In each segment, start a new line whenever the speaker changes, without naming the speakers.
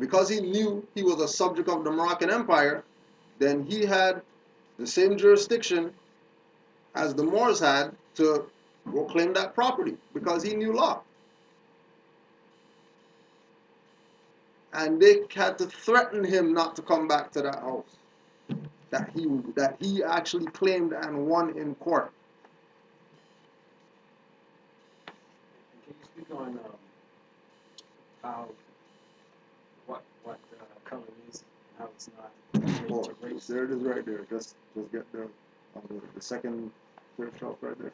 because he knew he was a subject of the Moroccan Empire, then he had the same jurisdiction as the Moors had to go claim that property because he knew law. And they had to threaten him not to come back to that house that he actually claimed and won in court.
Can you speak on how what color is and how it's not related to race?
There it is right there. Just get the second third shelf right there.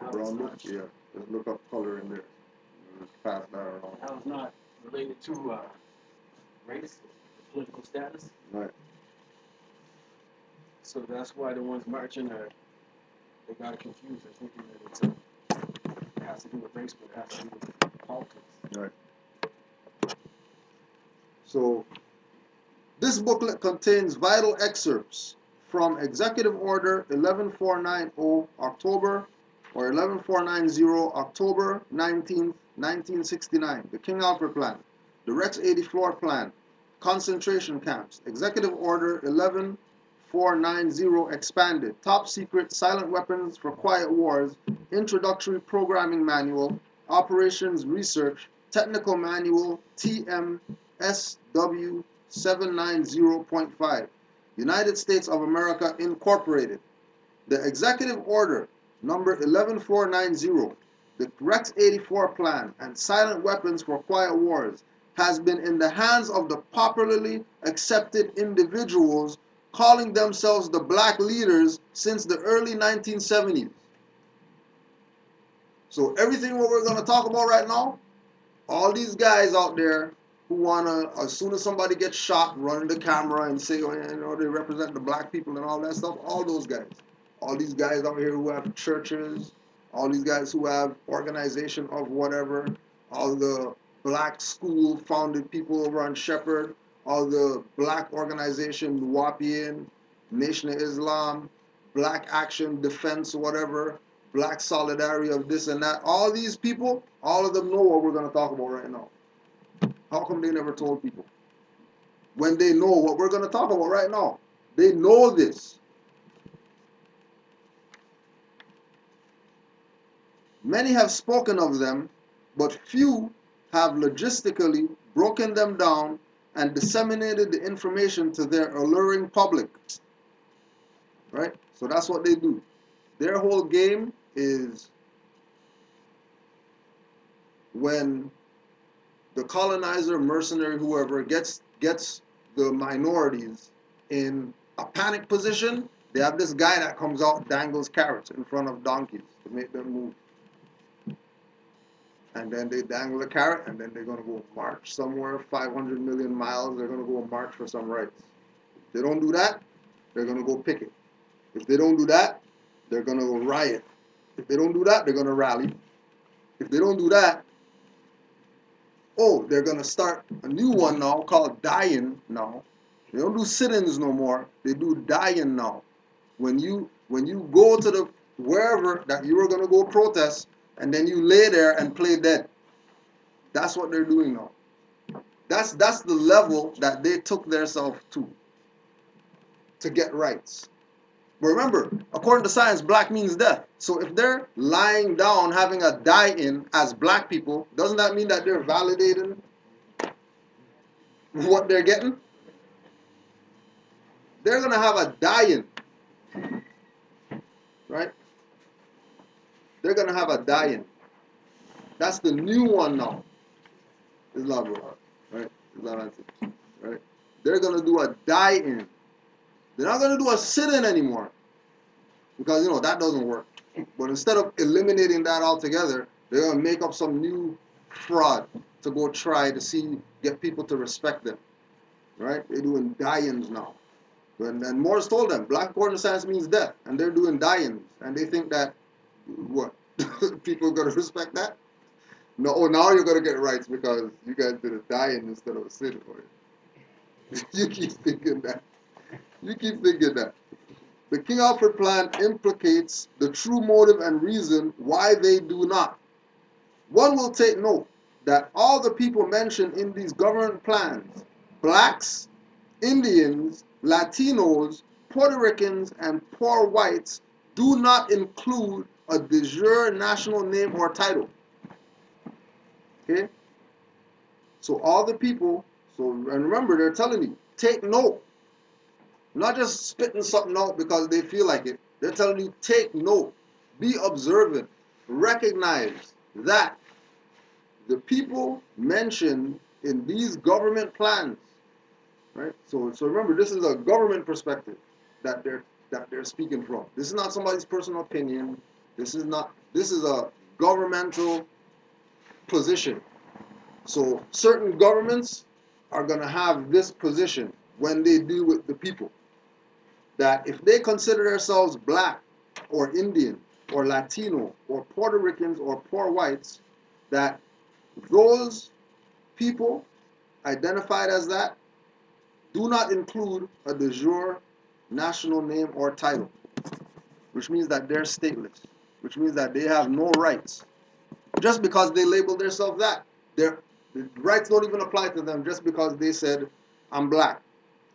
How
Brown book, yeah. Just look up color in there. Just pass that around.
How it's not related to race, political status.
Right.
So that's why the ones marching they got it confused. They're thinking that it has to do with race, but it has to do with politics.
Right. So this booklet contains vital excerpts from Executive Order 11490 October or 11490 October 19th, 1969, the King Alfred Plan, the Rex 80 Floor Plan, concentration camps, Executive Order 11490 expanded, top secret silent weapons for quiet wars, introductory programming manual, operations research, technical manual TMSW 790.5, United States of America Incorporated. The Executive Order number 11490, the Rex 84 Plan, and silent weapons for quiet wars has been in the hands of the popularly accepted individuals calling themselves the Black leaders since the early 1970s. So everything what we're going to talk about right now, all these guys out there who want to, as soon as somebody gets shot, run the camera and say, oh, you know, they represent the black people and all that stuff, all those guys. All these guys out here who have churches, all these guys who have organization of whatever, all the black school founded people over on Shepherd, all the black organization, Nuwapian, Nation of Islam, Black Action Defense, whatever, Black Solidarity of this and that. All these people, all of them know what we're going to talk about right now. How come they never told people? When they know what we're going to talk about right now. They know this. Many have spoken of them, but few have logistically broken them down and disseminated the information to their alluring public. Right? So that's what they do. Their whole game is when the colonizer, mercenary, whoever gets the minorities in a panic position, they have this guy that comes out, dangles carrots in front of donkeys to make them move. And then they dangle a carrot, and then they're going to go march somewhere 500 million miles. They're going to go march for some rights. If they don't do that, they're going to go picket. If they don't do that, they're going to go riot. If they don't do that, they're going to rally. If they don't do that, oh, they're going to start a new one now called dying now. They don't do sit-ins no more. They do dying now. When you go to the wherever that you were going to go protest, and then you lay there and play dead. That's what they're doing now. That's the level that they took themselves to get rights. But remember, according to science, black means death. So if they're lying down, having a die-in as black people, doesn't that mean that they're validating what they're getting? They're going to have a die-in. Right? They're going to have a die-in. That's the new one now. Islam, right? Islam, right? They're going to do a die-in. They're not going to do a sit-in anymore. Because, you know, that doesn't work. But instead of eliminating that altogether, they're going to make up some new fraud to go try to get people to respect them. Right? They're doing die-ins now. And Morris told them, black according to science means death. And they're doing die-ins. And they think that, what? People are going to respect that? No, oh, now you're going to get rights because you guys did a die-in instead of a sit-in. You keep thinking that. You keep thinking that. The King Alfred Plan implicates the true motive and reason why they do not. One will take note that all the people mentioned in these government plans, blacks, Indians, Latinos, Puerto Ricans, and poor whites, do not include a de jure national name or title. Okay? So all the people, and remember, they're telling you, take note. Not just spitting something out because they feel like it. They're telling you, take note, be observant, recognize that the people mentioned in these government plans, right? So remember, this is a government perspective that they're speaking from. This is not somebody's personal opinion. This is a governmental position. So certain governments are going to have this position when they deal with the people. That if they consider themselves black or Indian or Latino or Puerto Ricans or poor whites, that those people identified as that do not include a de jure national name or title, which means that they're stateless, which means that they have no rights. Just because they label themselves that, the rights don't even apply to them just because they said, I'm black,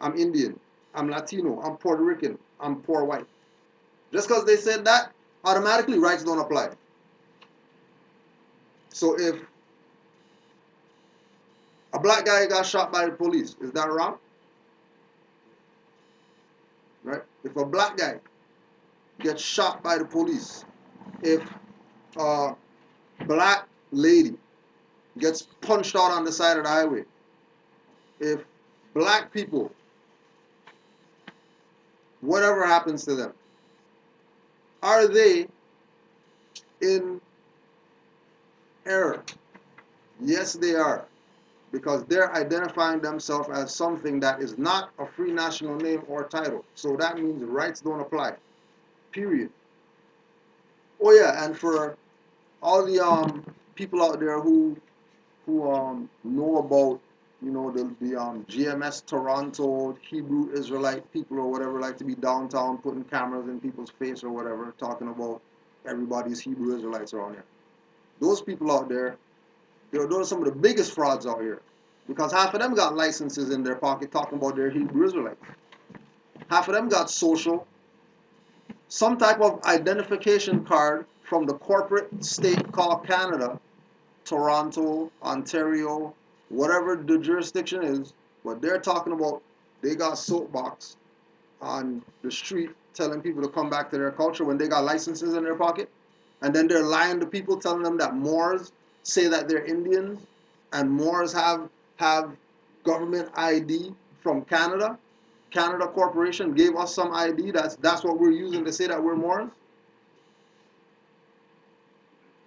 I'm Indian, I'm Latino, I'm Puerto Rican, I'm poor white. Just because they said that, automatically rights don't apply. So if a black guy got shot by the police, is that wrong? Right? If a black guy gets shot by the police, if a black lady gets punched out on the side of the highway, if black people, whatever happens to them, are they in error? Yes, they are. Because they're identifying themselves as something that is not a free national name or title. So that means rights don't apply. Period. Oh yeah, and for all the people out there who know about the GMS Toronto Hebrew Israelite people or whatever, like to be downtown putting cameras in people's face or whatever, talking about everybody's Hebrew Israelites around here. Those people out there, those are some of the biggest frauds out here. Because half of them got licenses in their pocket talking about their Hebrew Israelites. Half of them got social, some type of identification card from the corporate state called Canada, Toronto, Ontario, whatever the jurisdiction is, but they're talking about they got soapbox on the street telling people to come back to their culture when they got licenses in their pocket. And then they're lying to people telling them that Moors say that they're Indians and Moors have government ID from Canada. Canada Corporation gave us some ID. That's what we're using to say that we're Moors.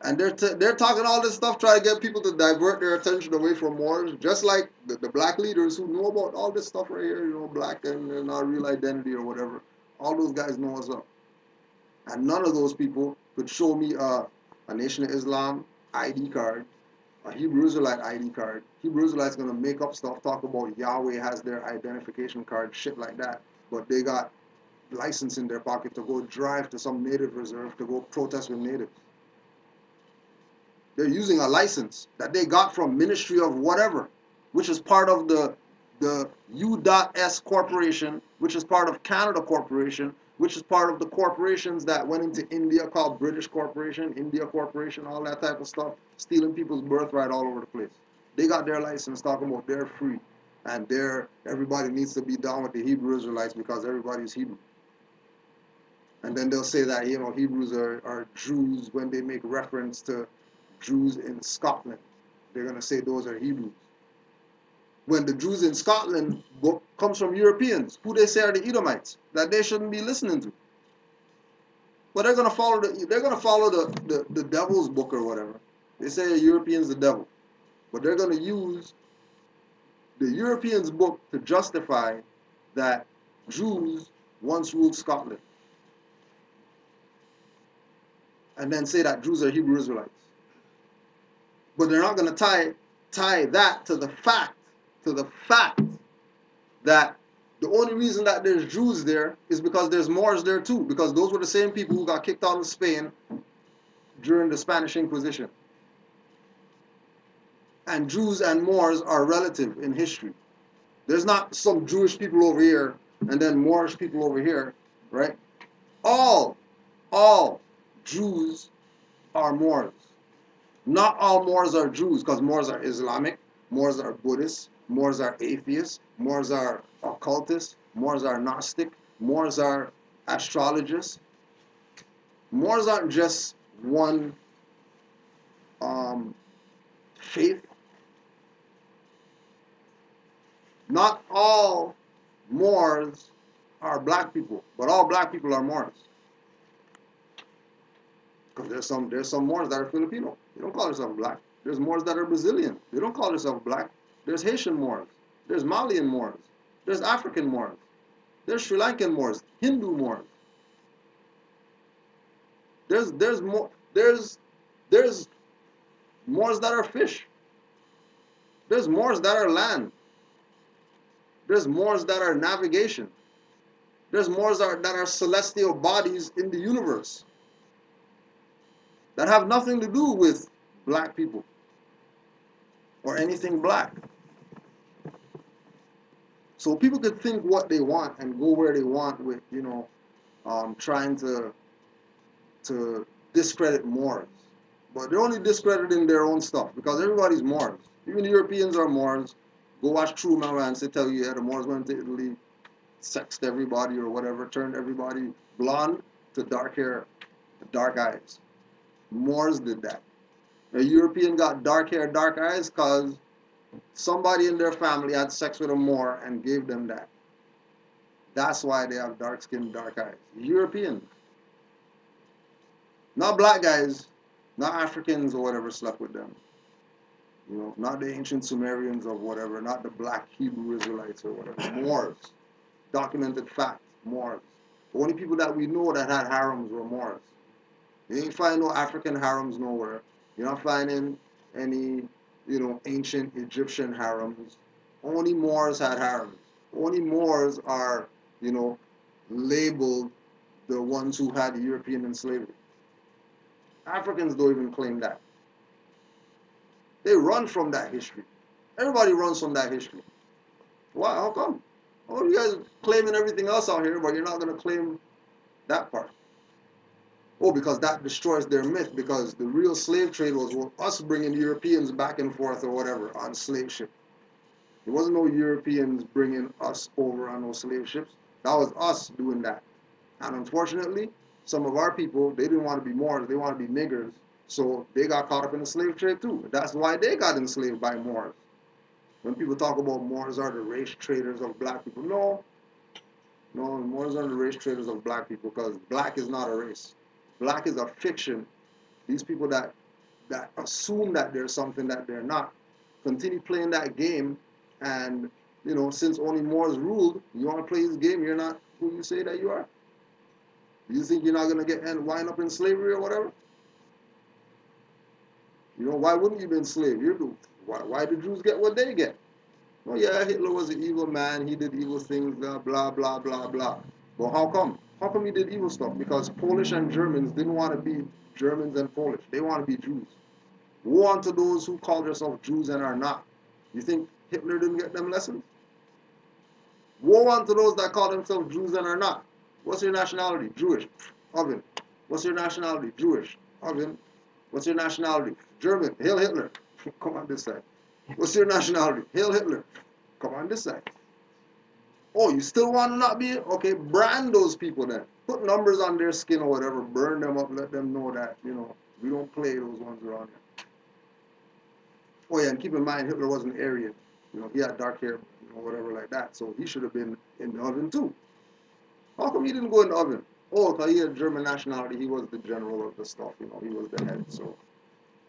And they're talking all this stuff, trying to get people to divert their attention away from Moors, just like the black leaders who know about all this stuff right here, black and our real identity or whatever. All those guys know what's up. And none of those people could show me a Nation of Islam ID card, a Hebrew Israelite ID card. Hebrew Israelites gonna make up stuff, talk about Yahweh has their identification card, shit like that. But they got license in their pocket to go drive to some native reserve to go protest with natives. They're using a license that they got from Ministry of whatever, which is part of the U.S. Corporation, which is part of Canada Corporation, which is part of the corporations that went into India called British Corporation, India Corporation, all that type of stuff, stealing people's birthright all over the place. They got their license talking about they're free and everybody needs to be down with the Hebrew Israelites because everybody's Hebrew. And then they'll say that, Hebrews are Jews when they make reference to Jews in Scotland. They're going to say those are Hebrews. When the Jews in Scotland book comes from Europeans, who they say are the Edomites, that they shouldn't be listening to. But they're going to follow the devil's book or whatever. They say the European's the devil. But they're going to use the Europeans' book to justify that Jews once ruled Scotland. And then say that Jews are Hebrew Israelites. But they're not going to tie that to the fact that the only reason that there's Jews there is because there's Moors there too, because those were the same people who got kicked out of Spain during the Spanish Inquisition. And Jews and Moors are relative in history. There's not some Jewish people over here and then Moorish people over here, right? All, all Jews are Moors. Not all Moors are Jews, because Moors are Islamic, Moors are Buddhists, Moors are atheists, Moors are occultists, Moors are Gnostic, Moors are astrologists. Moors aren't just one um, faith. Not all Moors are black people, but all black people are Moors. Because there's some Moors that are Filipino. They don't call themselves black. There's Moors that are Brazilian. They don't call themselves black. There's Haitian Moors. There's Malian Moors. There's African Moors. There's Sri Lankan Moors. Hindu Moors. There's Moors that are fish. There's Moors that are land. There's Moors that are navigation. There's Moors that are celestial bodies in the universe that have nothing to do with black people or anything black. So people could think what they want and go where they want with, trying to discredit Moors. But they're only discrediting their own stuff because everybody's Moors. Even the Europeans are Moors. Go watch True Romance. They tell you, yeah, the Moors went to Italy, sexed everybody or whatever, turned everybody blonde to dark hair, dark eyes. Moors did that. A European got dark hair, dark eyes because somebody in their family had sex with a Moor and gave them that. That's why they have dark skin, dark eyes. European. Not black guys, not Africans or whatever slept with them. Not the ancient Sumerians or whatever, not the black Hebrew Israelites or whatever. Moors. Documented fact, Moors. The only people that we know that had harems were Moors. You ain't find no African harems nowhere. You're not finding any, ancient Egyptian harems. Only Moors had harems. Only Moors are, labeled the ones who had European enslavement. Africans don't even claim that. They run from that history. Everybody runs from that history. Why? How come? How come you guys claiming everything else out here, but you're not going to claim that part? Oh, because that destroys their myth, because the real slave trade was us bringing Europeans back and forth or whatever on slave ships. There wasn't no Europeans bringing us over on those slave ships. That was us doing that. And unfortunately, some of our people, they didn't want to be Moors, they wanted to be niggers. So they got caught up in the slave trade too. That's why they got enslaved by Moors. When people talk about Moors are the race traders of black people, no, Moors are the race traders of black people, because black is not a race. Black is a fiction. These people that assume that they're something that they're not continue playing that game, and since only Moors ruled, you want to play this game, you're not who you say that you are. You think you're not going to get and wind up in slavery or whatever? Why wouldn't you be enslaved? Why do Jews get what they get? Oh yeah, Hitler was an evil man, he did evil things, blah, blah, blah, blah, blah. But how come? How come he did evil stuff? Because Polish and Germans didn't want to be Germans and Polish. They want to be Jews. Woe unto those who call themselves Jews and are not. You think Hitler didn't get them lessons? Woe unto those that call themselves Jews and are not. What's your nationality? Jewish. Oven. What's your nationality? Jewish. Oven. What's your nationality? German. Hail Hitler. Come on this side. What's your nationality? Hail Hitler. Come on this side. Oh, you still want to not be? Okay, brand those people then. Put numbers on their skin or whatever. Burn them up. Let them know that, we don't play those ones around here. Oh yeah, and keep in mind, Hitler wasn't Aryan. He had dark hair, whatever like that. So he should have been in the oven too. How come he didn't go in the oven? Oh, because he had German nationality. He was the general of the stuff. He was the head. So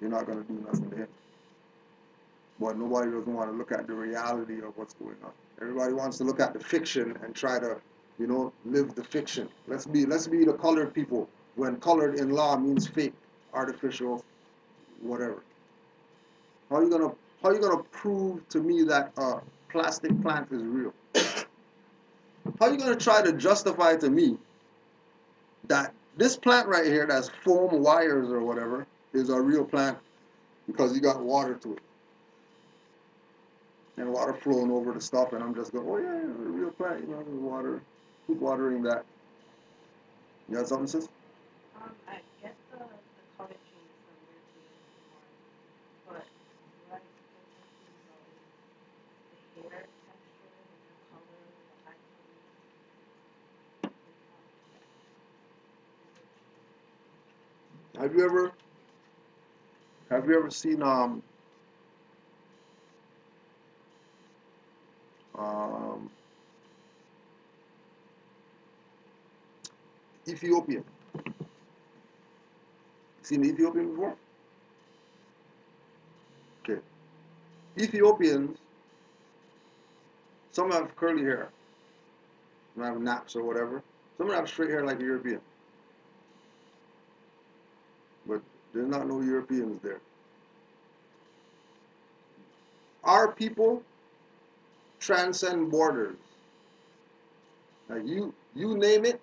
you're not going to do nothing to him. But nobody doesn't want to look at the reality of what's going on. Everybody wants to look at the fiction and try to, live the fiction. Let's be the colored people when colored in law means fake, artificial, whatever. How are you gonna prove to me that a plastic plant is real? How are you gonna try to justify to me that this plant right here, that's foam wires or whatever, is a real plant because you got water to it? and water flowing over the stuff, and I'm just going, oh yeah, a real plant, you know, the water, keep watering that. You got something, sis?
I get the color change from European to Moorish, but what I still confused about is the hair texture, the hair color, the eye color. It's not
Have you ever have you ever seen um Ethiopian? Seen the Ethiopian before? Okay. Ethiopians, some have curly hair, some have naps or whatever. Some have straight hair like a European, but there's not no Europeans there. Our people transcend borders. Like you name it,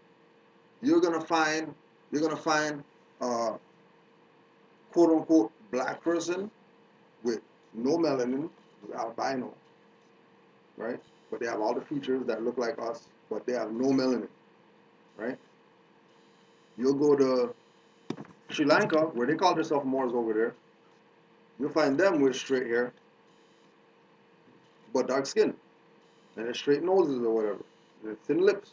you're gonna find you're gonna find a quote unquote black person with no melanin, albino, right? But they have all the features that look like us, but they have no melanin, right? You'll go to Sri Lanka, where they call themselves Moors over there. You'll find them with straight hair, but dark skin, and they're straight noses or whatever, and thin lips.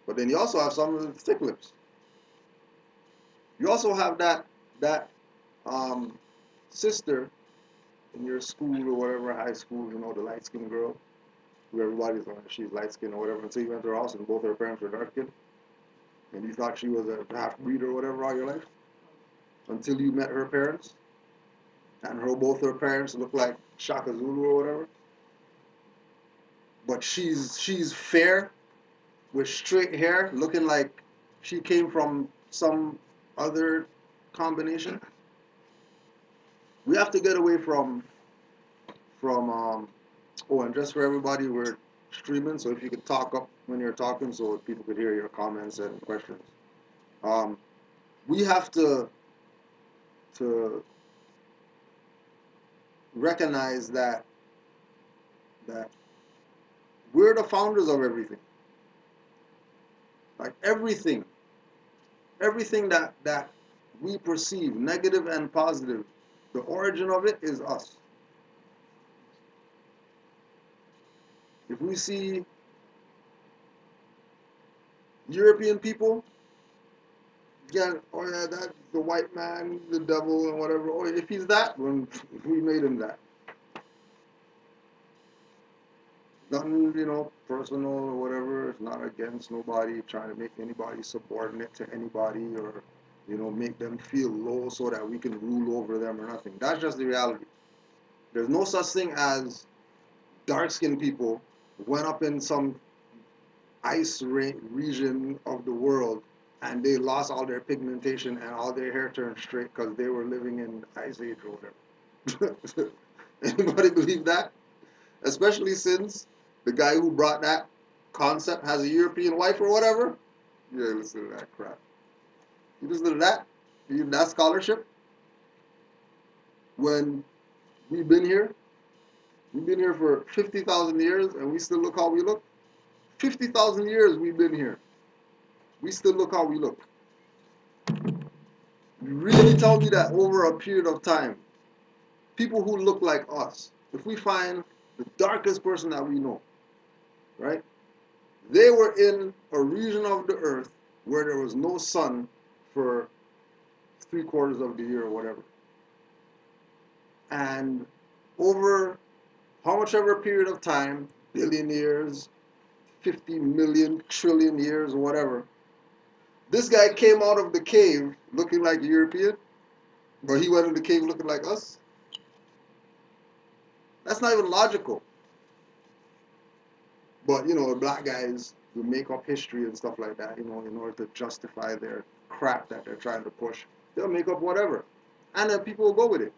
But then you also have some with thick lips. You also have that um, sister in your school or whatever, high school, you know, the light skinned girl, who everybody's on, she's light skinned or whatever, until you went to her house and both her parents were dark skinned, and you thought she was a half breed or whatever all your life, until you met her parents, and both her parents look like Shaka Zulu or whatever. But she's fair with straight hair, looking like she came from some other combination. We have to get away from. Oh, and just for everybody, we're streaming, so if you could talk up when you're talking, so people could hear your comments and questions. Um, we have to recognize that we're the founders of everything. Like everything that we perceive, negative and positive, the origin of it is us. If we see European people, again, oh yeah, that's the white man, the devil, and whatever. Oh, if he's that, then we made him that. Nothing, you know, personal or whatever. It's not against nobody, trying to make anybody subordinate to anybody or, you know, make them feel low so that we can rule over them or nothing. That's just the reality. There's no such thing as dark-skinned people went up in some region of the world and they lost all their pigmentation and all their hair turned straight because they were living in Ice Age or whatever. Anybody believe that? Especially since the guy who brought that concept has a European wife or whatever. You ain't listen to that crap. You listen to that? That scholarship? When we've been here, we've been here for 50,000 years and we still look how we look. 50,000 years we've been here. We still look how we look. You really tell me that over a period of time, people who look like us, if we find the darkest person that we know, right? They were in a region of the earth where there was no sun for 3/4 of the year or whatever. And over how much ever period of time, billion years, 50 million, trillion years, or whatever, this guy came out of the cave looking like a European, but he went in the cave looking like us. That's not even logical. But, you know, black guys who make up history and stuff like that, you know, in order to justify their crap that they're trying to push, they'll make up whatever. And then people will go with it.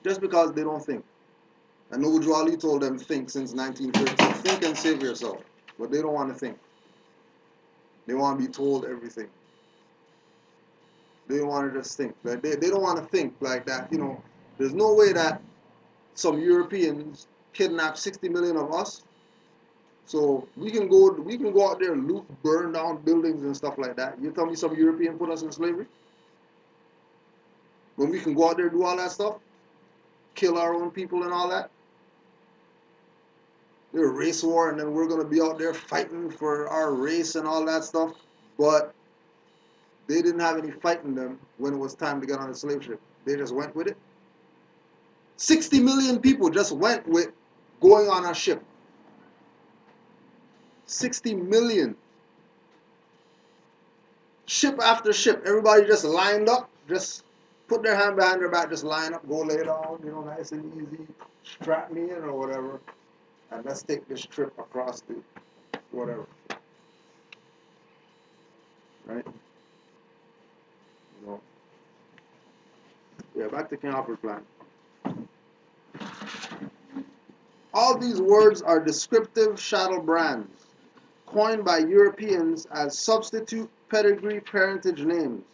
Just because they don't think. And Noble Ali told them think since 1913. Think and save yourself. But they don't want to think. They want to be told everything. They don't want to just think. Like they don't want to think like that. You know, there's no way that some Europeans kidnap 60 million of us. So we can go out there, loot, burn down buildings and stuff like that. You tell me some European put us in slavery? When we can go out there, do all that stuff, kill our own people and all that. They're a race war, and then we're gonna be out there fighting for our race and all that stuff. But they didn't have any fight in them when it was time to get on a slave ship. They just went with it. 60 million people just went with going on a ship. 60 million. Ship after ship. Everybody just lined up, just put their hand behind their back, just line up, go lay down, nice and easy, strap me in or whatever, and let's take this trip across the whatever. Right? Yeah, back to King Alfred plan. All these words are descriptive chattel brands, coined by Europeans as substitute pedigree parentage names,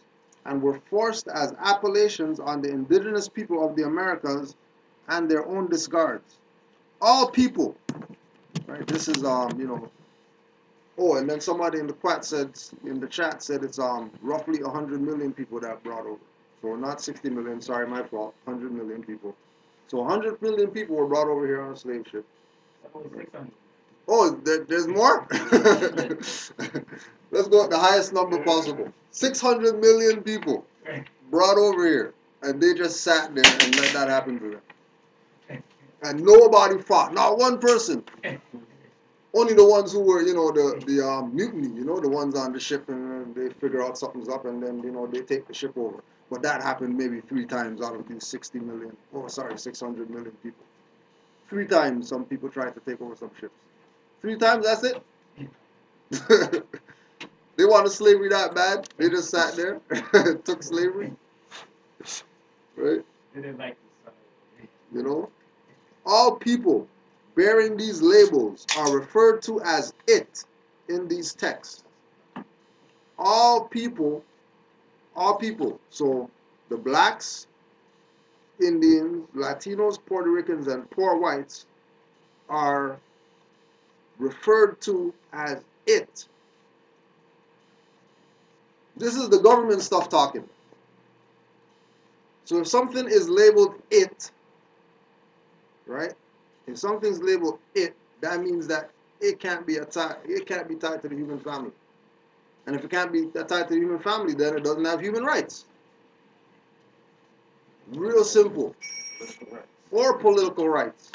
and were forced as appellations on the indigenous people of the Americas and their own discards. All people, right? This is Oh, and then somebody in the chat said it's roughly 100 million people that brought over. So not 60 million. Sorry, my fault. 100 million people. So 100 million people were brought over here on a slave ship. Oh, there's more? Let's go at the highest number possible. 600 million people brought over here, and they just sat there and let that happen to them. And nobody fought, not one person. Only the ones who were, the mutiny, the ones on the ship, and they figure out something's up, and then, they take the ship over. But that happened maybe 3 times out of these 600 million people. 3 times some people tried to take over some ships. 3 times, that's it? They wanted slavery that bad, they just sat there, took slavery. Right?
They didn't like this.
All people bearing these labels are referred to as it in these texts. All people. So the blacks, Indians, Latinos, Puerto Ricans, and poor whites are referred to as it. This is the government stuff talking. So if something is labeled it, right? If something's labeled it, that means that it can't be tied to the human family. And if it can't be tied to the human family, then it doesn't have human rights. Real simple. Or political rights.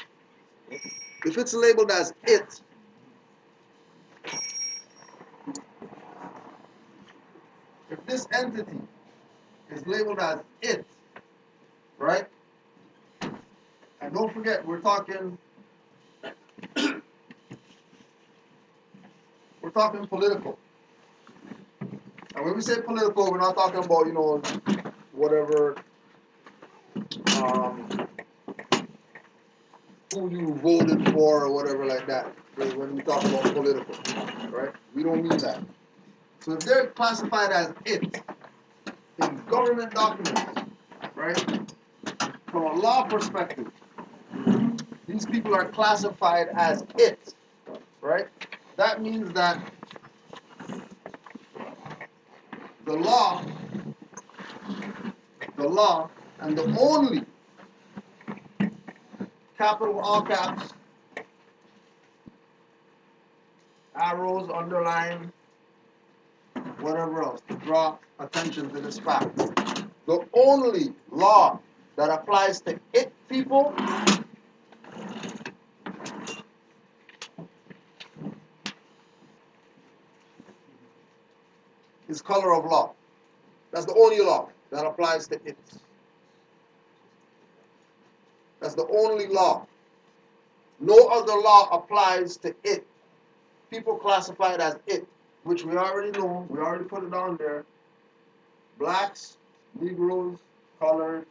If it's labeled as it, if this entity is labeled as it, right? And don't forget, we're talking political. And when we say political, we're not talking about, whatever, who you voted for or whatever like that. When we talk about political, right? We don't mean that. So if they're classified as it in government documents, right? From a law perspective, these people are classified as it, right? That means that the law, and the only, capital all caps, arrows, underline, whatever else, to draw attention to this fact. The only law that applies to it people is color of law. That's the only law that applies to it. That's the only law. No other law applies to it. People classified as it, which we already know, we already put it on there. Blacks, Negroes, colors,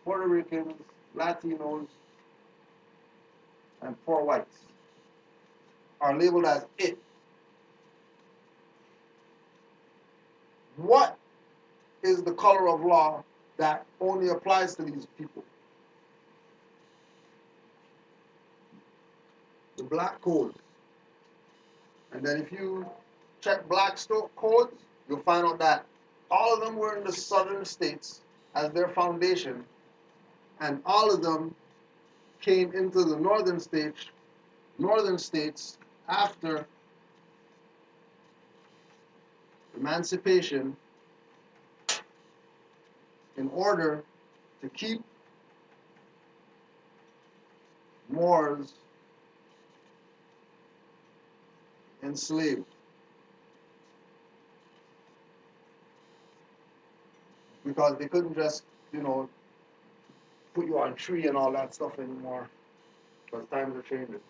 Puerto Ricans, Latinos, and poor whites are labeled as it. What is the color of law that only applies to these people? the black code. And then if you check black stroke codes, you'll find out that all of them were in the southern states as their foundation, and all of them came into the northern states after emancipation in order to keep Moors enslaved. Because they couldn't just, put you on a tree and all that stuff anymore. Because times are changing.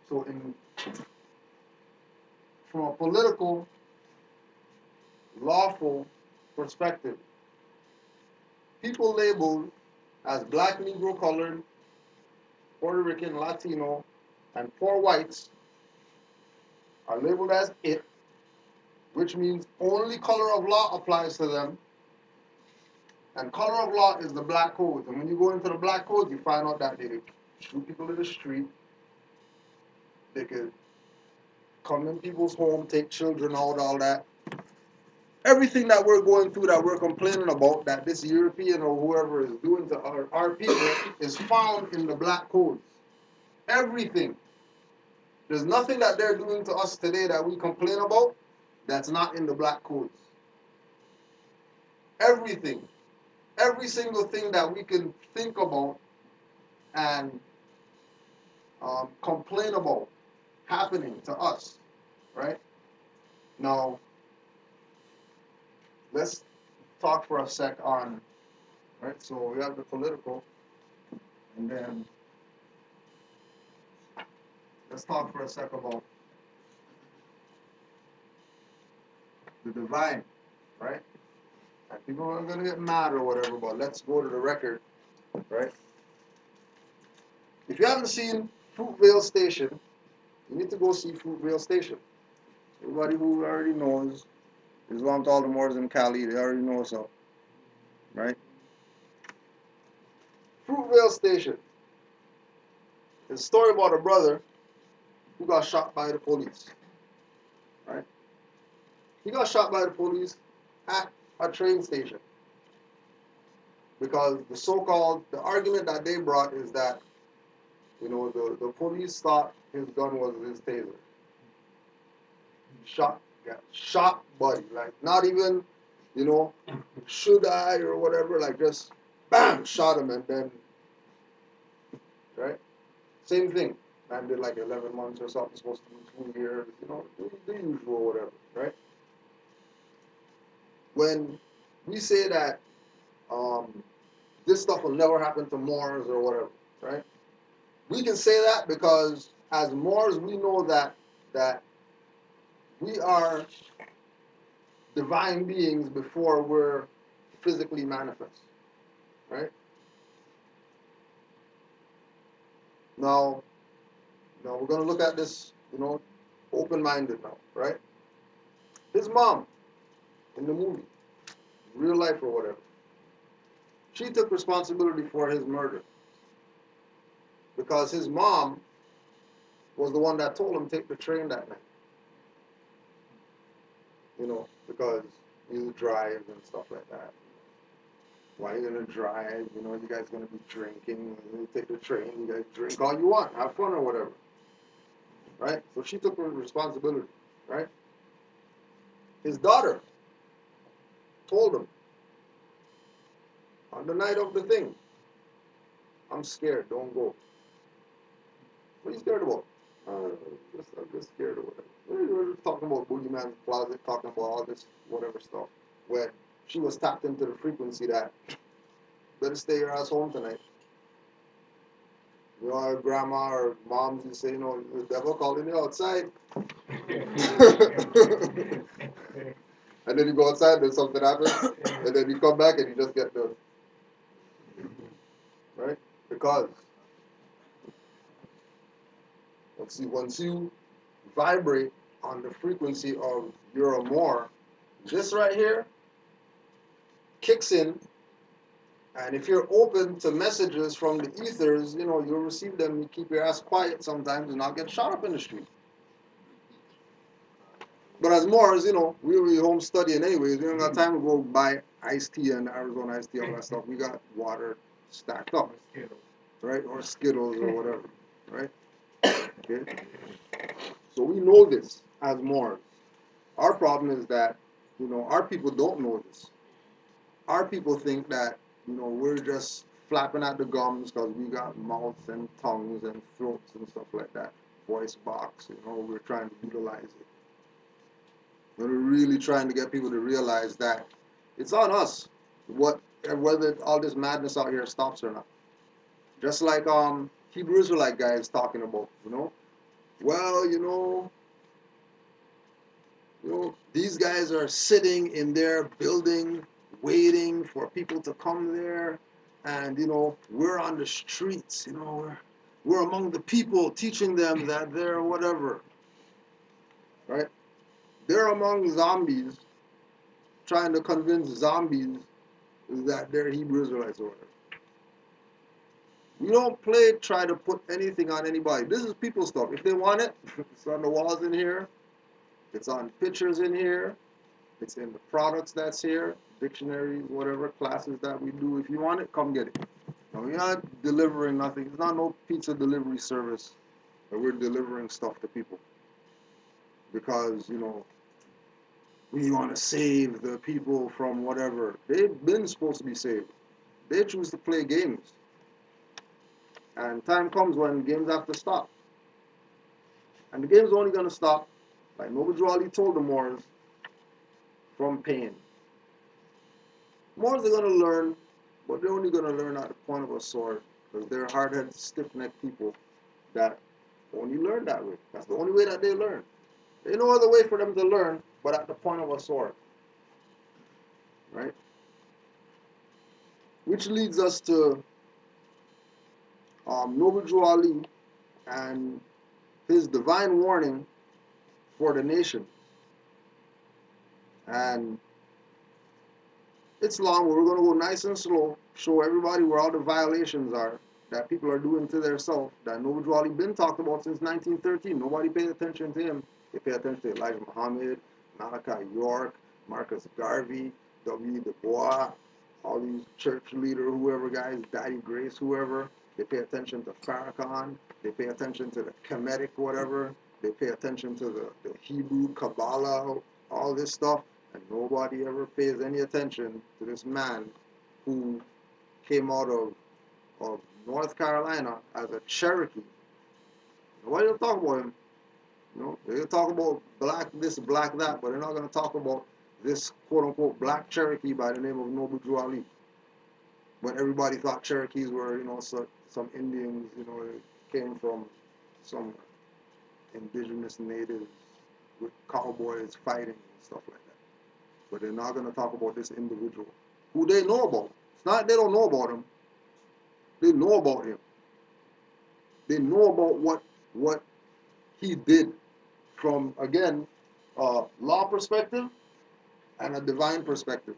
So from a political, lawful perspective, people labeled as black, Negro, colored, Puerto Rican, Latino, and poor whites are labeled as it, which means only color of law applies to them. And color of law is the black codes. And when you go into the black codes, you find out that they could shoot people in the street, they could come in people's home, take children out, all that. Everything that we're going through, that we're complaining about, that this European or whoever is doing to our people, is found in the black codes. Everything. There's nothing that they're doing to us today that we complain about that's not in the black codes. Everything. Every single thing that we can think about and complain about happening to us, right? Now, let's talk for a sec on, right? So we have the political, and then let's talk for a sec about the divine, right? And people are going to get mad or whatever, but let's go to the record, right? If you haven't seen Fruitvale Station, you need to go see Fruitvale Station. Everybody who already knows, Islam to all the Moors in Cali, they already know what's up, right? Fruitvale Station is a story about a brother who got shot by the police, right? He got shot by the police at a train station because the argument that they brought is that, the police thought his gun was his taser. Shot, buddy. Like, not even, should I or whatever, like, just, bam, shot him, and then, right? Same thing. Man did like 11 months or something, supposed to be 2 years, the usual, whatever, right? When we say that this stuff will never happen to Moors or whatever, right? We can say that because as Moors, we know that we are divine beings before we're physically manifest, right? Now we're going to look at this, open-minded now, right? His mom, in the movie, real life or whatever, she took responsibility for his murder because his mom was the one that told him to take the train that night. Because you drive and stuff like that. Why are you going to drive? You guys going to be drinking. You take the train. You guys drink all you want. Have fun or whatever. Right? So she took responsibility. Right? His daughter told him on the night of the thing, I'm scared. Don't go. What are you scared about? I'm just scared or whatever. We're talking about Boogeyman's Closet, talking about all this whatever stuff. Where she was tapped into the frequency that better stay your ass home tonight. Our grandma or moms would say, the devil calling you outside. And then you go outside, then something happens, and then you come back and you just get the, right? Because once you vibrate on the frequency of you're a Moor, this right here kicks in, And if you're open to messages from the ethers, you know, you'll receive them. You keep your ass quiet sometimes and not get shot up in the street. But as Moors, you know, we were home studying anyways. We don't got time to go buy iced tea and Arizona iced tea, all that stuff. We got water stacked up, right? Or Skittles or whatever, right? Okay? So we know this as Moors. Our problem is that, you know, our people don't know this. Our people think that, you know, we're just flapping at the gums because we got mouths and tongues and throats and stuff like that. Voice box, you know, we're trying to utilize it. We're really trying to get people to realize that it's on us whether all this madness out here stops or not. Just like Hebrew Israelite guys talking about, you know, well, these guys are sitting in their building waiting for people to come there, and you know, we're on the streets, you know, we're among the people teaching them that they're whatever, right? They're among zombies, trying to convince zombies that they're Hebrew Israelites or whatever. We don't try to put anything on anybody. This is people stuff. If they want it, it's on the walls in here. It's on pictures in here. It's in the products that's here, dictionaries, whatever, classes that we do. If you want it, come get it. Now, we're not delivering nothing. It's not no pizza delivery service where we're delivering stuff to people. Because, you know, we want to save the people from whatever. They've been supposed to be saved. They choose to play games. And time comes when games have to stop. And the game's only going to stop, like Noble Drew Ali told the Moors, from pain. Moors are going to learn, but they're only going to learn at the point of a sword, because they're hard-headed, stiff-necked people that only learn that way. That's the only way that they learn. There's no other way for them to learn but at the point of a sword. Right? Which leads us to Noble Drew Ali and his divine warning for the nation. And it's long, we're going to go nice and slow, show everybody where all the violations are that people are doing to themselves, that Noble Drew Ali been talked about since 1913. Nobody paid attention to him. They paid attention to Elijah Muhammad, Malachi York, Marcus Garvey, W. Du Bois, all these church leader, whoever guys, Daddy Grace, whoever. They pay attention to Farrakhan. They pay attention to the Kemetic whatever. They pay attention to the Hebrew Kabbalah, all this stuff. And nobody ever pays any attention to this man who came out of North Carolina as a Cherokee. Nobody will talk about him. You know, they'll talk about black this, black that, but they're not going to talk about this quote-unquote black Cherokee by the name of Noble Drew Ali. But everybody thought Cherokees were, you know, some Indians, you know, came from some indigenous natives with cowboys fighting and stuff like that. But they're not going to talk about this individual who they know about. It's not they don't know about him. They know about him. They know about what he did from, again, a law perspective and a divine perspective.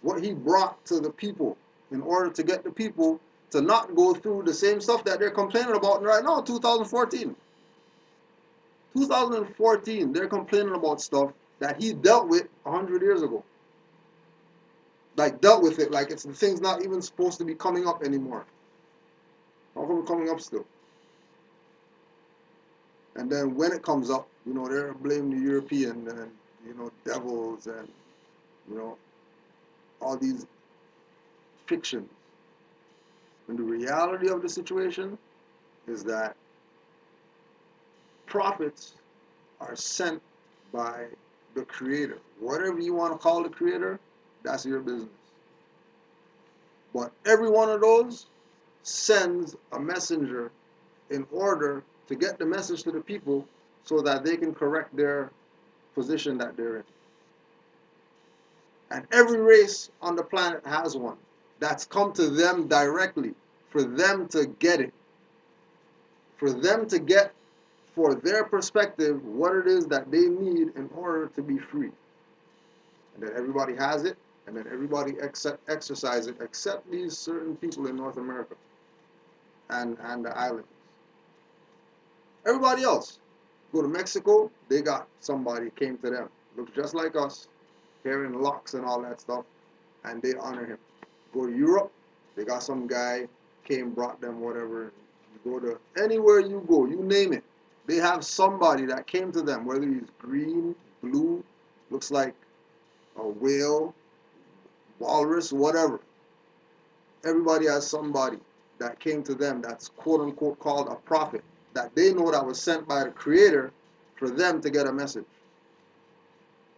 What he brought to the people in order to get the people to not go through the same stuff that they're complaining about right now in 2014. 2014, they're complaining about stuff that he dealt with 100 years ago. Like, dealt with it like it's the thing's not even supposed to be coming up anymore. How come it's coming up still? And then when it comes up, you know, they're blaming the European and, you know, devils and, you know, all these fictions. And the reality of the situation is that prophets are sent by the Creator. Whatever you want to call the Creator, that's your business. But every one of those sends a messenger in order to get the message to the people so that they can correct their position that they're in. And every race on the planet has one that's come to them directly for them to get it. For them to get, for their perspective, what it is that they need in order to be free. And then everybody has it, and then everybody exercise it except these certain people in North America and the islands. Everybody else. Go to Mexico, they got somebody came to them. Looks just like us, hair and locks and all that stuff, and they honor him. Go to Europe, they got some guy came, brought them whatever. You go to anywhere you go, you name it. They have somebody that came to them, whether he's green, blue, looks like a whale, walrus, whatever. Everybody has somebody that came to them that's quote unquote called a prophet that they know that was sent by the Creator for them to get a message.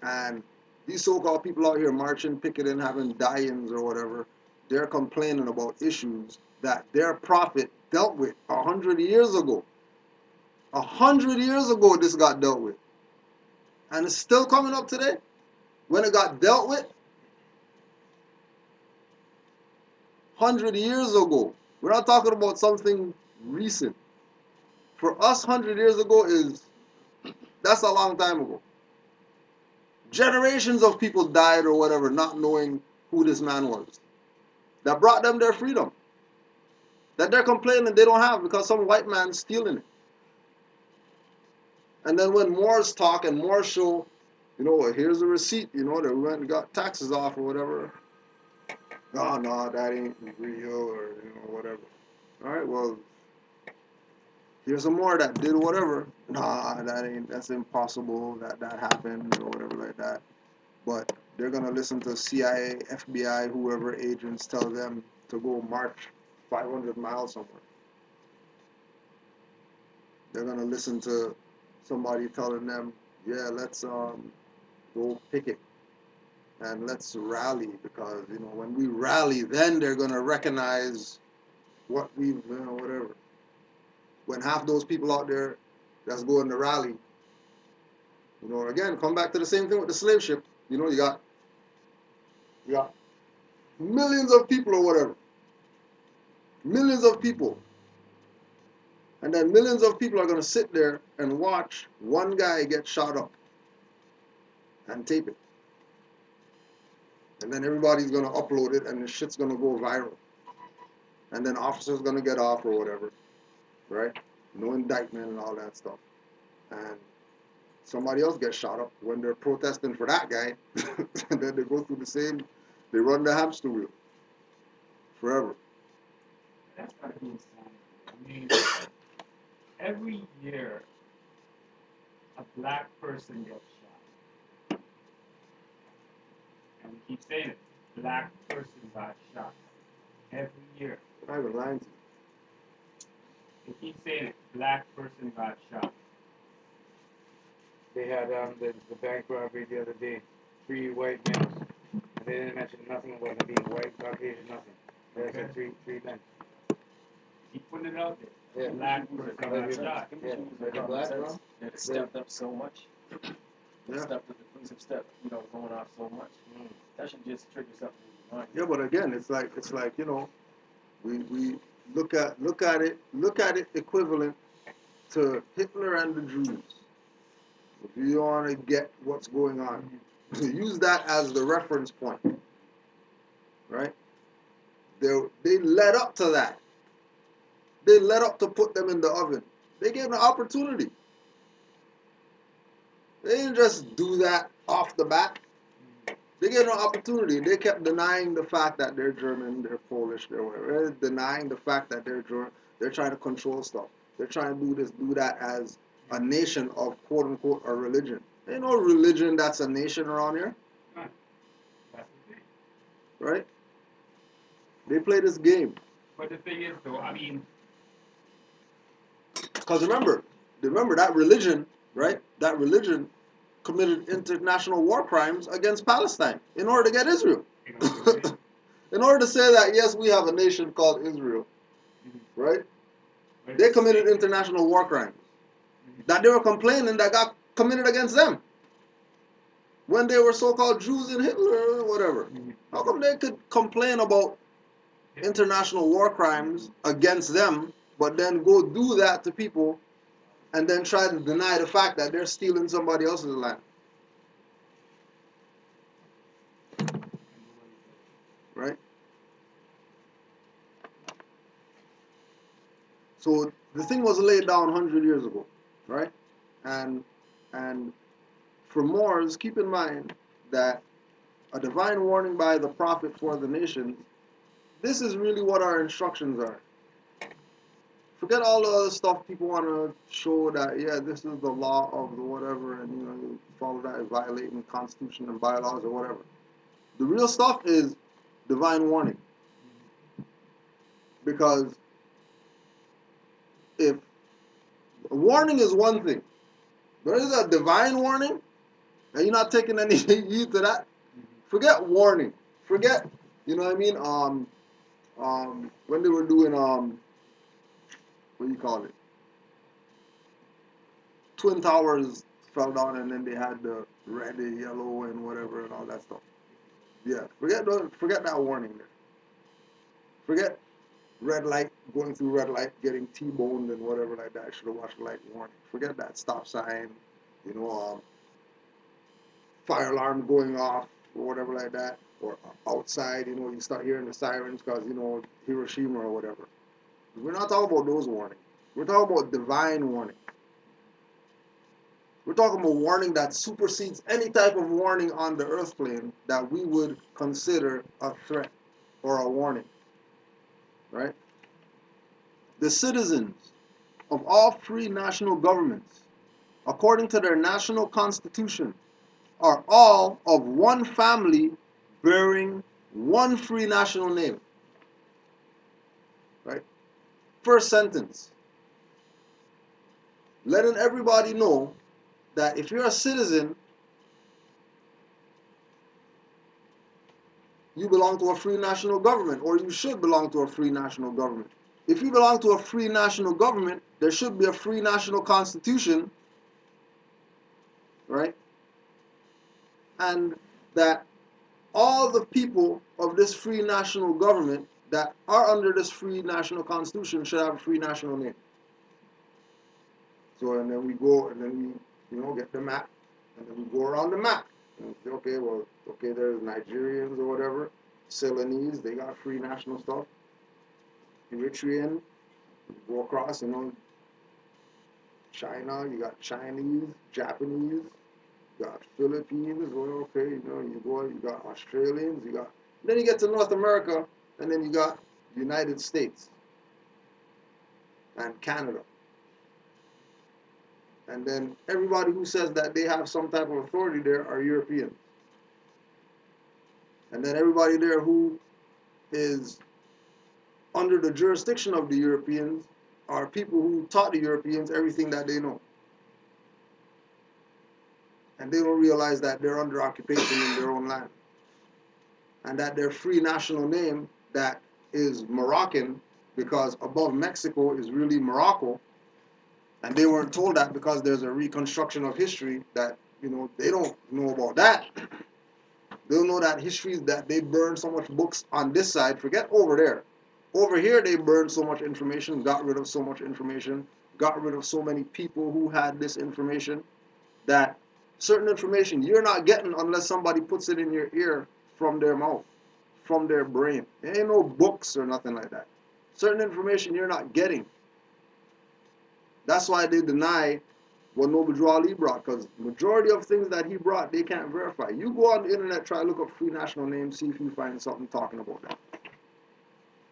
And these so-called people out here marching, picketing, having die-ins or whatever, they're complaining about issues that their prophet dealt with 100 years ago. 100 years ago this got dealt with. And it's still coming up today. When it got dealt with, 100 years ago. We're not talking about something recent. For us, 100 years ago that's a long time ago. Generations of people died or whatever, not knowing who this man was. That brought them their freedom. That they're complaining they don't have because some white man's stealing it. And then when Moors talk and Moors show, here's a receipt, that we went and got taxes off or whatever. No, that ain't real or, whatever. All right, well, here's some more that did whatever. Nah, that's impossible, that happened or whatever like that. But they're going to listen to CIA, FBI, whoever agents tell them to go march 500 miles somewhere. They're going to listen to somebody telling them, yeah, let's go picket and let's rally because, when we rally, then they're going to recognize what we've, whatever. When half those people out there that's going to rally, again, come back to the same thing with the slave ship. You got millions of people or whatever. Millions of people. And then millions of people are going to sit there and watch one guy get shot up and tape it. And then everybody's going to upload it and the shit's going to go viral. And then officers going to get off or whatever. Right? No indictment and all that stuff. And somebody else gets shot up when they're protesting for that guy. And then they go through the same, they run the hamster wheel. Forever.
That's not being sad. I mean, every year, a black person gets shot. And we keep saying it. Black person got shot. Every year.
I'm not even lying to you.
They keep saying it. Black person got shot.
They had the bank robbery the other day. 3 white males. And they didn't mention nothing about them being white, Caucasian, nothing. They said three men.
Keep putting it out there.
Yeah.
Black person got shot.
Yeah. Are they black, bro?
They've stepped up so much.
Yeah.
The police have stepped, going off so much. That should just trigger something in your mind.
Yeah, but again, it's like we look at it equivalent to Hitler and the Jews. If you want to get what's going on, use that as the reference point, right? They led up to that. They led up to put them in the oven. They gave them an opportunity. They didn't just do that off the bat. They gave them an opportunity. They kept denying the fact that they're German, they're Polish, they're whatever. They're denying the fact that they're German. They're trying to control stuff. They're trying to do this, do that as a nation of quote unquote a religion. There ain't no religion that's a nation around here.
That's the thing.
Right? They play this game.
But the thing is, though, I mean,
Because remember that religion, right? That religion committed international war crimes against Palestine in order to get Israel. In order to say that, yes, we have a nation called Israel, right? They committed international war crimes that they were complaining that got committed against them when they were so-called Jews in Hitler or whatever. How come they could complain about international war crimes against them, but then go do that to people and then try to deny the fact that they're stealing somebody else's land? So the thing was laid down 100 years ago, right? And and for Moors, keep in mind that a divine warning by the prophet for the nations, this is really what our instructions are. Forget all the other stuff people want to show that, yeah, this is the law of the whatever, and you follow that, violating constitution and bylaws or whatever. The real stuff is divine warning. Because if a warning is one thing, but is a divine warning, and you're not taking any heed to that, forget warning. Forget, you know what I mean? When they were doing what do you call it? Twin Towers fell down, and then they had the red and yellow and whatever and all that stuff. Yeah, forget that warning there. Forget red light, going through red light, getting T-boned and whatever like that. I should have watched the light warning. Forget that stop sign, you know, fire alarm going off or whatever like that, or outside, you know, you start hearing the sirens because, you know, Hiroshima or whatever. We're not talking about those warnings. We're talking about divine warning. We're talking about warning that supersedes any type of warning on the earth plane that we would consider a threat or a warning, right? The citizens of all free national governments, according to their national constitution, are all of one family bearing one free national name. Right? First sentence. Letting everybody know that if you're a citizen, you belong to a free national government, or you should belong to a free national government. If you belong to a free national government, there should be a free national constitution, right? And that all the people of this free national government that are under this free national constitution should have a free national name. So, and then we go, and then we, you know, get the map, and then we go around the map. And say, okay, well, okay, there's Nigerians or whatever, Ceylonese, they got free national stuff. Eritrean, you go across, you know, China, you got Chinese, Japanese, you got Philippines, well, okay, you know, you got Australians, you got, then you get to North America, and then you got United States and Canada. And then everybody who says that they have some type of authority there are Europeans. And then everybody there who is under the jurisdiction of the Europeans are people who taught the Europeans everything that they know. And they don't realize that they're under occupation in their own land. And that their free national name that is Moroccan, because above Mexico is really Morocco. And they weren't told that because there's a reconstruction of history that, you know, they don't know about that. They don't know that history is that they burned so much books on this side. Forget over there. Over here, they burned so much information, got rid of so much information, got rid of so many people who had this information that certain information you're not getting unless somebody puts it in your ear from their mouth, from their brain. There ain't no books or nothing like that. Certain information you're not getting. That's why they deny what Noble Drew Ali brought, because majority of things that he brought, they can't verify. You go on the internet, try to look up free national names, see if you find something talking about that.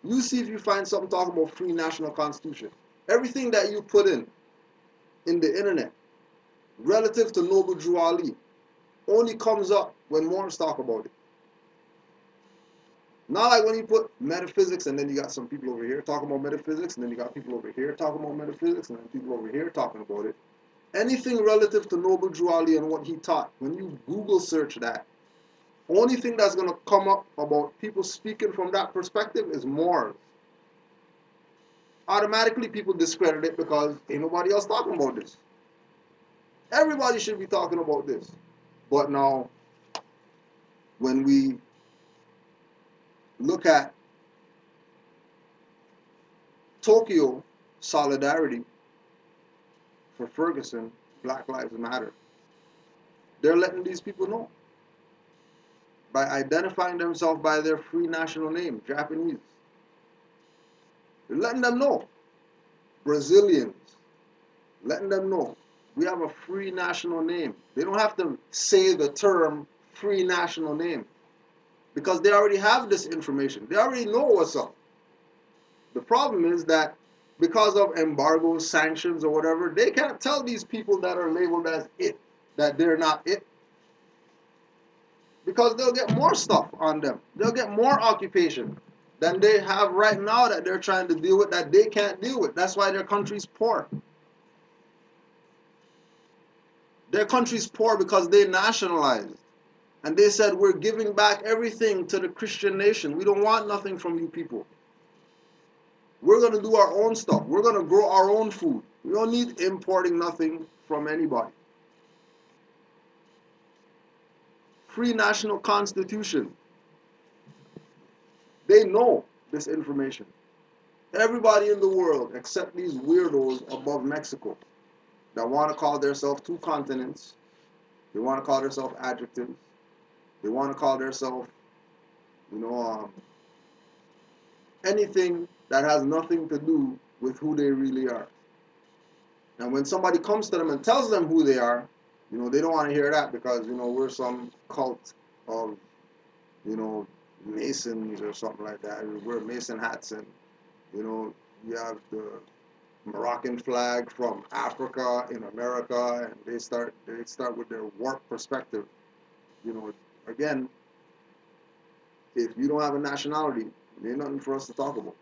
You see if you find something talking about free national constitution. Everything that you put in the internet, relative to Noble Drew Ali, only comes up when Moors talk about it. Not like when you put metaphysics and then you got some people over here talking about metaphysics, and then you got people over here talking about metaphysics, and then people over here talking about it. Anything relative to Noble Drew Ali and what he taught, when you Google search that, only thing that's going to come up about people speaking from that perspective is Moors. Automatically people discredit it because ain't nobody else talking about this. Everybody should be talking about this. But now, when we look at Tokyo solidarity for Ferguson, Black Lives Matter, they're letting these people know by identifying themselves by their free national name, Japanese. They're letting them know. Brazilians, letting them know we have a free national name. They don't have to say the term free national name because they already have this information. They already know what's up. The problem is that because of embargoes, sanctions, or whatever, they can't tell these people that are labeled as it that they're not it because they'll get more stuff on them. They'll get more occupation than they have right now that they're trying to deal with that they can't deal with. That's why their country's poor. Their country's poor because they nationalized. And they said, we're giving back everything to the Christian nation. We don't want nothing from you people. We're going to do our own stuff. We're going to grow our own food. We don't need importing nothing from anybody. Free national constitution. They know this information. Everybody in the world except these weirdos above Mexico that want to call themselves two continents. They want to call themselves adjectives. They want to call themselves, anything that has nothing to do with who they really are. And when somebody comes to them and tells them who they are, they don't want to hear that because, we're some cult of, Masons or something like that. We wear Mason hats and, you have the Moroccan flag from Africa in America, and they start with their warped perspective. Again, if you don't have a nationality, there's nothing for us to talk about.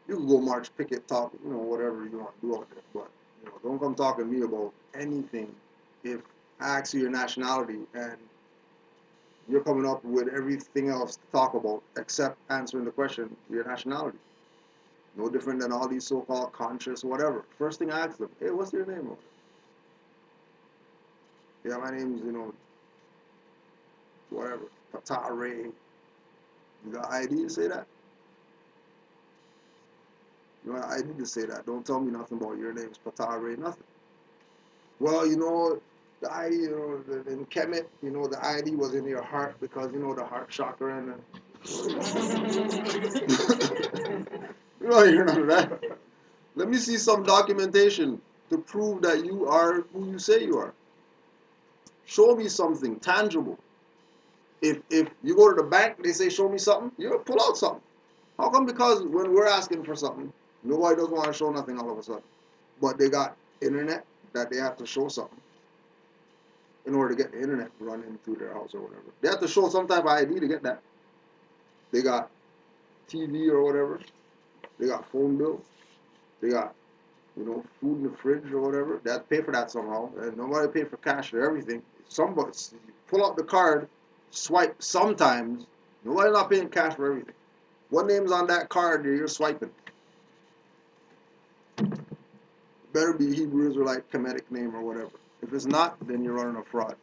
You can go march, picket, talk, whatever you want to do out there, but don't come talking to me about anything if I ask you your nationality and you're coming up with everything else to talk about except answering the question, your nationality. No different than all these so-called conscious whatever. First thing I ask them, hey, what's your name? Yeah, my name's, whatever, Pata Ray. You got ID to say that? You got ID to say that. Don't tell me nothing about your name's Pata Ray, nothing. Well, the ID, in Kemet, the ID was in your heart because, the heart chakra and you don't hear none of that. Let me see some documentation to prove that you are who you say you are. Show me something tangible. If you go to the bank, they say, show me something, you pull out something. How come? Because when we're asking for something, nobody doesn't want to show nothing all of a sudden. But they got internet that they have to show something in order to get the internet running through their house or whatever. They have to show some type of ID to get that. They got TV or whatever. They got phone bill. They got, food in the fridge or whatever. They have to pay for that somehow. And nobody pay for cash for everything. Somebody pull out the card, swipe sometimes. Nobody's not paying cash for everything. What name's on that card that you're swiping? Better be Hebrew Israelite Kemetic name or whatever. If it's not, then you're running a fraud.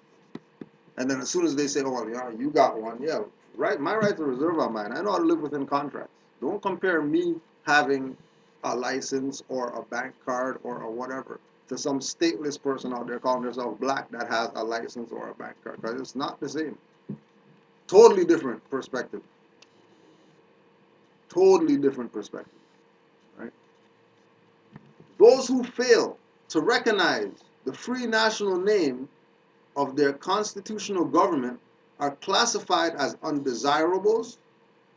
And then as soon as they say, oh, yeah, you got one, yeah, right, my rights are reserved on mine. I know how to live within contracts. Don't compare me having a license or a bank card or a whatever to some stateless person out there calling themselves black that has a license or a bank card, because it's not the same. Totally different perspective. Totally different perspective, right? Those who fail to recognize the free national name of their constitutional government are classified as undesirables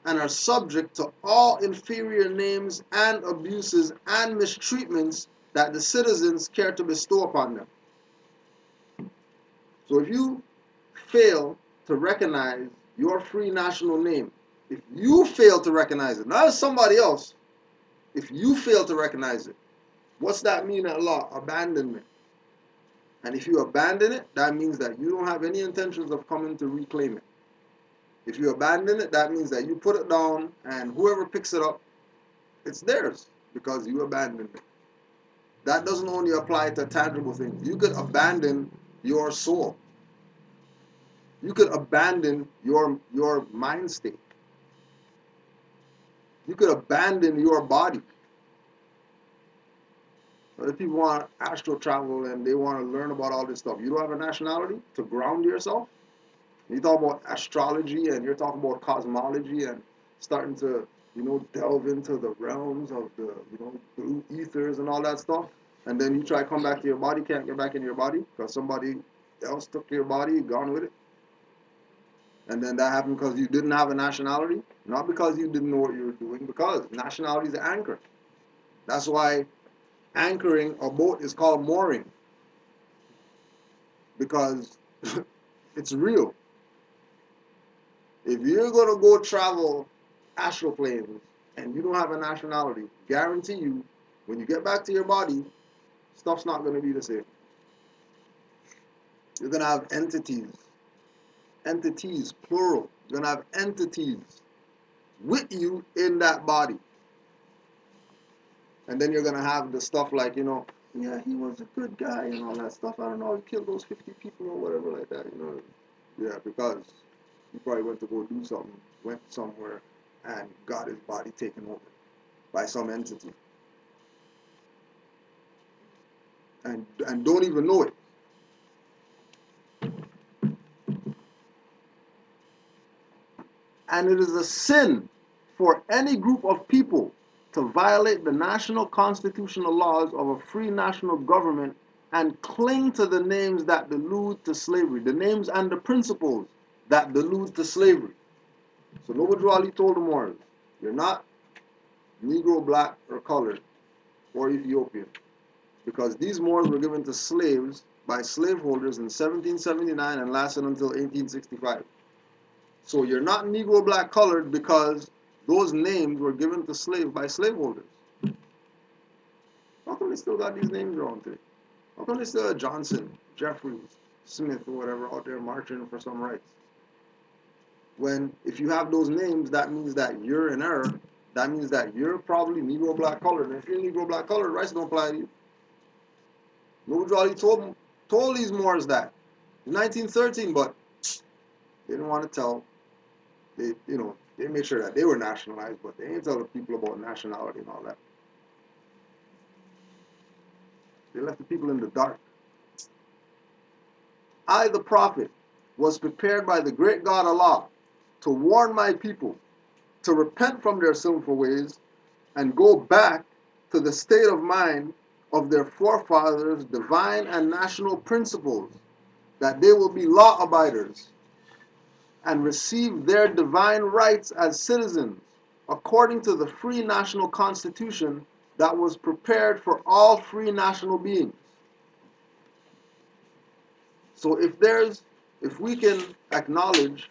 and are subject to all inferior names and abuses and mistreatments that the citizens care to bestow upon them. So if you fail to recognize your free national name, if you fail to recognize it, not as somebody else, if you fail to recognize it, what's that mean in law? Abandonment. And if you abandon it, that means that you don't have any intentions of coming to reclaim it. If you abandon it, that means that you put it down and whoever picks it up, it's theirs because you abandoned it. That doesn't only apply to tangible things. You could abandon your soul. You could abandon your mind state. You could abandon your body. If people want astral travel and they want to learn about all this stuff, you don't have a nationality to ground yourself. You talk about astrology and you're talking about cosmology and starting to delve into the realms of the, blue ethers and all that stuff, and then you try to come back to your body, can't get back in your body because somebody else took your body, gone with it. And then that happened because you didn't have a nationality, not because you didn't know what you were doing, because nationality is an anchor. That's why anchoring a boat is called mooring, because it's real. If you're going to go travel astral planes and you don't have a nationality, guarantee you, when you get back to your body, stuff's not going to be the same. You're going to have entities, plural. You're going to have entities with you in that body. And then you're going to have the stuff like, yeah, he was a good guy and all that stuff. I don't know, he killed those 50 people or whatever like that, Yeah, because he probably went to go do something, went somewhere, and got his body taken over by some entity. And don't even know it. And it is a sin for any group of people to violate the national constitutional laws of a free national government and cling to the names that allude to slavery, the names and the principles that allude to slavery. So Noble Ali told the Moors, you're not Negro, black, or colored, or Ethiopian, because these Moors were given to slaves by slaveholders in 1779 and lasted until 1865. So you're not Negro, black, colored because those names were given to slaves by slaveholders. How come they still got these names around today? How come they still have Johnson, Jeffries, Smith, or whatever out there marching for some rights? When if you have those names, that means that you're in error. That means that you're probably Negro, black, colored. And if you're Negro, black, colored, rights don't apply to you. Noble Ali told these Moors that in 1913, but they didn't want to tell. They made sure that they were nationalized, but they didn't tell the people about nationality and all that. They left the people in the dark. I, the prophet, was prepared by the great God Allah to warn my people to repent from their sinful ways and go back to the state of mind of their forefathers' divine and national principles, that they will be law abiders and receive their divine rights as citizens according to the free national constitution that was prepared for all free national beings. So if we can acknowledge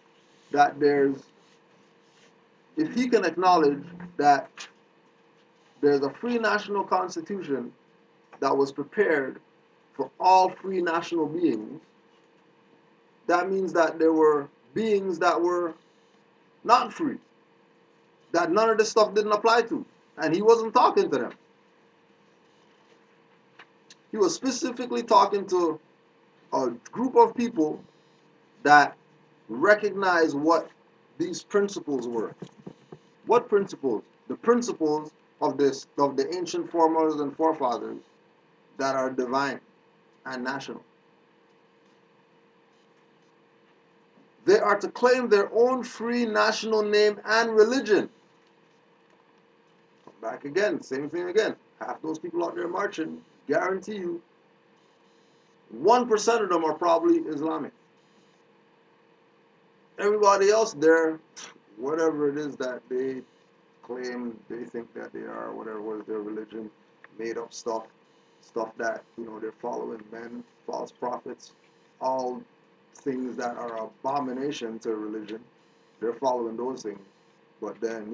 that if he can acknowledge that there's a free national constitution that was prepared for all free national beings, that means that there were beings that were not free, that none of this stuff didn't apply to, and he wasn't talking to them. He was specifically talking to a group of people that recognize what these principles were. What principles? The principles of the ancient foremothers and forefathers that are divine and national. They are to claim their own free national name and religion. Back again, same thing again. Half those people out there marching, guarantee you, 1% of them are probably Islamic. Everybody else there, whatever it is that they claim, they think that they are, whatever was their religion, made up stuff that, they're following men, false prophets, all things that are abomination to religion, they're following those things. But then,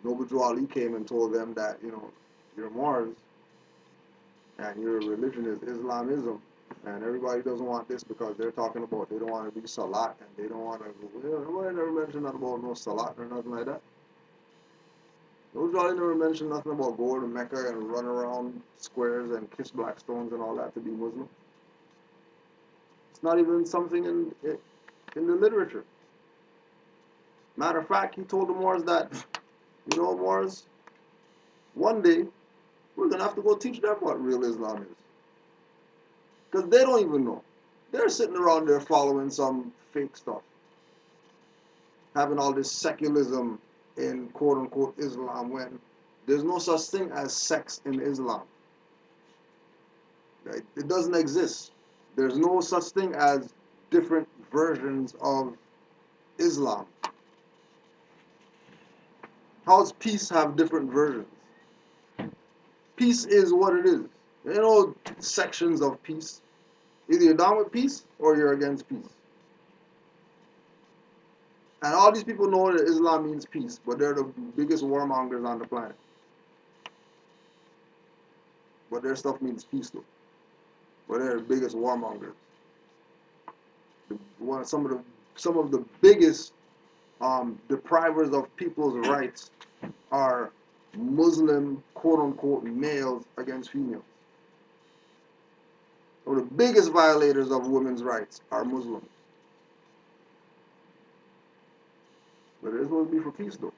Noble Ali came and told them that, you're Moors and your religion is Islamism, and everybody doesn't want this because they're talking about they don't want to do salat and they don't want to go. Nobody never mentioned nothing about no salat or nothing like that. Noble Ali never mentioned nothing about going to Mecca and run around squares and kiss black stones and all that to be Muslim. It's not even something in the literature. Matter of fact, he told the Moors that, Moors, one day we're going to have to go teach them what real Islam is. Because they don't even know. They're sitting around there following some fake stuff. Having all this secularism in quote unquote Islam when there's no such thing as sex in Islam. Right? It doesn't exist. There's no such thing as different versions of Islam. How does peace have different versions? Peace is what it is. There ain't no sections of peace. Either you're down with peace or you're against peace. And all these people know that Islam means peace, but they're the biggest warmongers on the planet. But their stuff means peace though. But they're the biggest warmongers. Some of the biggest deprivers of people's rights are Muslim quote unquote males against females. Some of the biggest violators of women's rights are Muslims. But it's supposed to be for peace though.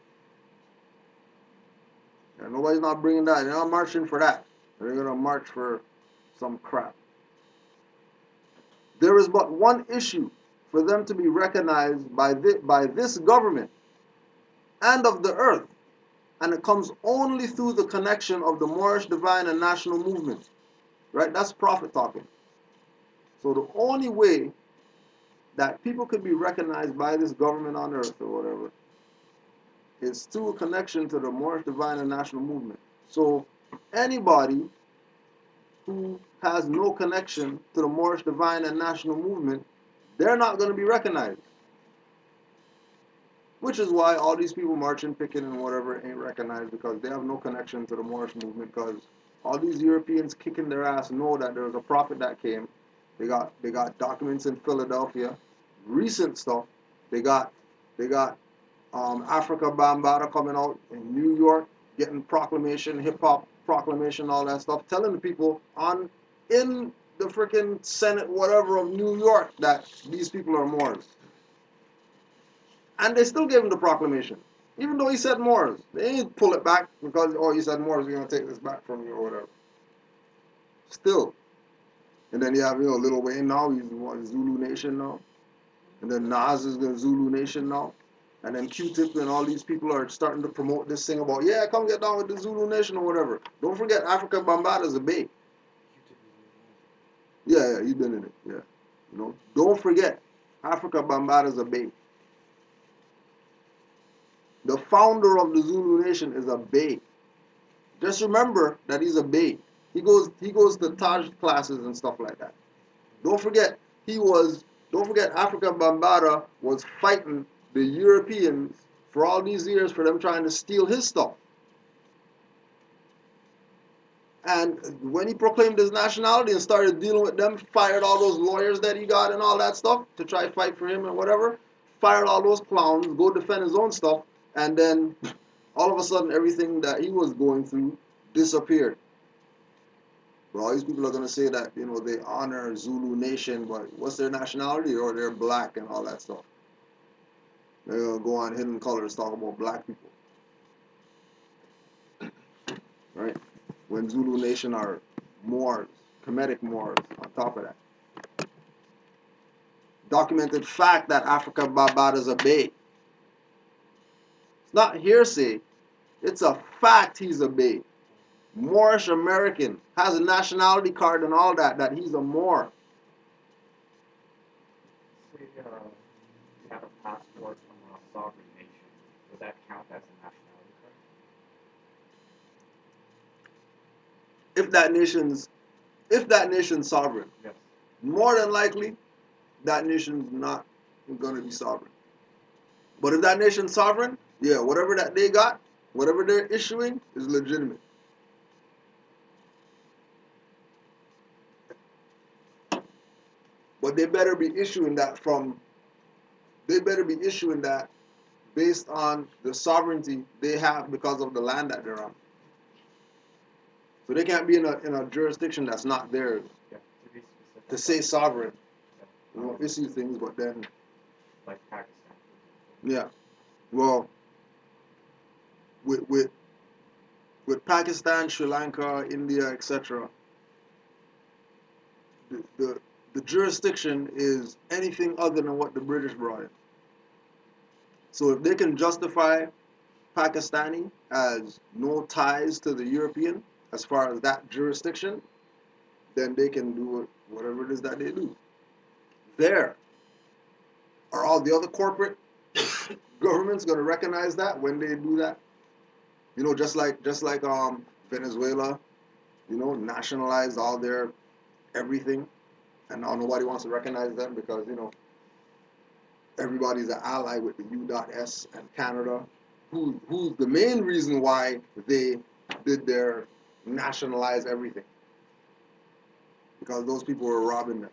And nobody's not bringing that. They're not marching for that. They're going to march for some crap. There is but one issue for them to be recognized by this government and of the earth. And it comes only through the connection of the Moorish divine and national movement. Right? That's prophet talking. So the only way that people could be recognized by this government on earth or whatever is through a connection to the Moorish divine and national movement. So anybody who has no connection to the Moorish divine and national movement, they're not going to be recognized. Which is why all these people marching, picking, and whatever ain't recognized, because they have no connection to the Moorish movement, because all these Europeans kicking their ass know that there was a prophet that came. They got documents in Philadelphia, recent stuff. They got Africa Bambaataa coming out in New York, getting proclamation, hip hop proclamation, all that stuff, telling the people in the freaking Senate, whatever, of New York that these people are Moors. And they still gave him the proclamation, even though he said Moors. They didn't pull it back because, oh, you said Moors, we're going to take this back from you or whatever. Still. And then you have, Lil Wayne now, he's Zulu Nation now. And then Nas is the Zulu Nation now. And then Q-Tip and all these people are starting to promote this thing about, yeah, come get down with the Zulu Nation or whatever. Don't forget, Africa Bambaataa is a Bay. Yeah, you've been in it, yeah. Don't forget, Africa Bambaataa is a Bay. The founder of the Zulu Nation is a Bay. Just remember that he's a Bay. He goes to Taj classes and stuff like that. Don't forget, Africa Bambaataa was fighting the Europeans for all these years for them trying to steal his stuff. And when he proclaimed his nationality and started dealing with them, fired all those lawyers that he got and all that stuff to try to fight for him and whatever, fired all those clowns, go defend his own stuff, and then all of a sudden everything that he was going through disappeared. But all these people are going to say that, they honor Zulu Nation, but what's their nationality? Or they're black and all that stuff. They're going to go on Hidden Colors, talk about black people. Right? When Zulu Nation are Moors, Kemetic Moors, on top of that. Documented fact that Africa Bambaataa is a Bay. It's not hearsay. It's a fact he's a Bay. Moorish American, has a nationality card and all that he's a Moor.
Say you have a passport from a sovereign nation. Would that count as a nationality card?
If that nation's sovereign,
Yes.
more than likely, that nation's not going to be sovereign. But if that nation's sovereign, yeah, whatever that they got, whatever they're issuing is legitimate. But they better be issuing that based on the sovereignty they have because of the land that they're on. So they can't be in a jurisdiction that's not theirs.
Yeah, to be specific.
To say sovereign,
Yeah.
issue things, but then,
Like Pakistan.
yeah. Well, with Pakistan, Sri Lanka, India, etc., the jurisdiction is anything other than what the British brought in. So if they can justify Pakistani has no ties to the European as far as that jurisdiction, then they can do whatever it is that they do. There are all the other corporate governments going to recognize that when they do that? You know, just like Venezuela, you know, nationalized all their everything, and now nobody wants to recognize them because you know everybody's an ally with the U.S. and Canada, who's the main reason why they did their nationalize everything, because those people were robbing them,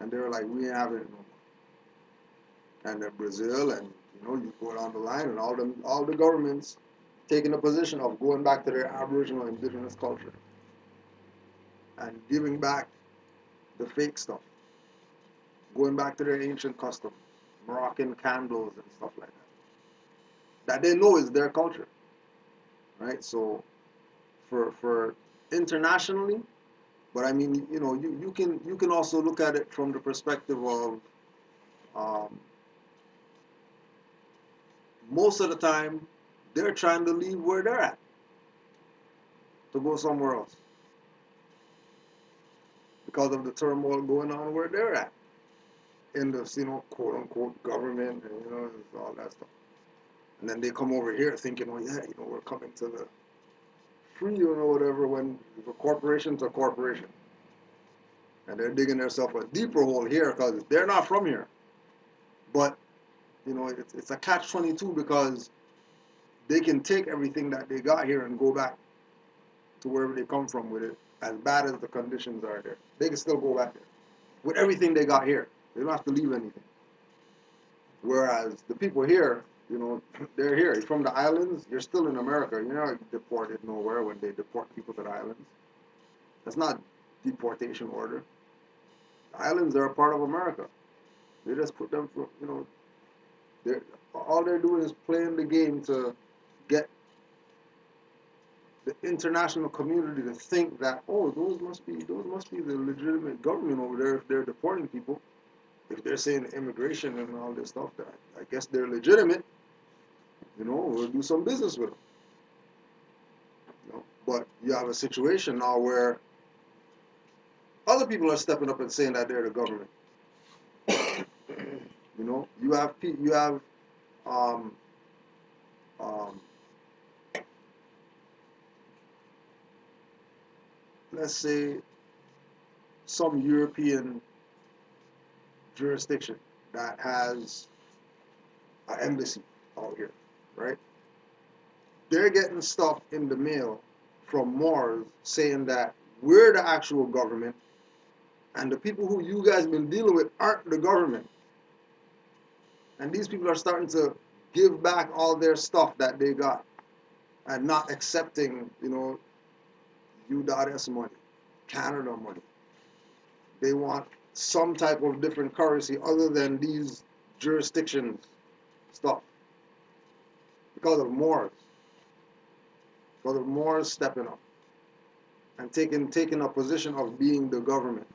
and they were like, we ain't having it no more. And then Brazil, and you know, you go down the line, and all the governments taking a position of going back to their Aboriginal indigenous culture and giving back the fake stuff, going back to their ancient custom, Moroccan candles and stuff like that they know is their culture, right? So for internationally, but I mean, you know, you can also look at it from the perspective of most of the time they're trying to leave where they're at to go somewhere else because of the turmoil going on where they're at in the, you know, quote unquote government, and you know, all that stuff. And then they come over here thinking, oh yeah, you know, we're coming to the free, you know, whatever, when the corporation's a corporation. And they're digging themselves a deeper hole here because they're not from here. But, you know, it's a catch-22 because they can take everything that they got here and go back to wherever they come from with it, as bad as the conditions are there. They can still go back there with everything they got here. They don't have to leave anything. Whereas the people here, you know, they're here. You're from the islands, you're still in America. You're not deported nowhere when they deport people to the islands. That's not deportation order. The islands are a part of America. They just put them for, you know, all they're doing is playing the game to get the international community to think that, oh, those must be the legitimate government over there if they're deporting people. If they're saying immigration and all this stuff, that I guess they're legitimate. You know, we'll do some business with them. You know? But you have a situation now where other people are stepping up and saying that they're the government. You know, you have um, um, let's say some European jurisdiction that has an embassy out here, right? They're getting stuff in the mail from Moors saying that we're the actual government and the people who you guys been dealing with aren't the government. And these people are starting to give back all their stuff that they got and not accepting, you know, U.S. money, Canada money. They want some type of different currency other than these jurisdictions stuff because of Moors. Because of Moors stepping up and taking a position of being the government,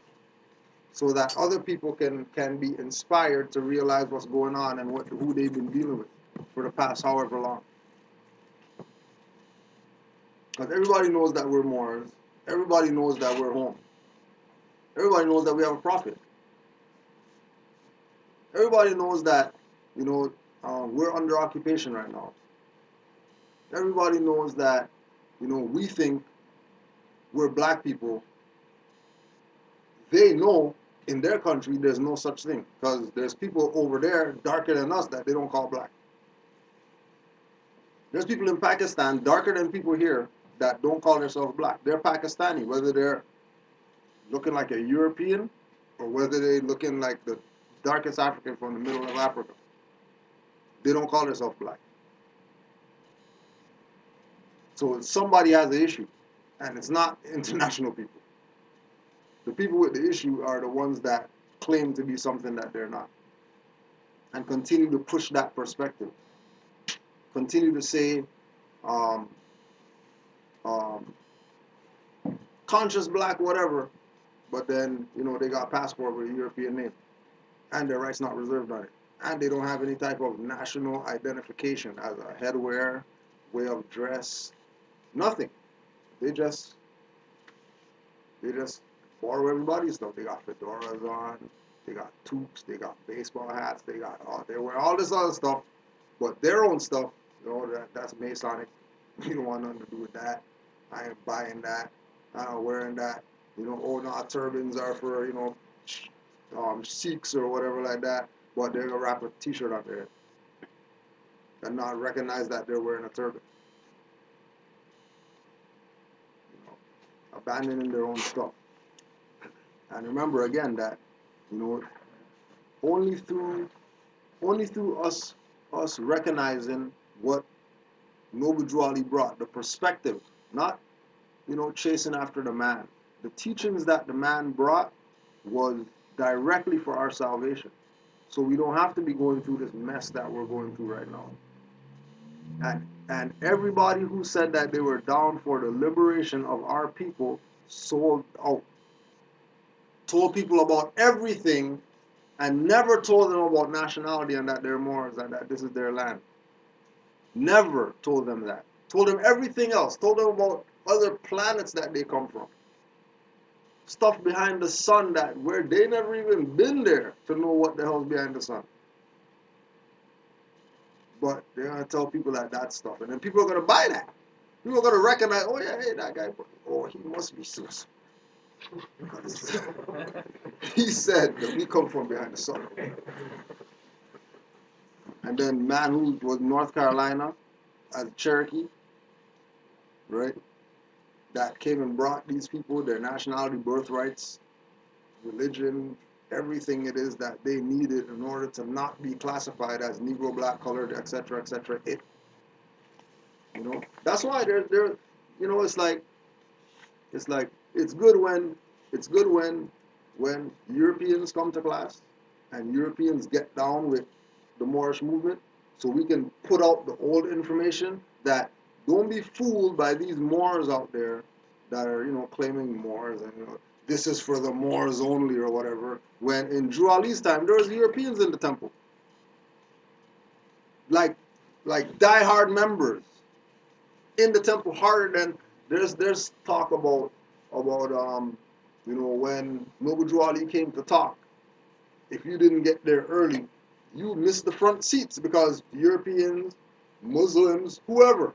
so that other people can be inspired to realize what's going on and who they've been dealing with for the past however long. Because everybody knows that we're Moors. Everybody knows that we're home. Everybody knows that we have a profit. Everybody knows that, you know, we're under occupation right now. Everybody knows that, you know, we think we're black people. They know in their country there's no such thing because there's people over there darker than us that they don't call black. There's people in Pakistan darker than people here that don't call themselves black. They're Pakistani, whether they're looking like a European or whether they're looking like the darkest African from the middle of Africa. They don't call themselves black. So somebody has the issue, and it's not international people. The people with the issue are the ones that claim to be something that they're not, and continue to push that perspective. Continue to say, um, um, conscious black, whatever, but then, you know, they got a passport with a European name, and their rights not reserved on it. and they don't have any type of national identification as a headwear, way of dress, nothing. They just borrow everybody's stuff. They got fedoras on, they got toques, they got baseball hats, they wear all this other stuff, but their own stuff, that's Masonic. You don't want nothing to do with that. I ain't buying that. I ain't wearing that. Oh no, turbans are for Sikhs or whatever like that. But they're gonna wrap a T-shirt on their head and not recognize that they're wearing a turban. Abandoning their own stuff. And remember again that only through us recognizing what Noble Drew Ali brought, the perspective, not chasing after the man. The teachings that the man brought was directly for our salvation. So we don't have to be going through this mess that we're going through right now. And everybody who said that they were down for the liberation of our people sold out. Told people about everything and never told them about nationality and that they're Moors and that this is their land. Never told them that. Told them everything else. Told them about other planets that they come from. Stuff behind the sun where they never even been there to know what the hell's behind the sun. But they're going to tell people that stuff. And then people are going to buy that. People are going to recognize, oh yeah, hey, that guy, oh, he must be serious. He said that we come from behind the sun. And then man who was North Carolina as Cherokee, right? That came and brought these people their nationality, birthrights, religion, everything it is that they needed in order to not be classified as Negro, black, colored, etc., etc. That's why they're it's good when Europeans come to class and Europeans get down with the Moorish movement, so we can put out the old information that don't be fooled by these Moors out there that are claiming Moors and this is for the Moors only or whatever. When in Drew Ali's time there was Europeans in the temple, like diehard members in the temple, harder than there's talk about when Noble Drew Ali came to talk. If you didn't get there early, you missed the front seats because Europeans, Muslims, whoever,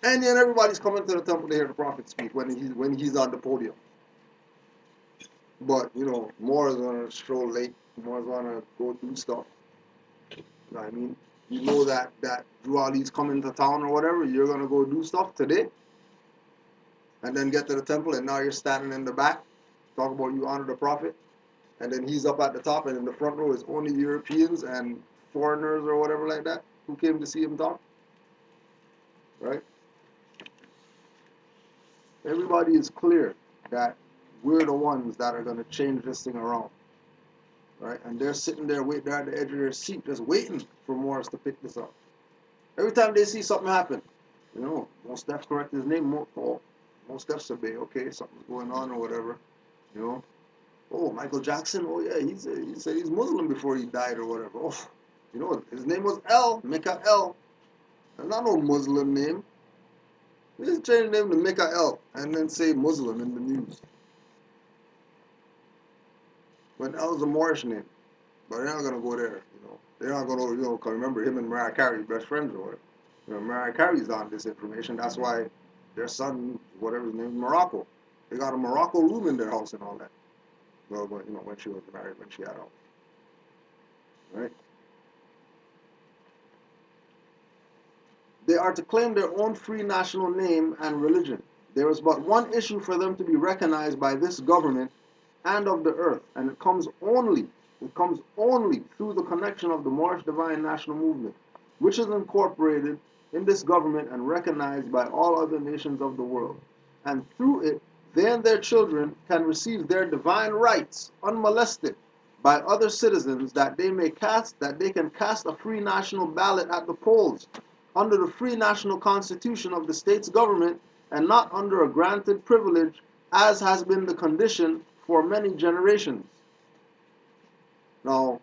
and then everybody's coming to the temple to hear the Prophet speak when he's on the podium. But Moors want to stroll late. Moors want to go do stuff. You know what I mean? You know that Drew Ali's coming to town or whatever. You're gonna go do stuff today, and then get to the temple, and now you're standing in the back, talk about you honor the Prophet. And then he's up at the top, and in the front row is only Europeans and foreigners or whatever like that who came to see him talk. Right? Everybody is clear that we're the ones that are going to change this thing around. Right? And they're sitting there waiting at the edge of their seat, just waiting for Morris to pick this up. Every time they see something happen, most Steph's correct his name, most Steph's say, okay, something's going on or whatever, Oh, Michael Jackson, oh yeah, he said he's Muslim before he died or whatever. Oh, his name was Mikael. That's not no Muslim name. They just change the name to Mikael and then say Muslim in the news. When El's a Moorish name. But they're not going to go there, They're not going to, cause remember him and Mariah Carey, best friends or whatever. Mariah Carey's on this information. That's why their son, whatever his name is, Morocco. They got a Morocco room in their house and all that. Well, when she was married, when she had all. Right? They are to claim their own free national name and religion. There is but one issue for them to be recognized by this government and of the earth, and it comes only through the connection of the Moorish Divine National Movement, which is incorporated in this government and recognized by all other nations of the world. And through it, they and their children can receive their divine rights unmolested by other citizens, that they can cast a free national ballot at the polls under the free national constitution of the state's government, and not under a granted privilege as has been the condition for many generations. Now,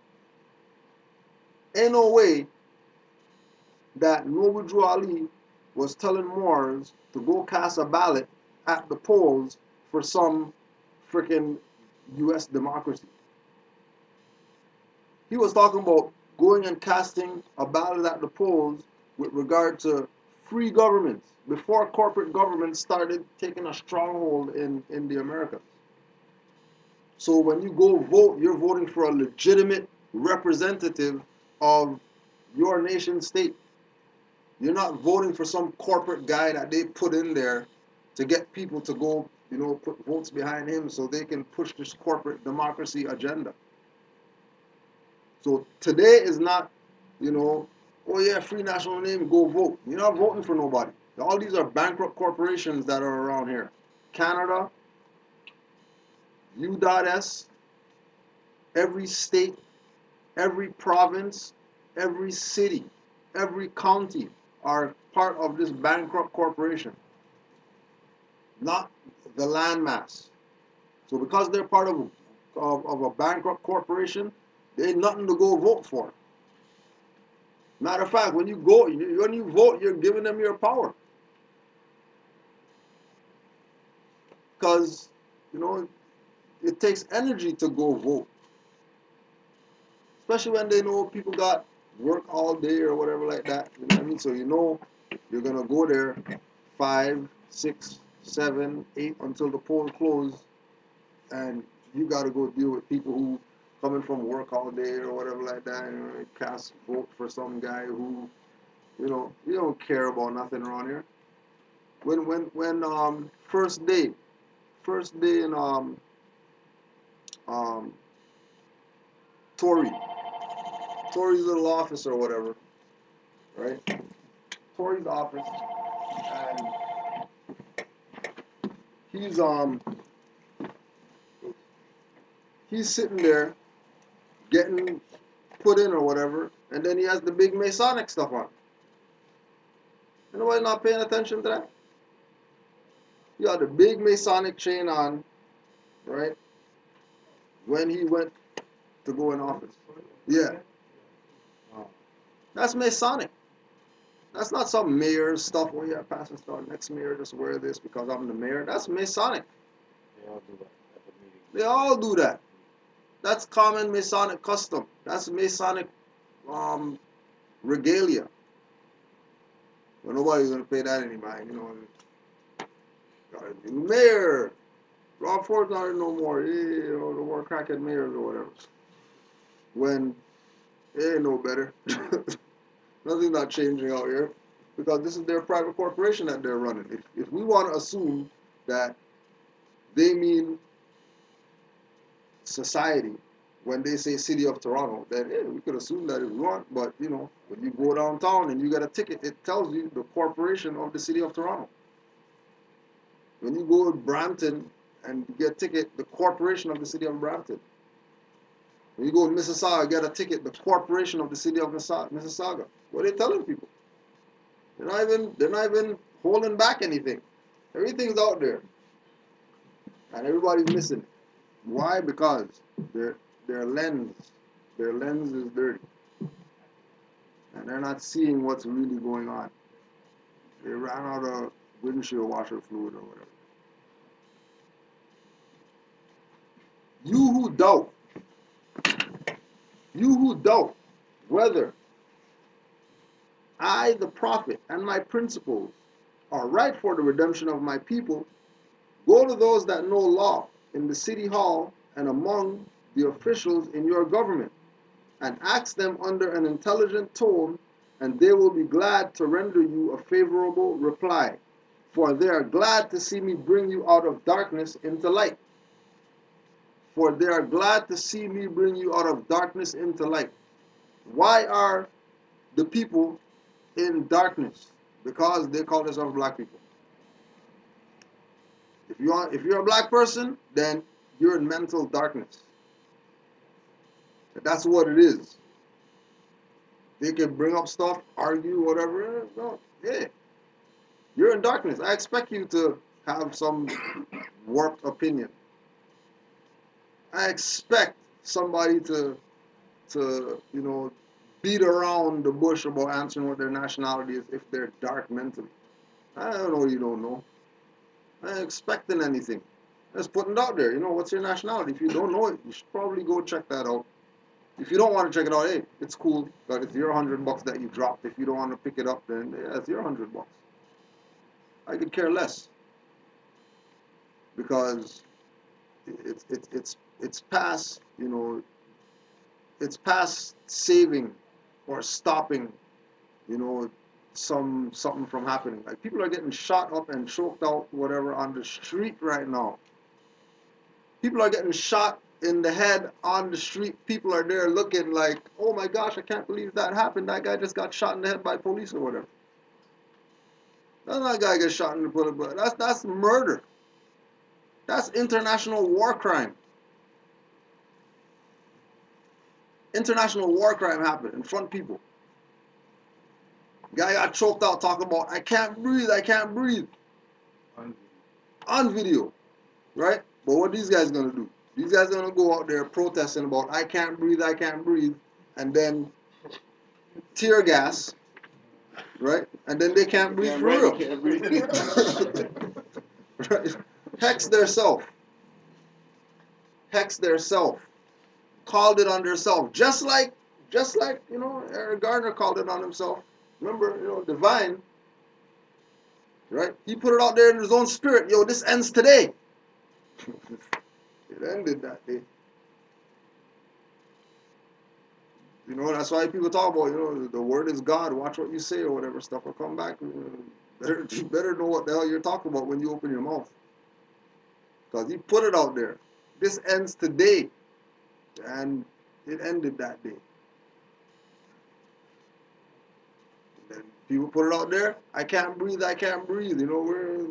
Ain't no way that Noble Drew Ali was telling Moors to go cast a ballot at the polls for some freaking U.S. democracy. He was talking about going and casting a ballot at the polls with regard to free governments before corporate governments started taking a stronghold in the Americas. So when you go vote, you're voting for a legitimate representative of your nation state. You're not voting for some corporate guy that they put in there to get people to go, put votes behind him so they can push this corporate democracy agenda. So today is not, oh yeah, free national name, go vote. You're not voting for nobody. All these are bankrupt corporations that are around here. Canada, U.S., every state, every province, every city, every county are part of this bankrupt corporation, not the landmass. So because they're part of a bankrupt corporation, they ain't nothing to go vote for. Matter of fact, when you vote, you're giving them your power. Because, it takes energy to go vote. Especially when they know people got work all day or whatever like that. You know what I mean? So you're going to go there 5, 6, 7, 8 until the polls close. And you got to go deal with people who coming from work all day or whatever like that. Cast vote for some guy who, you don't care about nothing around here. When first day in um Tory's little office or whatever, right? Tory's office, and he's sitting there getting put in or whatever, and then he has the big Masonic stuff on. And nobody's not paying attention to that. He had the big Masonic chain on, right? When he went to go in office. Yeah. That's Masonic. That's not some mayor stuff where you have passing stuff. Next mayor just wear this because I'm the mayor. That's Masonic.
They all do that at the meeting.
They all do that. That's common Masonic custom. That's Masonic regalia. But nobody's gonna pay that any mind, Mayor, Rob Ford's not no more. The more crackhead mayors or whatever. When it ain't no better. Nothing's not changing out here because this is their private corporation that they're running. If we want to assume that they mean society when they say City of Toronto, then we could assume that if we want. But when you go downtown and you get a ticket, it tells you the corporation of the City of Toronto. When you go to Brampton and you get a ticket, the corporation of the City of Brampton. When you go to Mississauga, get a ticket, the corporation of the City of Mississauga. What are they telling people? They're not even holding back anything. Everything's out there, and everybody's missing it. Why? Because their lens is dirty, and they're not seeing what's really going on. They ran out of windshield washer fluid or whatever. You who doubt whether I, the prophet, and my principles are right for the redemption of my people, go to those that know law in the city hall and among the officials in your government, and ask them under an intelligent tone, and they will be glad to render you a favorable reply. For they are glad to see me bring you out of darkness into light. For they are glad to see me bring you out of darkness into light. Why are the people in darkness? Because they call themselves black people. If you're a black person, then you're in mental darkness. That's what it is. They can bring up stuff, argue, whatever. No, yeah. You're in darkness. I expect you to have some warped opinion. I expect somebody to beat around the bush about answering what their nationality is if they're dark mentally. I don't know, you don't know. I ain't expecting anything. Just putting it out there. You know, what's your nationality? If you don't know it, you should probably go check that out. If you don't want to check it out, hey, it's cool. But it's your $100 that you dropped. If you don't want to pick it up, then yeah, it's your $100. I could care less because it's past, you know, it's past saving or stopping, you know, something from happening. Like people are getting shot up and choked out, whatever, on the street right now. People are getting shot in the head on the street. People are there looking like, oh my gosh, I can't believe that happened. That guy just got shot in the head by police or whatever. That's not a guy gets shot in the bullet, but that's murder. That's international war crime. International war crime happened in front of people. Guy got choked out talking about, I can't breathe, I can't breathe. On video, right? But what these guys gonna do? These guys are gonna go out there protesting about, I can't breathe, and then tear gas, right? And then they can't breathe for real.
Can't breathe.
Right? Hex their self. Hex their self. Called it on their self. Just like, you know, Eric Gardner called it on himself. Remember, you know, Divine, right? He put it out there in his own spirit. Yo, this ends today. It ended that day. You know, that's why people talk about, you know, the word is God. Watch what you say or whatever stuff will come back. You better know what the hell you're talking about when you open your mouth. Because he put it out there. This ends today. And it ended that day. And then people put it out there. I can't breathe. You know, we're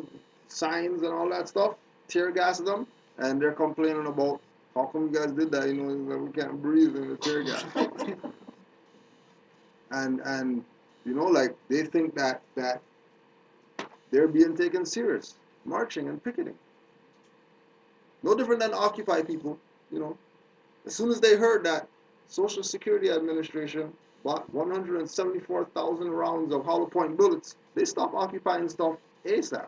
signs and all that stuff. Tear gas them. And they're complaining about, how come you guys did that? You know, we can't breathe in the tear gas. and you know, like, they think that they're being taken serious. Marching and picketing. No different than Occupy people, you know. As soon as they heard that Social Security Administration bought 174,000 rounds of hollow point bullets, they stopped occupying stuff ASAP.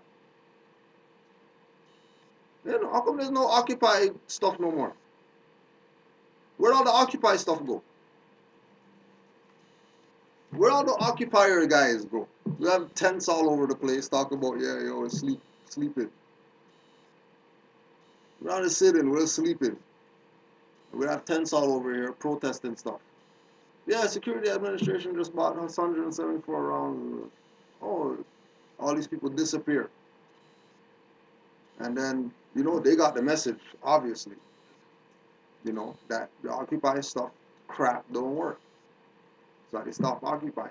You know, how come there's no Occupy stuff no more? Where'd all the Occupy stuff go? Where'd all the occupier guys go? We have tents all over the place talking about, yeah, yo, sleeping. We're not just sitting, we're sleeping. We have tents all over here protesting stuff. Yeah, Security Administration just bought 174 rounds. Oh, all these people disappear. And then, you know, they got the message, obviously. You know, that the Occupy stuff, crap, don't work. So they stopped occupying.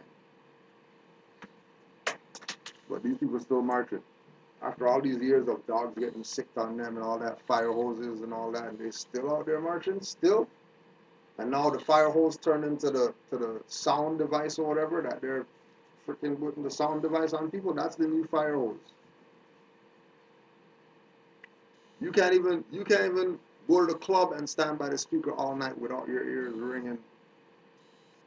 But these people still marching. After all these years of dogs getting sicked on them and all that, fire hoses and all that, and they still out there marching, still. And now the fire hose turned into the sound device or whatever, that they're freaking putting the sound device on people. That's the new fire hose. You can't even go to the club and stand by the speaker all night without your ears ringing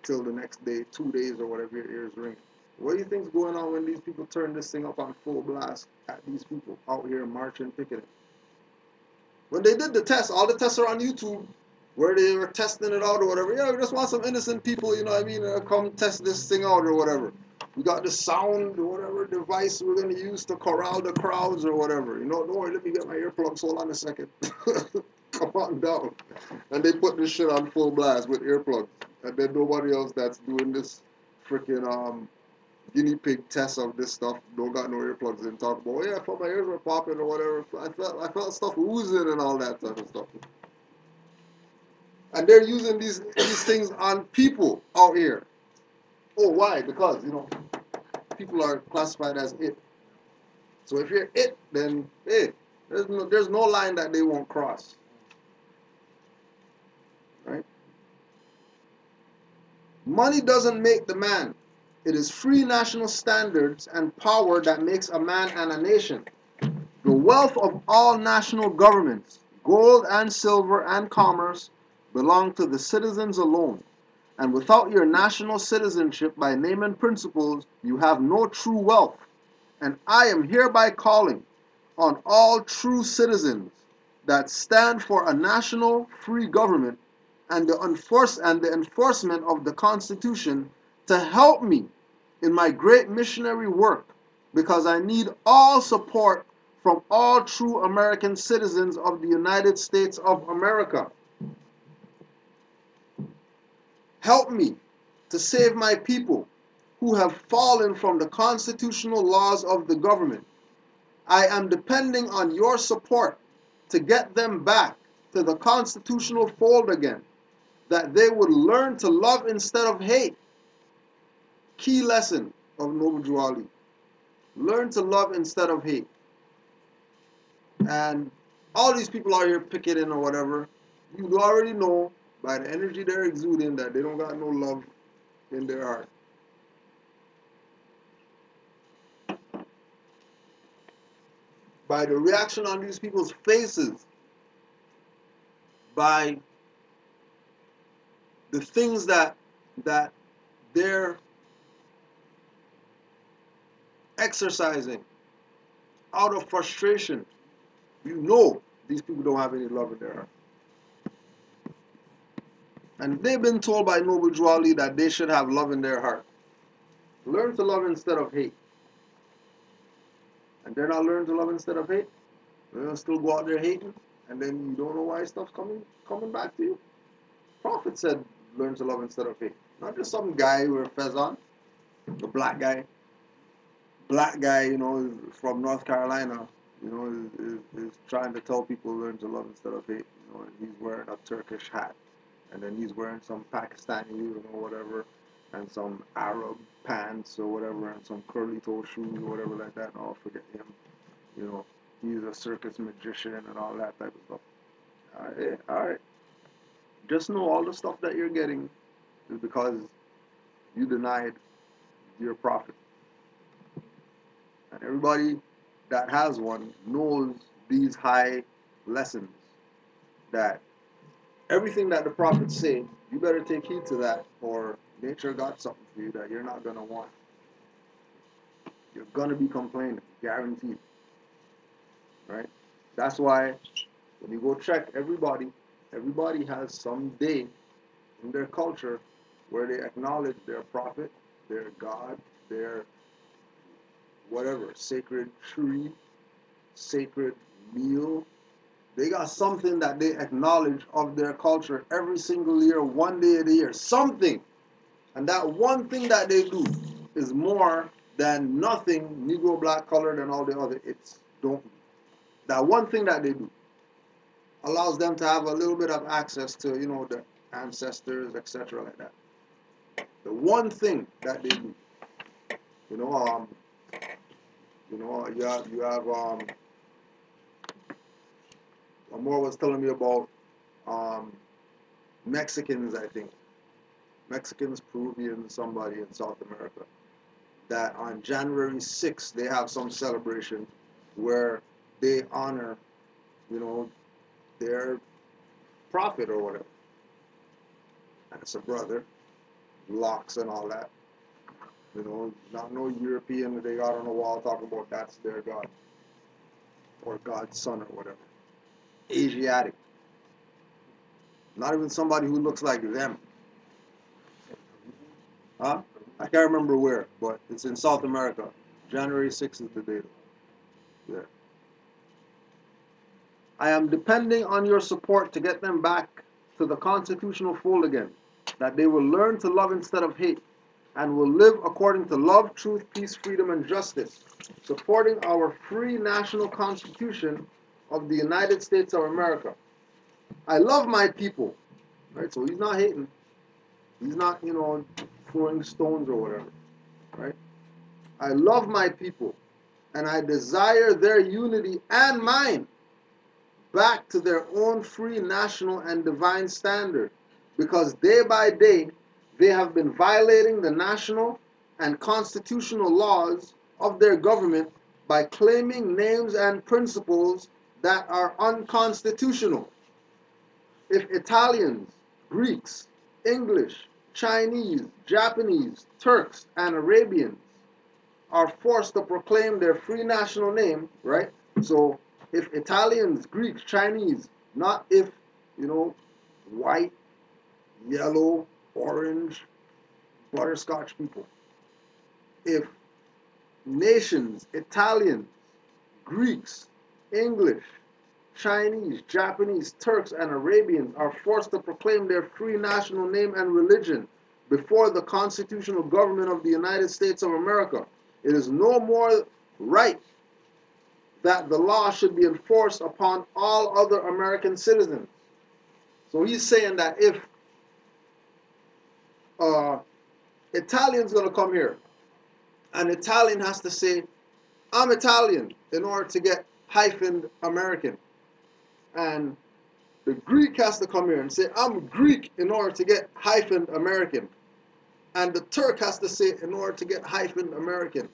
till the next day, 2 days or whatever, your ears ringing. What do you think's going on when these people turn this thing up on full blast at these people out here marching, picketing? When they did the test, all the tests are on YouTube, where they were testing it out or whatever. Yeah, we just want some innocent people, you know what I mean, come test this thing out or whatever. We got the sound or whatever device we're going to use to corral the crowds or whatever. You know, don't worry, let me get my earplugs. Hold on a second. Come on down. And they put this shit on full blast with earplugs. And then nobody else that's doing this freaking guinea pig test of this stuff don't got no earplugs and talk about, oh yeah, I thought my ears were popping or whatever. I felt stuff oozing and all that type of stuff. And they're using these things on people out here. Oh, why? Because, you know, people are classified as it. So if you're it, then hey, there's no line that they won't cross. Right? Money doesn't make the man. It is free national standards and power that makes a man and a nation. The wealth of all national governments, gold and silver and commerce, belong to the citizens alone. And without your national citizenship by name and principles, you have no true wealth. And I am hereby calling on all true citizens that stand for a national free government and the enforcement of the Constitution to help me in my great missionary work, because I need all support from all true American citizens of the United States of America. Help me to save my people who have fallen from the constitutional laws of the government. I am depending on your support to get them back to the constitutional fold again, that they would learn to love instead of hate. Key lesson of Noble Drew Ali. Learn to love instead of hate. And all these people out here picketing or whatever, you already know by the energy they're exuding that they don't got no love in their heart. By the reaction on these people's faces, by the things that they're exercising out of frustration, you know these people don't have any love in their heart. And they've been told by Noble Drew Ali that they should have love in their heart. Learn to love instead of hate. And they're not learning to love instead of hate. They'll still go out there hating, and then you don't know why stuff's coming back to you. Prophet said, learn to love instead of hate. Not just some guy with a fez on, a black guy. Black guy, you know, is from North Carolina, you know, is trying to tell people learn to love instead of hate. You know, and he's wearing a Turkish hat, and then he's wearing some Pakistani, you know, whatever, and some Arab pants or whatever, and some curly toe shoes or whatever like that. And I'll forget him. You know, he's a circus magician and all that type of stuff. All right. Just know all the stuff that you're getting is because you denied your prophet. And everybody that has one knows these high lessons, that everything that the prophets say, you better take heed to that, or nature got something for you that you're not going to want. You're going to be complaining, guaranteed. Right? That's why when you go check everybody has some day in their culture where they acknowledge their prophet, their God, their whatever, sacred tree, sacred meal. They got something that they acknowledge of their culture every single year, one day of the year, something. And that one thing that they do is more than nothing Negro, black, colored, and all the other it's don't do. That one thing that they do allows them to have a little bit of access to, you know, the ancestors, etc. like that. The one thing that they do, you know, you have Amor was telling me about Mexicans, I think. Mexicans, Peruvians, somebody in South America. That on January 6th, they have some celebration where they honor, you know, their prophet or whatever. And it's a brother, locks and all that. You know, not no European that they got on the wall talking about that's their God. Or God's son or whatever. Asiatic. Not even somebody who looks like them. Huh? I can't remember where, but it's in South America. January 6th is the date. Yeah. I am depending on your support to get them back to the constitutional fold again, that they will learn to love instead of hate, and will live according to love, truth, peace, freedom, and justice, supporting our free national constitution of the United States of America. I love my people, right? So he's not hating. He's not, you know, throwing stones or whatever, right? I love my people, and I desire their unity and mine back to their own free national and divine standard, because day by day they have been violating the national and constitutional laws of their government by claiming names and principles that are unconstitutional. If Italians, Greeks, English, Chinese, Japanese, Turks, and Arabians are forced to proclaim their free national name, right? So if Italians, Greeks, Chinese, not if, white, yellow, orange, butterscotch people. If nations, Italians, Greeks, English, Chinese, Japanese, Turks, and Arabians are forced to proclaim their free national name and religion before the constitutional government of the United States of America, it is no more right that the law should be enforced upon all other American citizens. So he's saying that if Italian's going to come here, an Italian has to say, I'm Italian in order to get hyphened American. And the Greek has to come here and say, I'm Greek in order to get hyphened American. And the Turk has to say, in order to get hyphened American.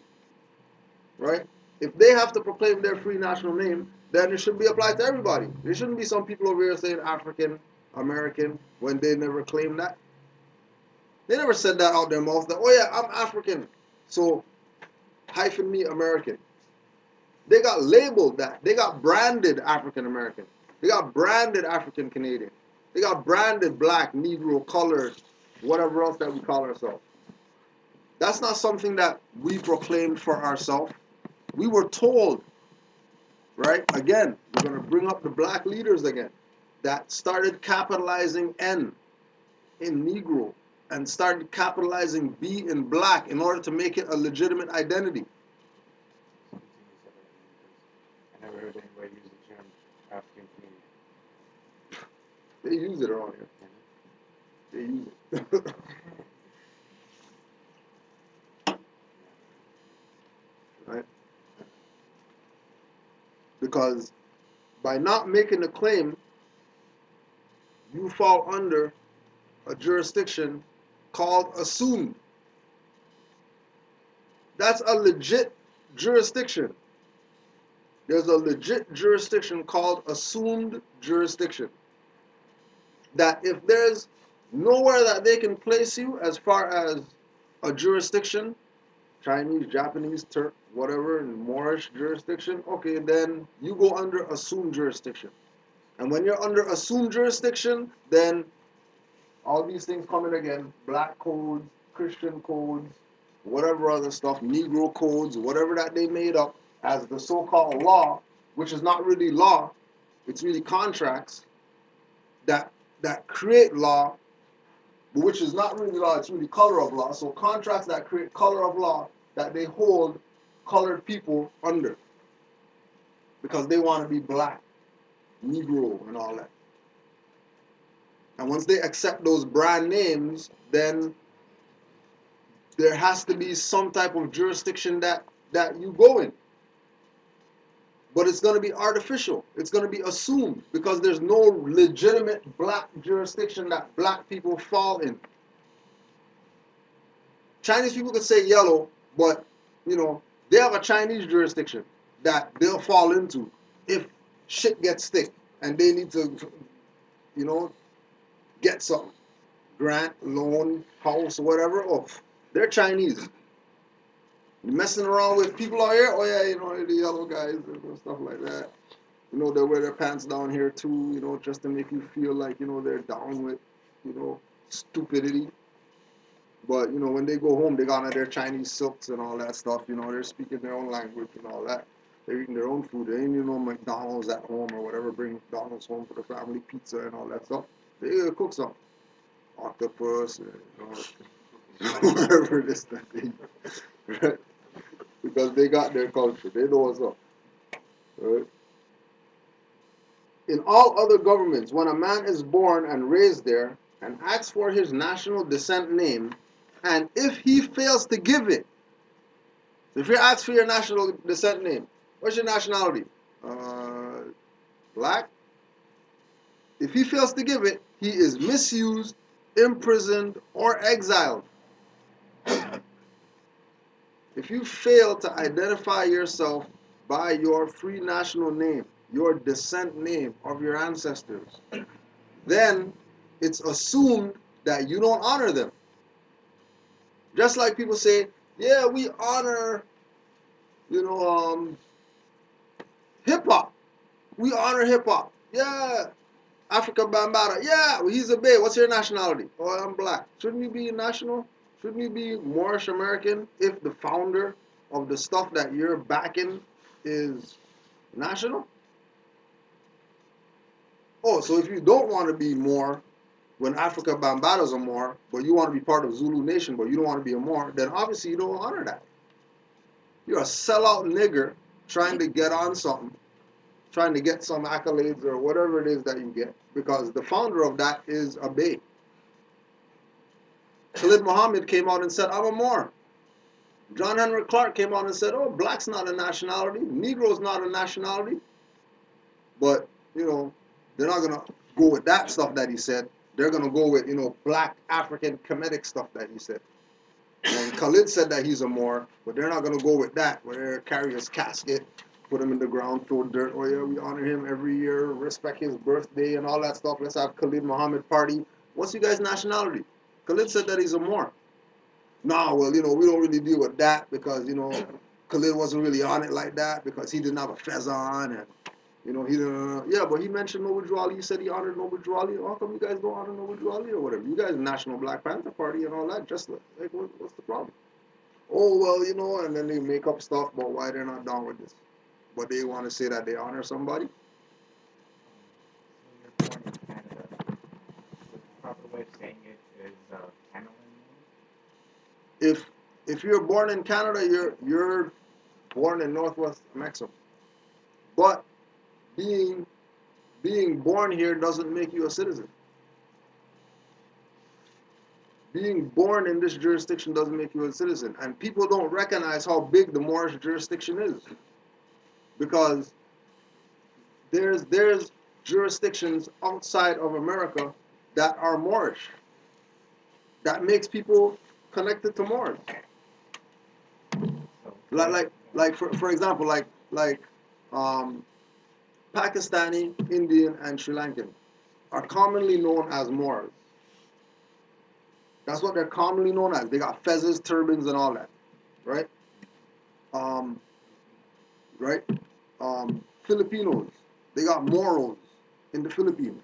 Right? If they have to proclaim their free national name, then it should be applied to everybody. There shouldn't be some people over here saying African American when they never claimed that. They never said that out their mouth, that, oh yeah, I'm African, so hyphen me American. They got labeled that. They got branded African American. They got branded African Canadian. They got branded black, Negro, colored, whatever else that we call ourselves. That's not something that we proclaimed for ourselves. We were told, right? Again, we're going to bring up the black leaders again that started capitalizing N in Negro and started capitalizing B in black in order to make it a legitimate identity.
I never heard anybody use the term African Canadian.
They use it around here. They use it. Right? Because by not making a claim, you fall under a jurisdiction called assumed. That's a legit jurisdiction. There's a legit jurisdiction called assumed jurisdiction. That if there's nowhere that they can place you as far as a jurisdiction, Chinese, Japanese, Turk, whatever, Moorish jurisdiction, okay, then you go under assumed jurisdiction. And when you're under assumed jurisdiction, then all these things come in again, black codes, Christian codes, whatever other stuff, Negro codes, whatever that they made up as the so-called law, which is not really law, it's really contracts that create law, which is not really law, it's really color of law. So contracts that create color of law that they hold colored people under because they want to be black, Negro, and all that. And once they accept those brand names, then there has to be some type of jurisdiction that you go in. But it's going to be artificial. It's going to be assumed because there's no legitimate black jurisdiction that black people fall in. Chinese people could say yellow, but, they have a Chinese jurisdiction that they'll fall into if shit gets thick and they need to, get something. Grant, loan, house, whatever. Oh, they're Chinese. You messing around with people out here? Oh yeah, the yellow guys and stuff like that. They wear their pants down here too, just to make you feel like, they're down with, stupidity. But, when they go home, they got on their Chinese silks and all that stuff, they're speaking their own language and all that. They're eating their own food. They ain't, McDonald's at home or whatever, bring McDonald's home for the family, pizza and all that stuff. They cook something. Octopus, whatever it is that they eat. Right? Because they got their culture. They know what's up. Right? In all other governments, when a man is born and raised there and asks for his national descent name, and if he fails to give it, if you ask for your national descent name, what's your nationality? Black? If he fails to give it, he is misused, imprisoned, or exiled. If you fail to identify yourself by your free national name, your descent name of your ancestors, then it's assumed that you don't honor them. Just like people say, yeah, we honor, you know, hip hop. We honor hip hop. Yeah, Africa Bambaataa. Yeah, well, he's a Bay. What's your nationality? Oh, I'm black. Shouldn't we be national? Shouldn't we be Moorish American if the founder of the stuff that you're backing is national? Oh, so if you don't want to be Moor, when Africa Bambaata's a Moor, but you want to be part of Zulu Nation, but you don't want to be a Moor, then obviously you don't honor that. You're a sellout nigger trying to get on something, trying to get some accolades or whatever it is that you get, because the founder of that is a Bey. Khalid Muhammad came out and said, I'm a Moor. John Henry Clark came out and said, oh, black's not a nationality, Negro's not a nationality. But, you know, they're not going to go with that stuff that he said. They're going to go with, you know, black African Kemetic stuff that he said. And Khalid said that he's a Moor, but they're not going to go with that, where they carry his casket, put him in the ground, throw dirt. Oh, yeah, we honor him every year, respect his birthday and all that stuff. Let's have Khalid Muhammad party. What's you guys' nationality? Khalid said that he's a Moor. No, well, you know, we don't really deal with that because, you know, Khalid wasn't really on it like that because he didn't have a fez on and, you know, he didn't, yeah, but he mentioned Noble Drew Ali. He said he honored Noble Drew Ali. How come you guys don't honor Noble Drew Ali or whatever? You guys National Black Panther Party and all that, just like what's the problem? Oh, well, you know, and then they make up stuff about why they're not down with this. But they want to say that they honor somebody.
So you're born in Canada. So the proper way of saying it is Canaanland Moors?
If you're born in Canada, you're born in Northwest Mexico. But being born here doesn't make you a citizen. Being born in this jurisdiction doesn't make you a citizen. And people don't recognize how big the Moorish jurisdiction is. Because there's jurisdictions outside of America that are Moorish. That makes people connected to Moors. Like for example, Pakistani, Indian, and Sri Lankan are commonly known as Moors. That's what they're commonly known as. They got fezzes, turbans, and all that, right? Um, right? Filipinos, they got Moros in the Philippines.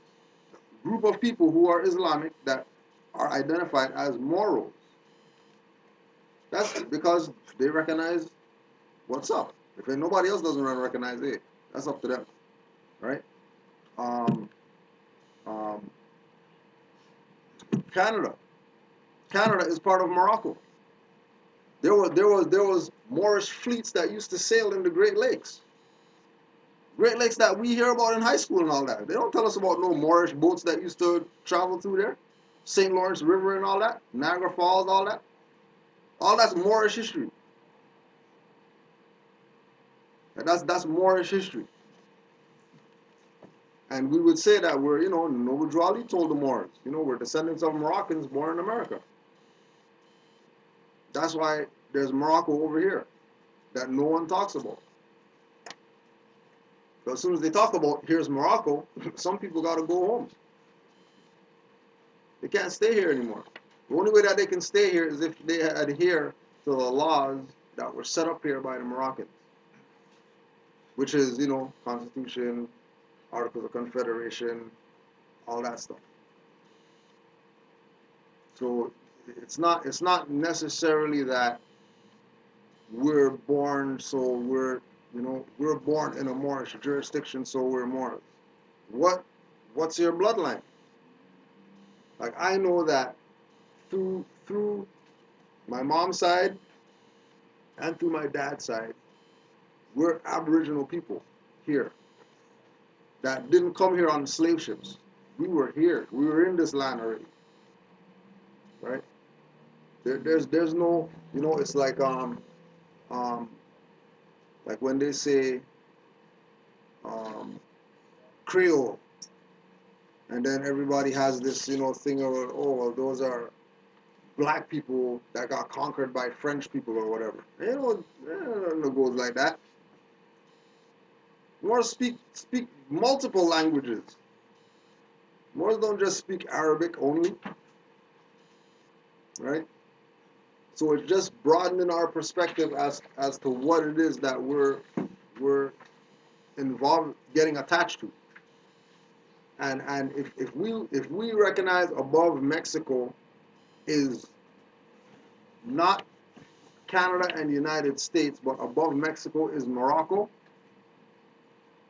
Group of people who are Islamic that are identified as Moros. That's because they recognize what's up. If nobody else doesn't recognize it, that's up to them, right? Um, um, Canada. Canada is part of Morocco. There was Moorish fleets that used to sail in the Great Lakes. Great Lakes that we hear about in high school and all that. They don't tell us about no Moorish boats that used to travel through there. St. Lawrence River and all that. Niagara Falls, all that. All that's Moorish history. And that's Moorish history. And we would say that we're, you know, Noble Drew Ali told the Moors, you know, we're descendants of Moroccans born in America. That's why there's Morocco over here that no one talks about. But as soon as they talk about here's Morocco, some people got to go home. They can't stay here anymore. The only way that they can stay here is if they adhere to the laws that were set up here by the Moroccans, which is, you know, Constitution, Articles of Confederation, all that stuff. So it's not necessarily that we're born so we're born in a Moorish jurisdiction so we're Moors. What's your bloodline? Like I know that through my mom's side and through my dad's side, we're Aboriginal people here that didn't come here on slave ships. We were here. We were in this land already, right? There's no, you know, it's like when they say Creole, and then everybody has this, you know, thing of, oh, well, those are black people that got conquered by French people or whatever. You know, it goes like that. Moors speak multiple languages. Moors don't just speak Arabic only, right? So it's just broadening our perspective as to what it is that we're involved, getting attached to. And if we recognize above Mexico is not Canada and the United States, but above Mexico is Morocco.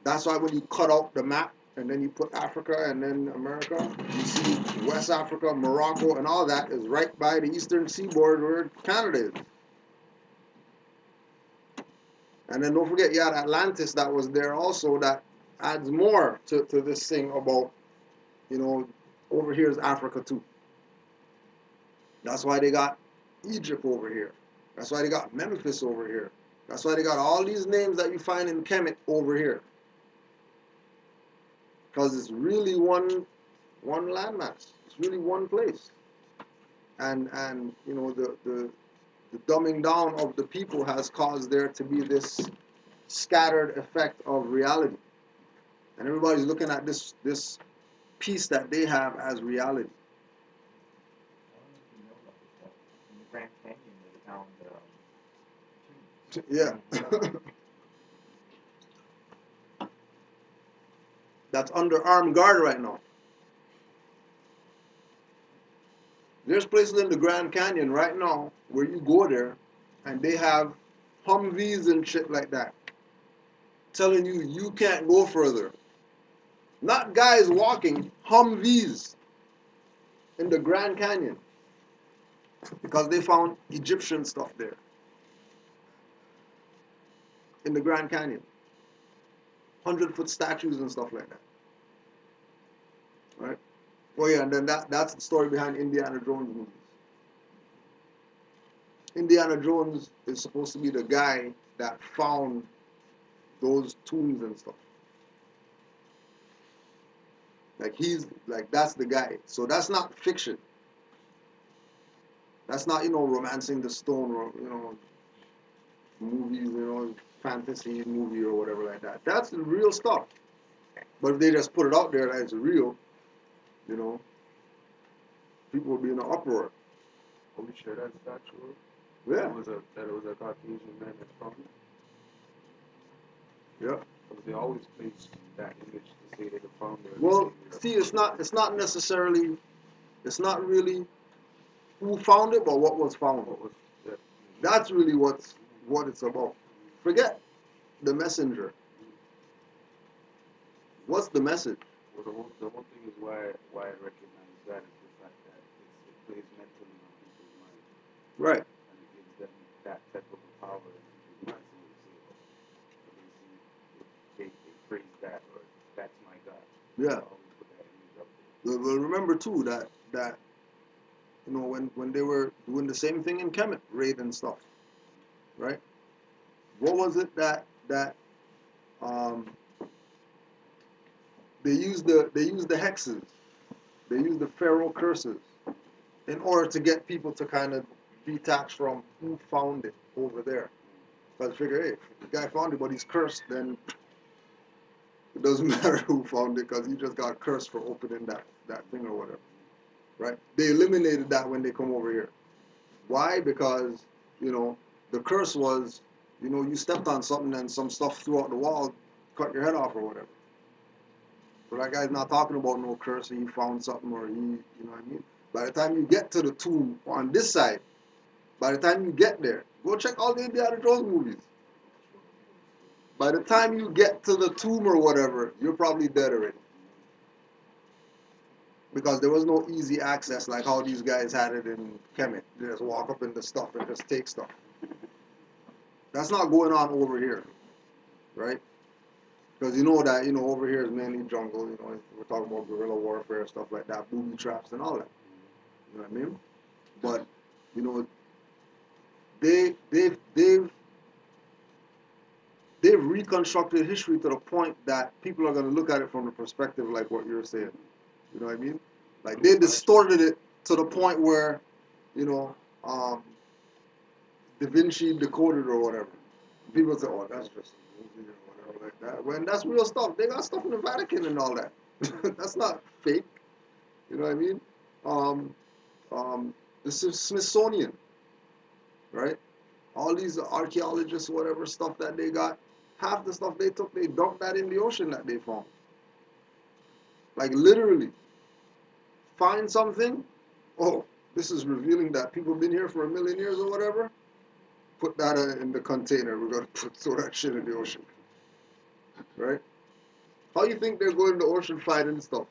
That's why when you cut out the map and then you put Africa and then America, you see West Africa, Morocco, and all that is right by the eastern seaboard where Canada is. And then don't forget, you had Atlantis that was there also, that adds more to this thing about, over here is Africa too. That's why they got Egypt over here. That's why they got Memphis over here. That's why they got all these names that you find in Kemet over here. Because it's really one landmass. It's really one place. And the dumbing down of the people has caused there to be this scattered effect of reality. And everybody's looking at this piece that they have as reality.
In the Grand Canyon, they found
Yeah. That's under armed guard right now. There's places in the Grand Canyon right now where you go there and they have Humvees and shit like that telling you you can't go further. Not guys walking, Humvees in the Grand Canyon because they found Egyptian stuff there in the Grand Canyon. 100-foot statues and stuff like that. Right? Oh yeah, and then that's the story behind Indiana Jones movies. Indiana Jones is supposed to be the guy that found those tombs and stuff. That's the guy. So that's not fiction. That's not, romancing the stone or, movies, fantasy movie or whatever like that. That's the real stuff. But if they just put it out there that it's real, people will be in an uproar.
Are we sure that's factual?
Yeah.
That it was a Caucasian man that found it?
Yeah.
Because they always place that image to say they found it.
Well, see, it's not necessarily, it's not really who found it, but what was found.
Yeah.
That's really what it's about. Forget the messenger. What's the message?
Well, the whole thing is why I recognize that is the fact that it plays mentally on people's minds.
Right.
And it gives them that type of a power in people's minds. So they praise that, or that's my God.
Yeah.
I always put that image up there.
But remember too that when they were doing the same thing in Kemet, raid and stuff, right? What was it that they used the hexes, they used the pharaoh curses in order to get people to kind of detach from who found it over there. Because figure, hey, if the guy found it but he's cursed, then it doesn't matter who found it because he just got cursed for opening that thing or whatever. Right? They eliminated that when they come over here. Why? Because, the curse was, you stepped on something and some stuff threw out the wall, cut your head off or whatever. But that guy's not talking about no curse, he found something or he, you know what I mean? By the time you get to the tomb on this side, by the time you get there, go check all the Indiana Jones movies. By the time you get to the tomb or whatever, you're probably dead already. Because there was no easy access like how these guys had it in Kemet. They just walk up in the stuff and just take stuff. That's not going on over here, right? Because that, over here is mainly jungle, we're talking about guerrilla warfare, stuff like that, booby traps and all that. You know what I mean? But, they've reconstructed history to the point that people are going to look at it from the perspective like what you're saying. You know what I mean? Like they distorted it to the point where, Da Vinci decoded or whatever. People say, oh, that's just a movie or whatever like that. When that's real stuff. They got stuff in the Vatican and all that. That's not fake. You know what I mean? The Smithsonian. right? All these archaeologists, whatever stuff that they got, half the stuff they took, they dumped that in the ocean that they found. Like literally, find something, oh, this is revealing that people have been here for 1,000,000 years or whatever. Put that in the container. We're gonna throw that shit in the ocean, right? How you think they're going to the ocean finding stuff?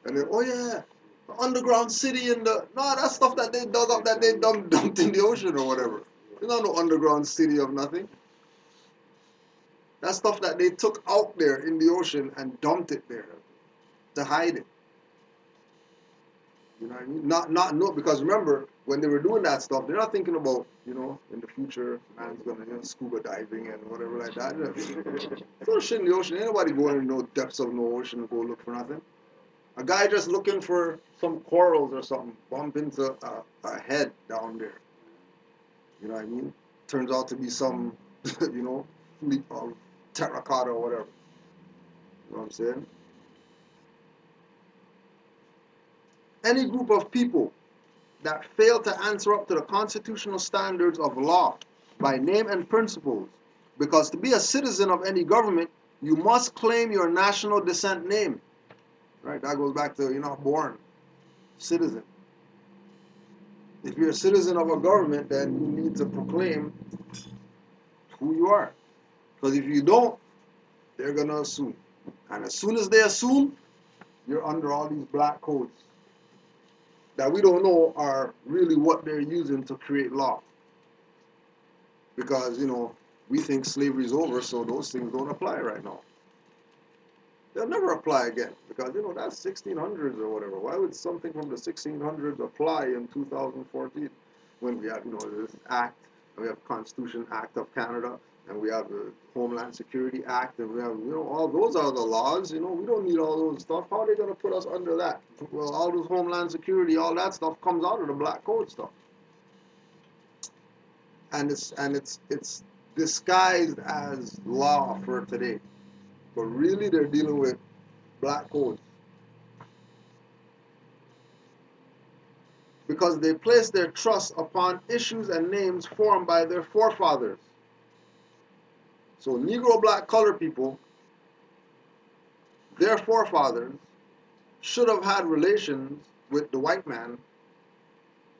And then, oh yeah, the underground city and the no, that's stuff that they dug up that they dumped in the ocean or whatever. There's not no underground city of nothing. That's stuff that they took out there in the ocean and dumped it there to hide it. You know what I mean? Not no, because remember when they were doing that stuff, they're not thinking about, you know, in the future man's gonna, you know, scuba diving and whatever like that. Throw shit in the ocean. Ain't nobody going in no depths of no ocean to go look for nothing. A guy just looking for some corals or something, bump into a head down there. You know what I mean? Turns out to be some, you know, fleet of terracotta or whatever. You know what I'm saying? Any group of people that fail to answer up to the constitutional standards of law by name and principles, because to be a citizen of any government, you must claim your national descent name. Right? That goes back to you're not born citizen. If you're a citizen of a government, then you need to proclaim who you are. Because if you don't, they're going to assume. And as soon as they assume, you're under all these black codes that we don't know are really what they're using to create law. Because, you know, we think slavery is over, so those things don't apply right now. They'll never apply again because, you know, that's 1600s or whatever. Why would something from the 1600s apply in 2014 when we have, you know, this act, and we have Constitution Act of Canada, and we have the Homeland Security Act, and we have, you know, all those are the laws. You know, we don't need all those stuff. How are they going to put us under that? Well, all those Homeland Security, all that stuff comes out of the Black Code stuff, and it's disguised as law for today, but really they're dealing with Black codes. Because they place their trust upon issues and names formed by their forefathers. So Negro, black, colored people, their forefathers should have had relations with the white man,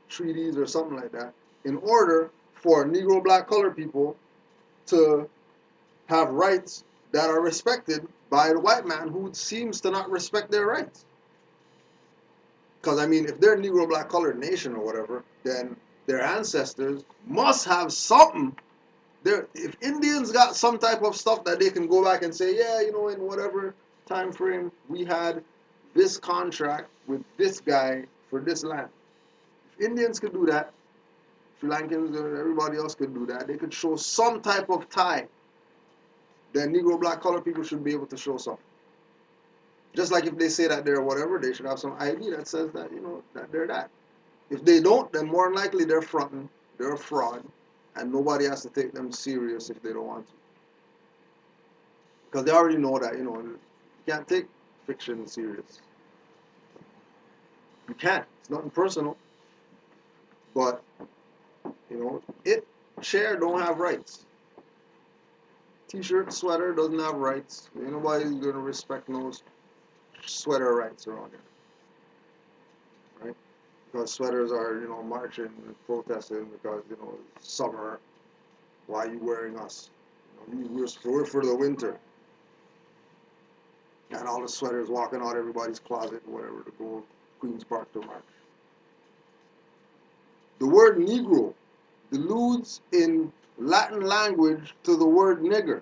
treaties or something like that, in order for Negro, black, colored people to have rights that are respected by the white man who seems to not respect their rights. Because, I mean, if they're Negro, black, colored nation or whatever, then their ancestors must have something. If Indians got some type of stuff that they can go back and say, yeah, you know, in whatever time frame we had this contract with this guy for this land. If Indians could do that, Sri Lankans or everybody else could do that, they could show some type of tie. Then Negro, black, colored people should be able to show something. Just like if they say that they're whatever, they should have some ID that says that, you know, that they're that. If they don't, then more than likely they're fronting, they're a fraud, and nobody has to take them serious if they don't want to. Because they already know that, you know, you can't take fiction serious. You can't. It's nothing personal. But, you know, chair don't have rights. T-shirt, sweater doesn't have rights. Ain't nobody's going to respect no sweater rights around here. Right? Because sweaters are, you know, marching and protesting because, you know, it's summer. Why are you wearing us? You know, we're for the winter. And all the sweaters walking out everybody's closet, whatever, to go Queen's Park to march. The word Negro alludes in Latin language to the word nigger.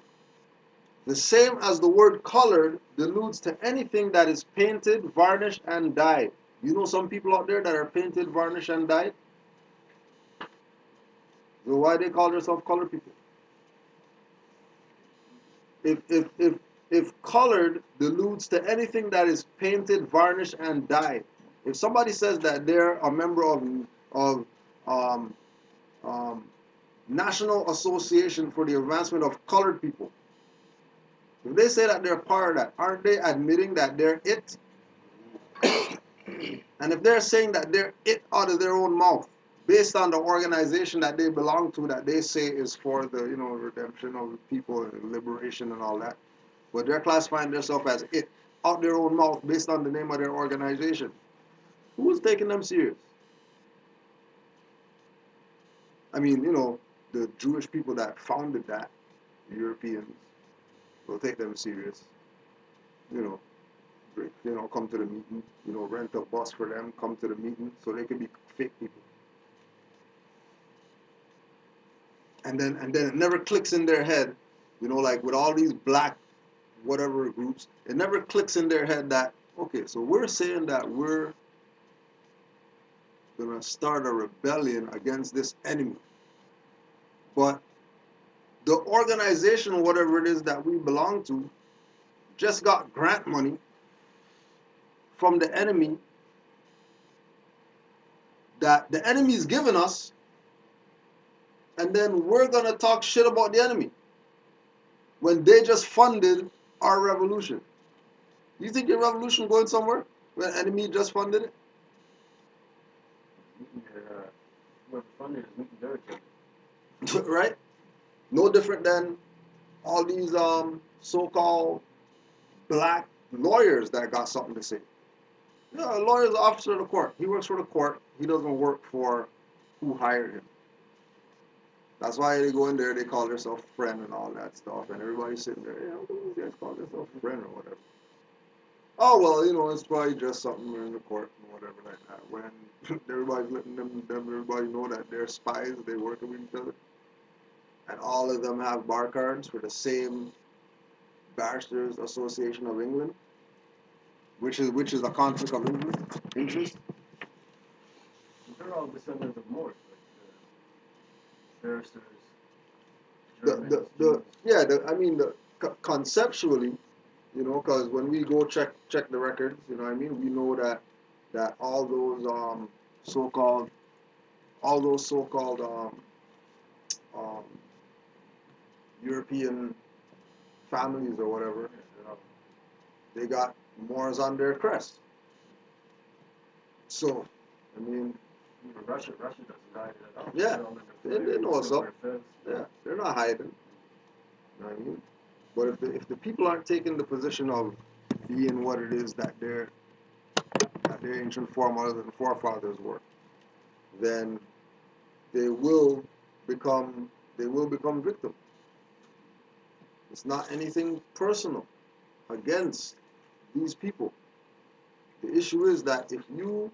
The same as the word colored alludes to anything that is painted, varnished, and dyed. You know some people out there that are painted, varnished, and dyed? So why they call themselves colored people? If colored alludes to anything that is painted, varnished, and dyed, if somebody says that they're a member of National Association for the Advancement of Colored People, if they say that they're part of that, aren't they admitting that they're it? And if they're saying that they're it out of their own mouth, based on the organization that they belong to, that they say is for the, you know, redemption of the people and liberation and all that. But they're classifying themselves as it, out their own mouth, based on the name of their organization. Who's taking them serious? I mean, you know, the Jewish people that founded that, the Europeans, will take them serious. You know, come to the meeting. You know, rent a bus for them, come to the meeting, so they could be fake people. And then it never clicks in their head, you know, like with all these black whatever groups, it never clicks in their head that, okay, so we're saying that we're gonna start a rebellion against this enemy, but the organization, whatever it is that we belong to, just got grant money from the enemy that the enemy's given us, and then we're gonna talk shit about the enemy when they just funded our revolution. You think your revolution going somewhere when the enemy just funded it?
Whoever funded is meeting their agenda.
Right? No different than all these so-called black lawyers that got something to say. Yeah, a lawyer's an officer of the court. He works for the court. He doesn't work for who hired him. That's why they go in there, they call themselves friend and all that stuff, and everybody's sitting there, yeah, what do these guys call themselves friend or whatever? Oh, well, you know, it's probably just something in the court or whatever like that. When everybody's letting them everybody know that they're spies, they're working with each other. And all of them have bar cards for the same Barristers Association of England, which is a conflict of interest.
They're all descendants of Moors, like barristers,
Conceptually, you know, because when we go check the records, you know what I mean, we know that all those so-called um, European families or whatever, they got Moors on their crest. So, I mean,
even Russia doesn't hide it at all.
Yeah,
They're all
they know what's up.
feds.
Yeah, they're not hiding. You know what I mean? But if the people aren't taking the position of being what it is that their ancient foremothers and forefathers were, then they will become victims. It's not anything personal against these people. The issue is that if you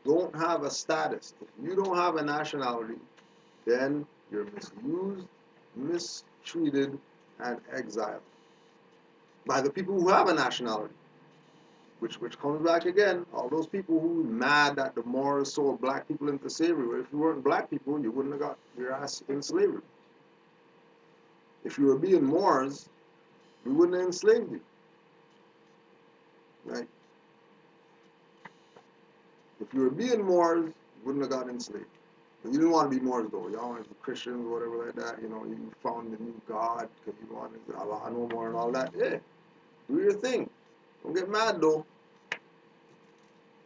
don't have a status, if you don't have a nationality, then you're misused, mistreated, and exiled by the people who have a nationality. Which comes back again, all those people who mad that the Moors sold black people into slavery. Well, if you weren't black people, you wouldn't have got your ass in slavery. If you were being Moors, we wouldn't have enslaved you. Right? If you were being Moors, you wouldn't have got enslaved. But you didn't want to be Moors though. Y'all wanted to be Christians or whatever like that. You know, you found the new God because you wanted Allah no more and all that. Yeah, do your thing. Don't get mad though.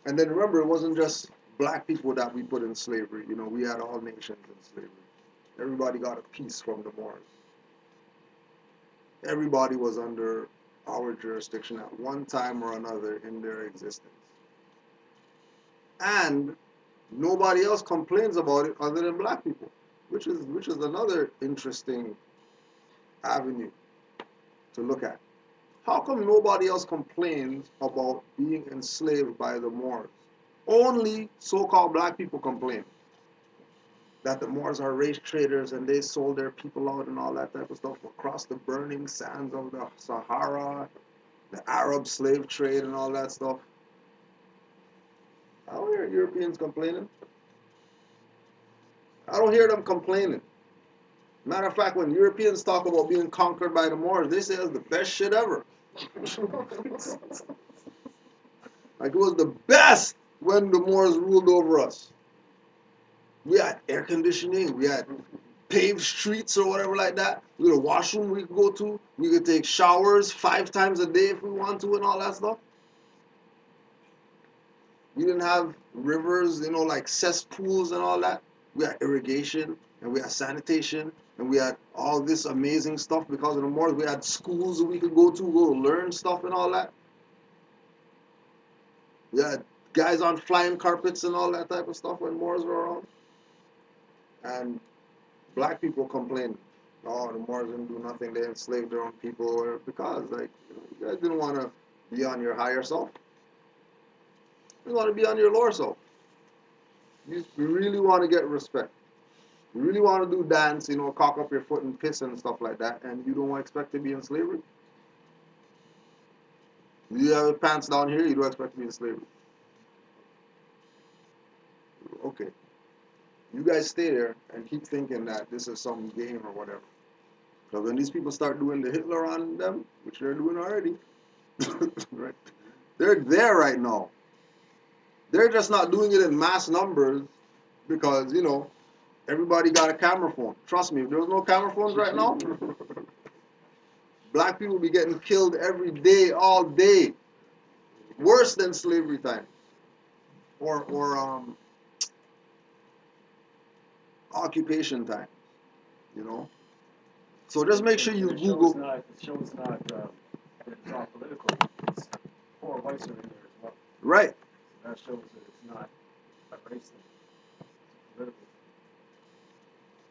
And then remember, it wasn't just black people that we put in slavery. You know, we had all nations in slavery. Everybody got a piece from the Moors. Everybody was under our jurisdiction at one time or another in their existence. And nobody else complains about it other than black people, which is another interesting avenue to look at. How come nobody else complains about being enslaved by the Moors? Only so-called black people complain that the Moors are race traders and they sold their people out and all that type of stuff across the burning sands of the Sahara, the Arab slave trade and all that stuff. I don't hear Europeans complaining. I don't hear them complaining. Matter of fact, when Europeans talk about being conquered by the Moors, they say it's the best shit ever. Like it was the best when the Moors ruled over us. We had air conditioning, we had paved streets or whatever like that. We had a washroom we could go to. We could take showers 5 times a day if we want to and all that stuff. We didn't have rivers, like cesspools and all that. We had irrigation and we had sanitation and we had all this amazing stuff because of the Moors. We had schools we could go learn stuff and all that. We had guys on flying carpets and all that type of stuff when Moors were around. And black people complained, oh, the Moors didn't do nothing, they enslaved their own people, because you guys didn't want to be on your higher self. You want to be on your lower self. You really want to get respect. You really want to do dance, cock up your foot and piss and stuff like that, and you don't expect to be in slavery. You have your pants down here, you don't expect to be in slavery. Okay. You guys stay there and keep thinking that this is some game or whatever. Because when these people start doing the Hitler on them, which they're doing already, right? They're there right now. They're just not doing it in mass numbers because, everybody got a camera phone. Trust me, if there was no camera phones right now, black people be getting killed every day, all day. Worse than slavery time. Or occupation time. So just make sure you
The
Google.
show's not that it's all political. It's poor whites are in there as well.
Right.
That shows that it's not a race thing. It's political.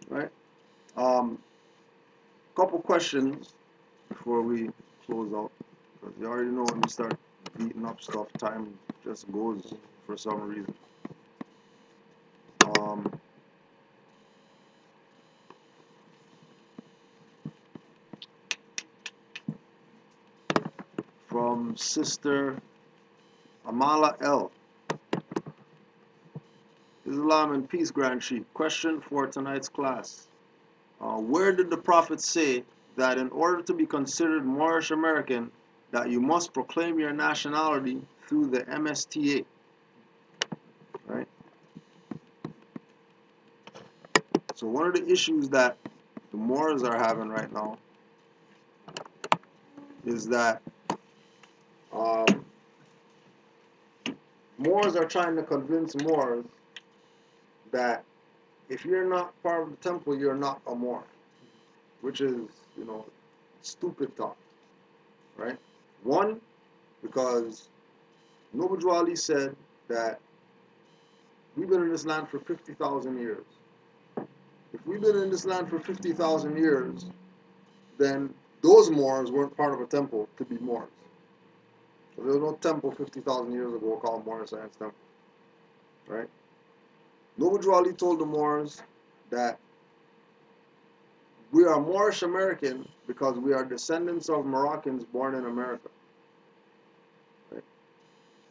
Right. Couple questions before we close out. Because you already know when we start beating up stuff, time just goes for some reason. From Sister Amala L. Islam and Peace, Grand Chief. Question for tonight's class. Where did the Prophet say that in order to be considered Moorish American, that you must proclaim your nationality through the MSTA? Right? So one of the issues that the Moors are having right now is that Moors are trying to convince Moors that if you're not part of the temple, you're not a Moor, which is, stupid talk, right? One, because Noble Ali said that we've been in this land for 50,000 years. If we've been in this land for 50,000 years, then those Moors weren't part of a temple to be Moors. So there was no temple 50,000 years ago called Moorish Science Temple, right? Noble Ali told the Moors that we are Moorish American because we are descendants of Moroccans born in America. Right?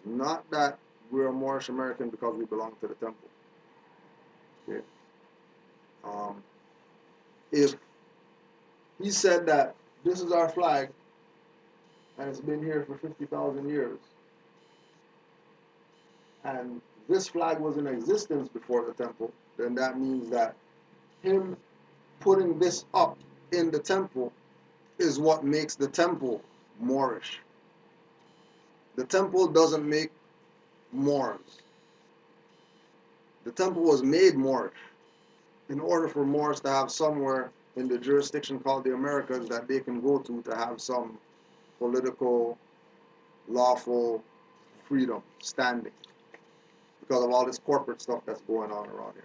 Not that we are Moorish American because we belong to the temple. Okay? If he said that this is our flag and it's been here for 50,000 years, and this flag was in existence before the temple, then that means that him putting this up in the temple is what makes the temple Moorish. The temple doesn't make Moors. The temple was made Moorish in order for Moors to have somewhere in the jurisdiction called the Americas that they can go to have some political, lawful freedom, standing, because of all this corporate stuff that's going on around here.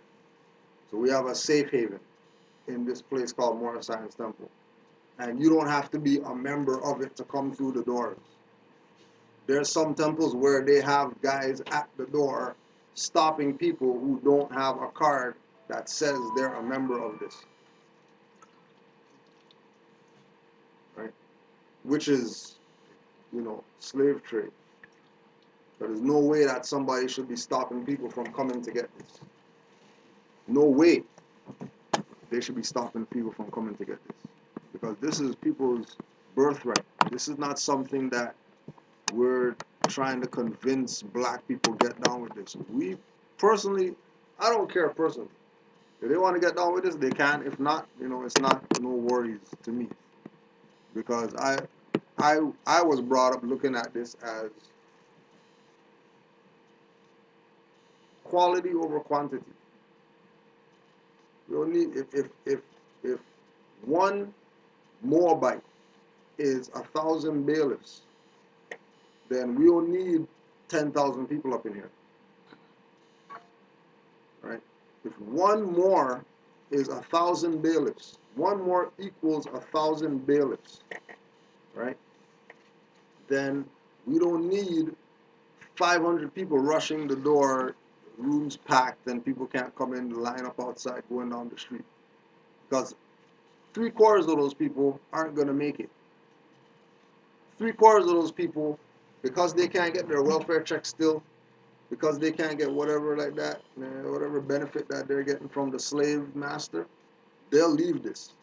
So we have a safe haven in this place called Moorish Science Temple. And you don't have to be a member of it to come through the doors. There's some temples where they have guys at the door stopping people who don't have a card that says they're a member of this. Right? Which is, slave trade. There is no way that somebody should be stopping people from coming to get this. No way they should be stopping people from coming to get this. Because this is people's birthright. This is not something that we're trying to convince black people get down with this. We personally, I don't care personally. If they want to get down with this, they can. If not, it's not no worries to me. Because I was brought up looking at this as quality over quantity. We don't need if one Moabite is 1,000 bailiffs, then we don't need 10,000 people up in here, right? If one more is 1,000 bailiffs, one more equals 1,000 bailiffs, right? Then we don't need 500 people rushing the door, rooms packed, and people can't come in, line up outside, going down the street. Because 3/4 of those people aren't going to make it. 3/4 of those people, because they can't get their welfare check still, because they can't get whatever like that, whatever benefit that they're getting from the slave master, they'll leave this.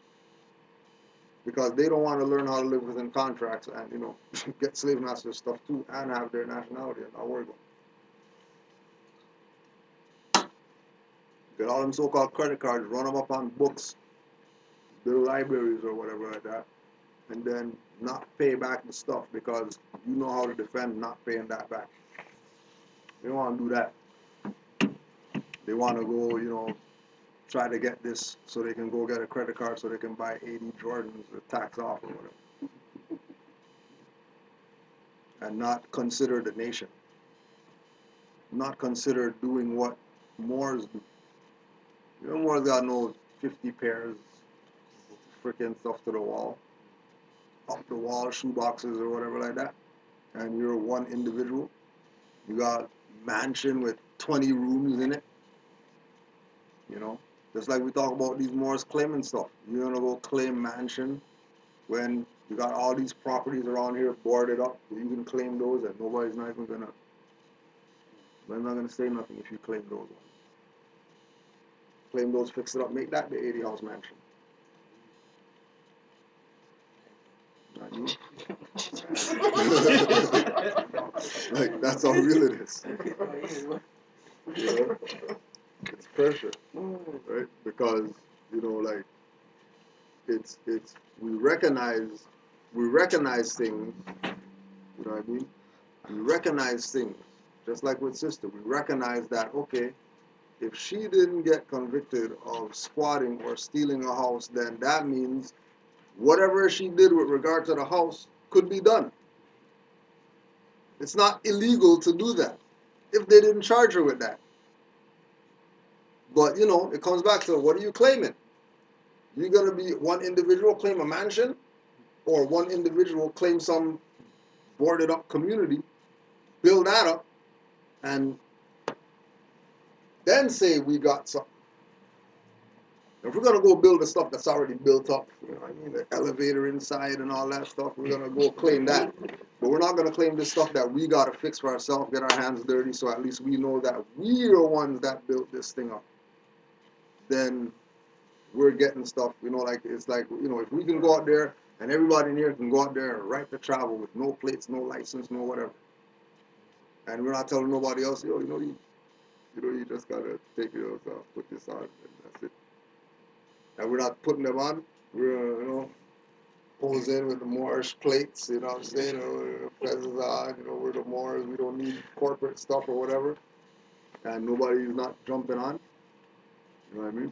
Because they don't want to learn how to live within contracts and, get slave master stuff too and have their nationality and not worry about it. Get all them so-called credit cards, run them up on books, build libraries or whatever like that, and then not pay back the stuff because you know how to defend not paying that back. They don't want to do that. They want to go, try to get this so they can go get a credit card so they can buy 80 Jordans with tax off or whatever. And not consider the nation. Not consider doing what Moors do. Moors got no 50 pairs freaking stuff to the wall. Up the wall, shoeboxes or whatever like that. And you're one individual. You got mansion with 20 rooms in it. Just like we talk about these Moors claiming stuff. You're gonna go claim mansion when you got all these properties around here boarded up. You can claim those and nobody's not gonna say nothing if you claim those ones. Claim those, fix it up, make that the 80-house mansion. Not you. Like, that's how real it is. It's pressure, right? Because it's we recognize things. You know what I mean? We recognize things, just like with sister. We recognize that, okay, if she didn't get convicted of squatting or stealing a house, then that means whatever she did with regard to the house could be done. It's not illegal to do that if they didn't charge her with that. But, it comes back to, what are you claiming? You're going to be one individual claim a mansion, or one individual claim some boarded up community, build that up, and then say we got something. If we're going to go build the stuff that's already built up, the elevator inside and all that stuff, we're going to go claim that. But we're not going to claim this stuff that we got to fix for ourselves, get our hands dirty, so at least we know that we're the ones that built this thing up. Then we're getting stuff, it's like, if we can go out there and everybody in here can go out there and right to travel with no plates, no license, no whatever. And we're not telling nobody else, you just got to take yourself, put this on, and that's it. And we're not putting them on. We're, posing with the Moorish plates, you know what I'm saying? Fezzes on, we're the Moors, we don't need corporate stuff or whatever. And nobody's not jumping on. You know what I mean?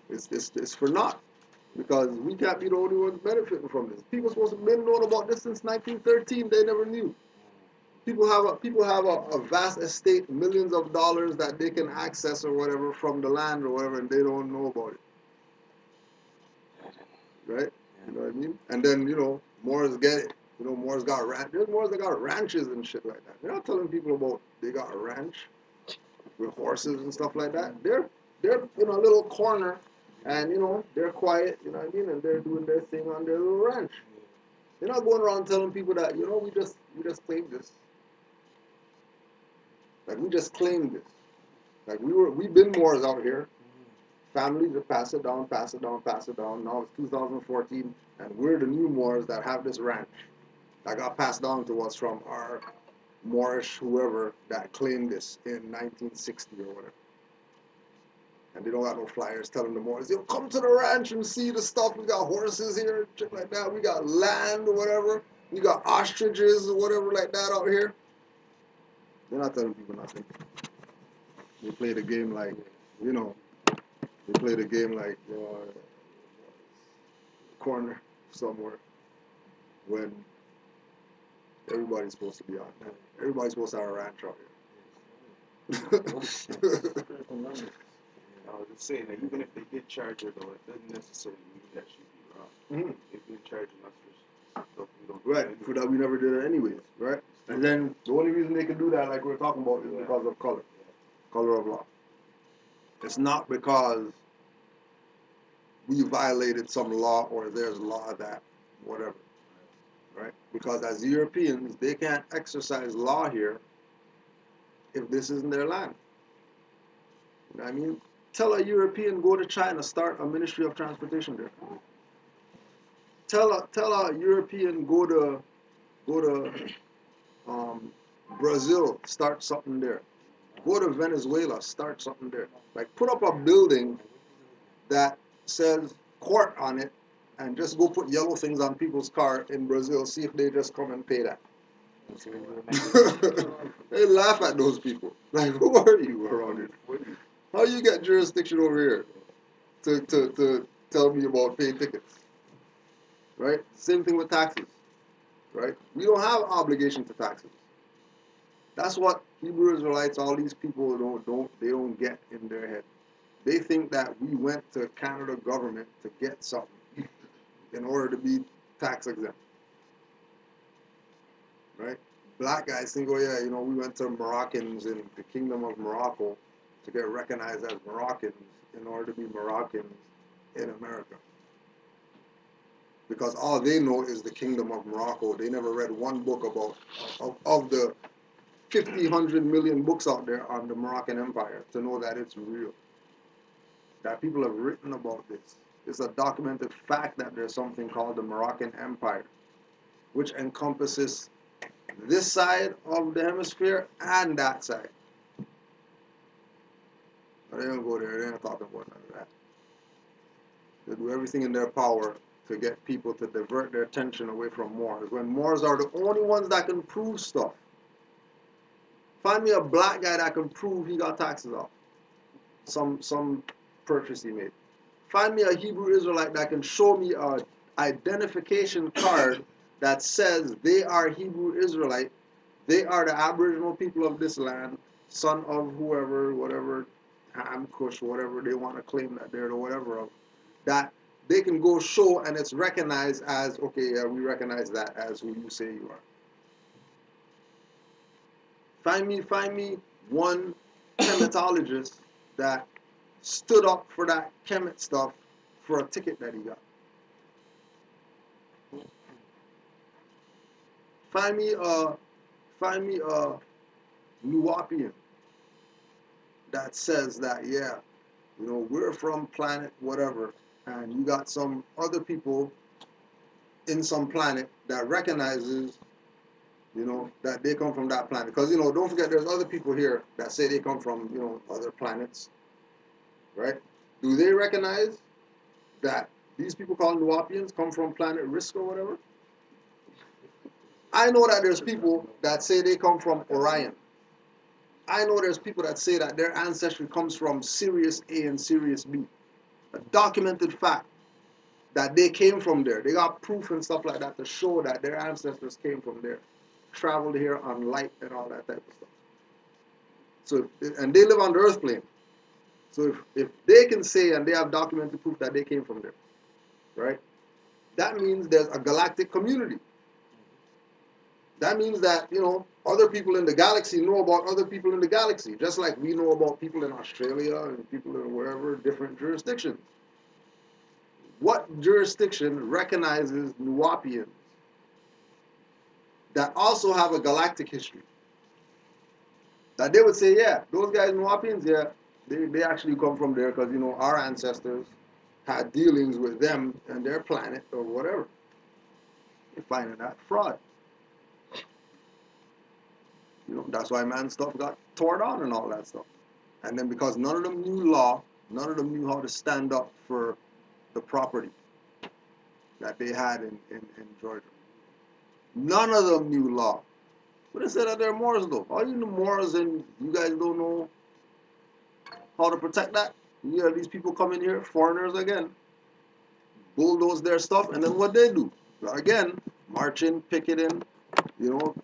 It's for naught. Because we can't be the only ones benefiting from this. People supposed to have been knowing about this since 1913. They never knew. People have a vast estate, millions of dollars that they can access or whatever from the land or whatever, and they don't know about it. Right? You know what I mean? And then, Moors get it. Moors got ranch. There's Moors that got ranches and shit like that. They're not telling people about they got a ranch with horses and stuff like that. They're in a little corner, and they're quiet. You know what I mean? And they're doing their thing on their little ranch. They're not going around telling people that we just claimed this. Like, we just claimed this. Like, we've been Moors out here. Families that pass it down, pass it down, pass it down. Now it's 2014, and we're the new Moors that have this ranch that got passed down to us from our Moorish whoever that claimed this in 1960 or whatever. And they don't got no flyers telling the Moors, come to the ranch and see the stuff. We got horses here, shit like that. We got land or whatever. We got ostriches or whatever like that out here. They're not telling people nothing. They play the game like, you know, they play the game like corner somewhere when everybody's supposed to be on. Everybody's supposed to have a ranch out
Critical numbers.
I was just saying that even if they did charge her, though, it doesn't necessarily mean that she'd be wrong.
here.
They've been charging us for stuff we don't do
Right,
anyway.
for that we never did it anyways, right? And then the only reason they can do that, like we were talking about, is because of color. Color of law. It's not because we violated some law or there's law that, whatever. Right? Because as Europeans, they can't exercise law here if this isn't their land. You know what I mean? Tell a European, go to China, start a Ministry of Transportation there. Tell a European, go to Brazil, start something there. Go to Venezuela, start something there. Like put up a building that says court on it and just go put yellow things on people's car in Brazil, see if they just come and pay that. They laugh at those people. Like, who are you around here? How you get jurisdiction over here to tell me about paying tickets? Right? Same thing with taxes. Right? We don't have obligation to taxes. That's what Hebrew Israelites, all these people don't get in their head. They think that we went to Canada government to get something in order to be tax exempt. Right? Black guys think, oh yeah, we went to Moroccans in the Kingdom of Morocco to get recognized as Moroccans in order to be Moroccans in America. Because all they know is the Kingdom of Morocco. They never read one book of the 50, 100 million books out there on the Moroccan Empire to know that it's real. That people have written about this. It's a documented fact that there's something called the Moroccan Empire, which encompasses this side of the hemisphere and that side. But they don't go there, they don't talk about none of that. They do everything in their power to get people to divert their attention away from Moors, when Moors are the only ones that can prove stuff. Find me a black guy that can prove he got taxes off. Some purchase he made. Find me a Hebrew Israelite that can show me a identification card that says they are Hebrew Israelite, they are the Aboriginal people of this land, son of whoever, whatever, Ham, Kush, whatever they want to claim that they're the whatever of, that they can go show and it's recognized as, okay, yeah, we recognize that as who you say you are. Find me one chematologist that stood up for that chemet stuff for a ticket that he got. Find me a Nuwapian that says that, yeah, we're from planet whatever, and you got some other people in some planet that recognizes, that they come from that planet. Because, don't forget there's other people here that say they come from, other planets, right? Do they recognize that these people called Nuwapians come from planet Risk or whatever? I know that there's people that say they come from Orion. I know there's people that say that their ancestry comes from Sirius A and Sirius B. A documented fact that they came from there. They got proof and stuff like that to show that their ancestors came from there. Traveled here on light and all that type of stuff. So, and they live on the earth plane. So if they can say and they have documented proof that they came from there, right? That means there's a galactic community. That means that, other people in the galaxy know about other people in the galaxy, just like we know about people in Australia and people in wherever, different jurisdictions. What jurisdiction recognizes Nuwapians that also have a galactic history? That they would say, yeah, those guys Nuwapians, yeah, they actually come from there because, our ancestors had dealings with them and their planet or whatever. You're finding that fraud. That's why man's stuff got torn on and all that stuff. And then because none of them knew law, none of them knew how to stand up for the property that they had in Georgia. None of them knew law. But they said that they're Moors though. All you know Moors and you guys don't know how to protect that. You hear these people come in here, foreigners again, bulldoze their stuff, and then what they do? Again, marching, picketing, you know,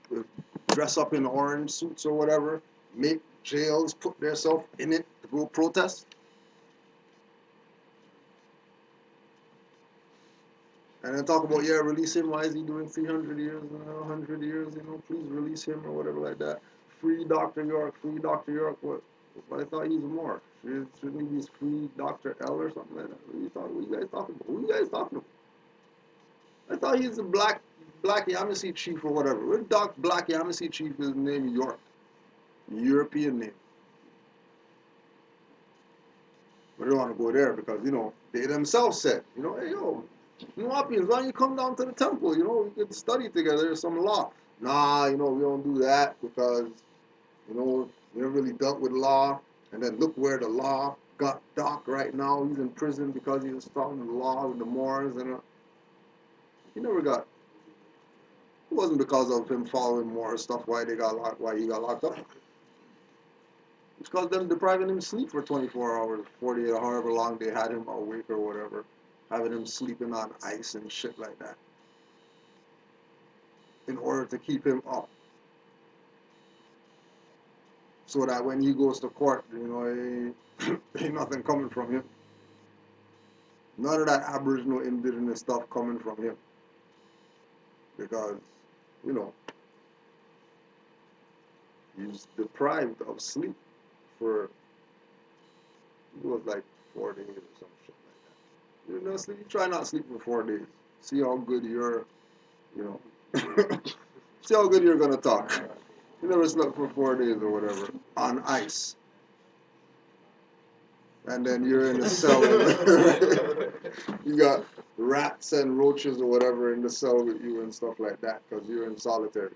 dress up in orange suits or whatever, make jails, put themselves in it to go protest. And then talk about, yeah, release him. Why is he doing 300 years, 100 years, please release him or whatever like that. Free Dr. York, free Dr. York. What? But I thought he's more. Shouldn't he be free Dr. L or something like that? What you guys talking about? Who you guys talking about? I thought he's a black Yamasee chief or whatever. What black Yamasee chief is named York? European name. But they don't want to go there because, they themselves said, hey, yo, Nuapians, why don't you come down to the temple? We could study together some law. Nah, we don't do that because, we never really dealt with law. And then look where the law got Doc right now. He's in prison because he was following the law with the Moors. And he never got, it wasn't because of him following Moor stuff why he got locked up. It's because them depriving him sleep for 24 hours, 48, or however long they had him awake or whatever. Having him sleeping on ice and shit like that. In order to keep him up. So that when he goes to court, ain't nothing coming from him. None of that Aboriginal indigenous stuff coming from him. Because, he's deprived of sleep for, it was like 4 days or some shit like that. You try not to sleep for 4 days. See how good you're, see how good you're going to talk. You never slept for 4 days or whatever, on ice. And then you're in a cell. You got rats and roaches or whatever in the cell with you and stuff like that because you're in solitary.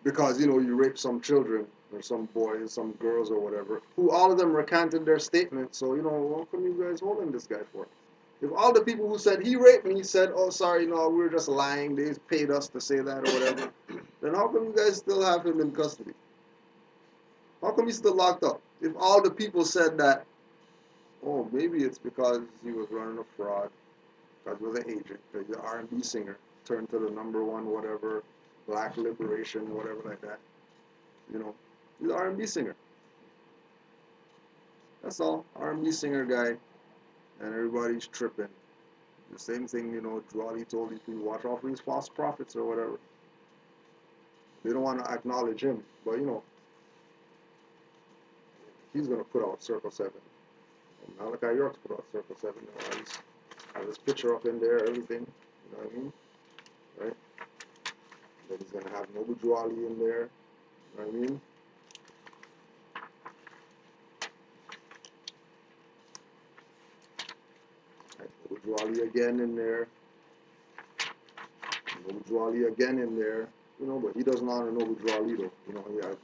Because, you raped some children or some boys, some girls or whatever, who all of them recanted their statement. So, what come you guys holding this guy for? If all the people who said he raped me said, oh, sorry, no, we were just lying, they paid us to say that or whatever, then how come you guys still have him in custody? How come he's still locked up? If all the people said that, oh, maybe it's because he was running a fraud, because he was an agent, because he's an R&B singer, turned to the #1 whatever, black liberation, whatever like that. He's an R&B singer. That's all. R&B singer guy, and everybody's tripping. The same thing, Drawley told these people, watch out for these false prophets or whatever. They don't want to acknowledge him, but he's going to put out Circle 7. Malachi York's put out Circle 7. Have his picture up in there, everything. You know what I mean? Right? Then he's going to have Nobu Drawley in there. You know what I mean? Nobu Drawley again in there. Nobu Drawley again in there. But he doesn't honor Nobu Drawley though.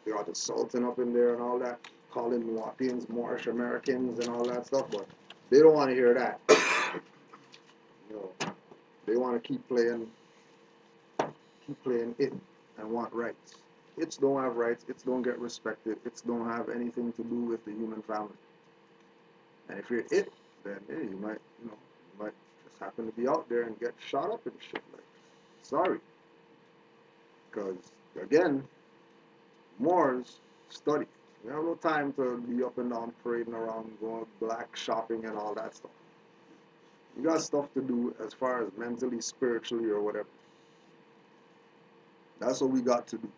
They got the Sultan up in there and all that, calling Nuapians Moorish Americans and all that stuff, but they don't want to hear that. They want to keep playing it and want rights. It's don't have rights, it's don't get respected, it's don't have anything to do with the human family. And if you're it, then hey, you might just happen to be out there and get shot up and shit like that. Sorry. Because, again, Moors study. We have no time to be up and down parading around, going black shopping and all that stuff. You got stuff to do as far as mentally, spiritually, or whatever. That's what we got to do.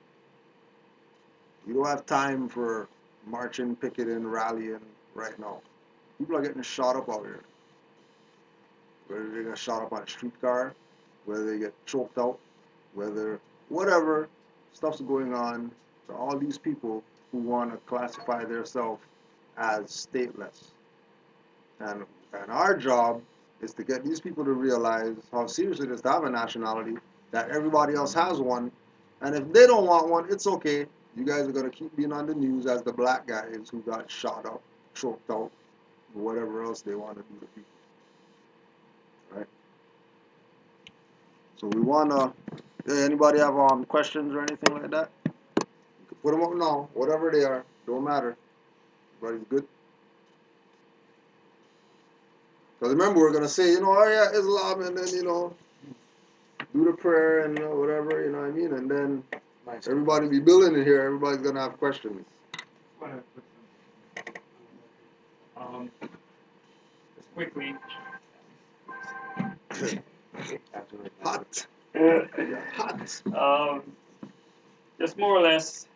You don't have time for marching, picketing, rallying right now. People are getting shot up out here. Whether they get shot up on a streetcar, whether they get choked out, whatever stuff's going on to all these people who want to classify themselves as stateless. And our job is to get these people to realize how serious it is to have a nationality, that everybody else has one, and if they don't want one, it's okay. You guys are going to keep being on the news as the black guys who got shot up, choked out, or whatever else they want to do to people. Right? So we want to, anybody have questions or anything like that? You can put them up now, whatever they are, don't matter. Everybody's good? Because remember, we're going to say, oh yeah, Islam, and then, do the prayer and whatever, you know what I mean? And then everybody be building it here. Everybody's going to have questions.
Just quickly.
Hot. Hot.
Just more or less,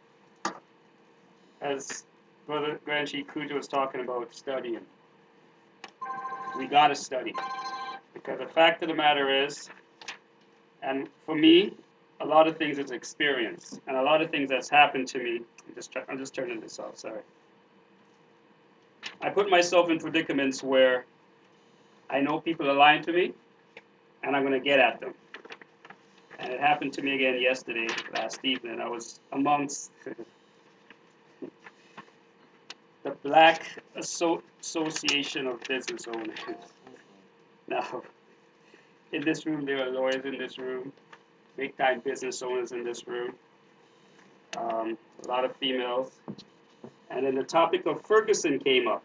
as Brother Granchi Kuja was talking about studying, we got to study. Because the fact of the matter is, and for me, a lot of things is experience. And a lot of things that's happened to me, I'm just turning this off, sorry. I put myself in predicaments where I know people are lying to me, and I'm going to get at them. And it happened to me again yesterday, last evening. I was amongst the Black Association of Business Owners. Now, in this room, there are lawyers in this room, big-time business owners in this room, a lot of females. And then the topic of Ferguson came up.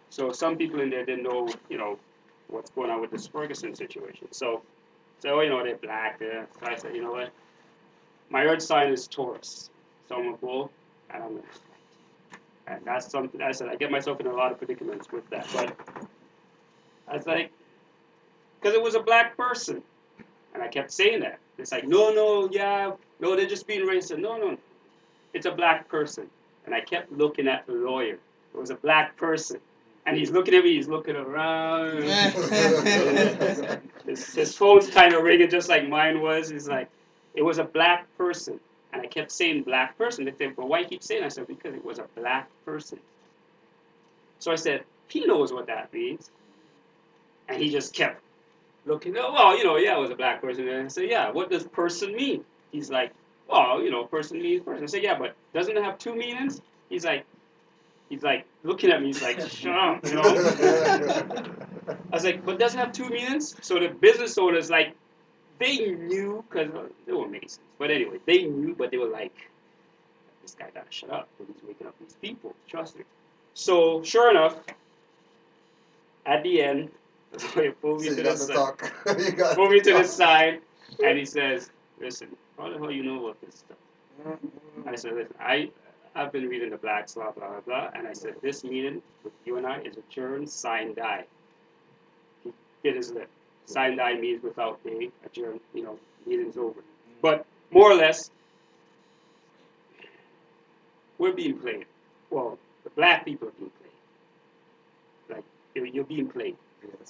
So some people in there didn't know, what's going on with this Ferguson situation. So they're black. So I said, you know what? My earth sign is Taurus. So I'm a bull, and I'm a... And that's something, I said, I get myself in a lot of predicaments with that. But I was like, because it was a black person. And I kept saying that. It's like, no, they're just being racist. No, it's a black person. And I kept looking at the lawyer. It was a black person. And he's looking at me, he's looking around. his phone's kind of ringing just like mine was. He's like, it was a black person. And I kept saying black person. They said, but why you keep saying that? I said, because it was a black person. So I said, he knows what that means. And he just kept looking, it was a black person. And I said, yeah, what does person mean? He's like, person means person. I said, yeah, but doesn't it have two meanings? He's like looking at me, he's like, shut up, I was like, but doesn't it have two meanings? So the business owners, like, they knew, because they were Masons. But anyway, they knew, but they were like, this guy gotta shut up, because he's waking up these people, trust me. So, sure enough, at the end, he pulled me to the side. Pulled me to the side, and he says, listen, how the hell you know about this stuff? I said, listen, I've been reading the Black's Law, blah, blah, blah, and I said, this meeting with you and I is adjourn, sign, die. He bit his lip. Sign, die means without day, adjourn, meeting's over. But more or less, we're being played. Well, the black people are being played. Like, you're being played.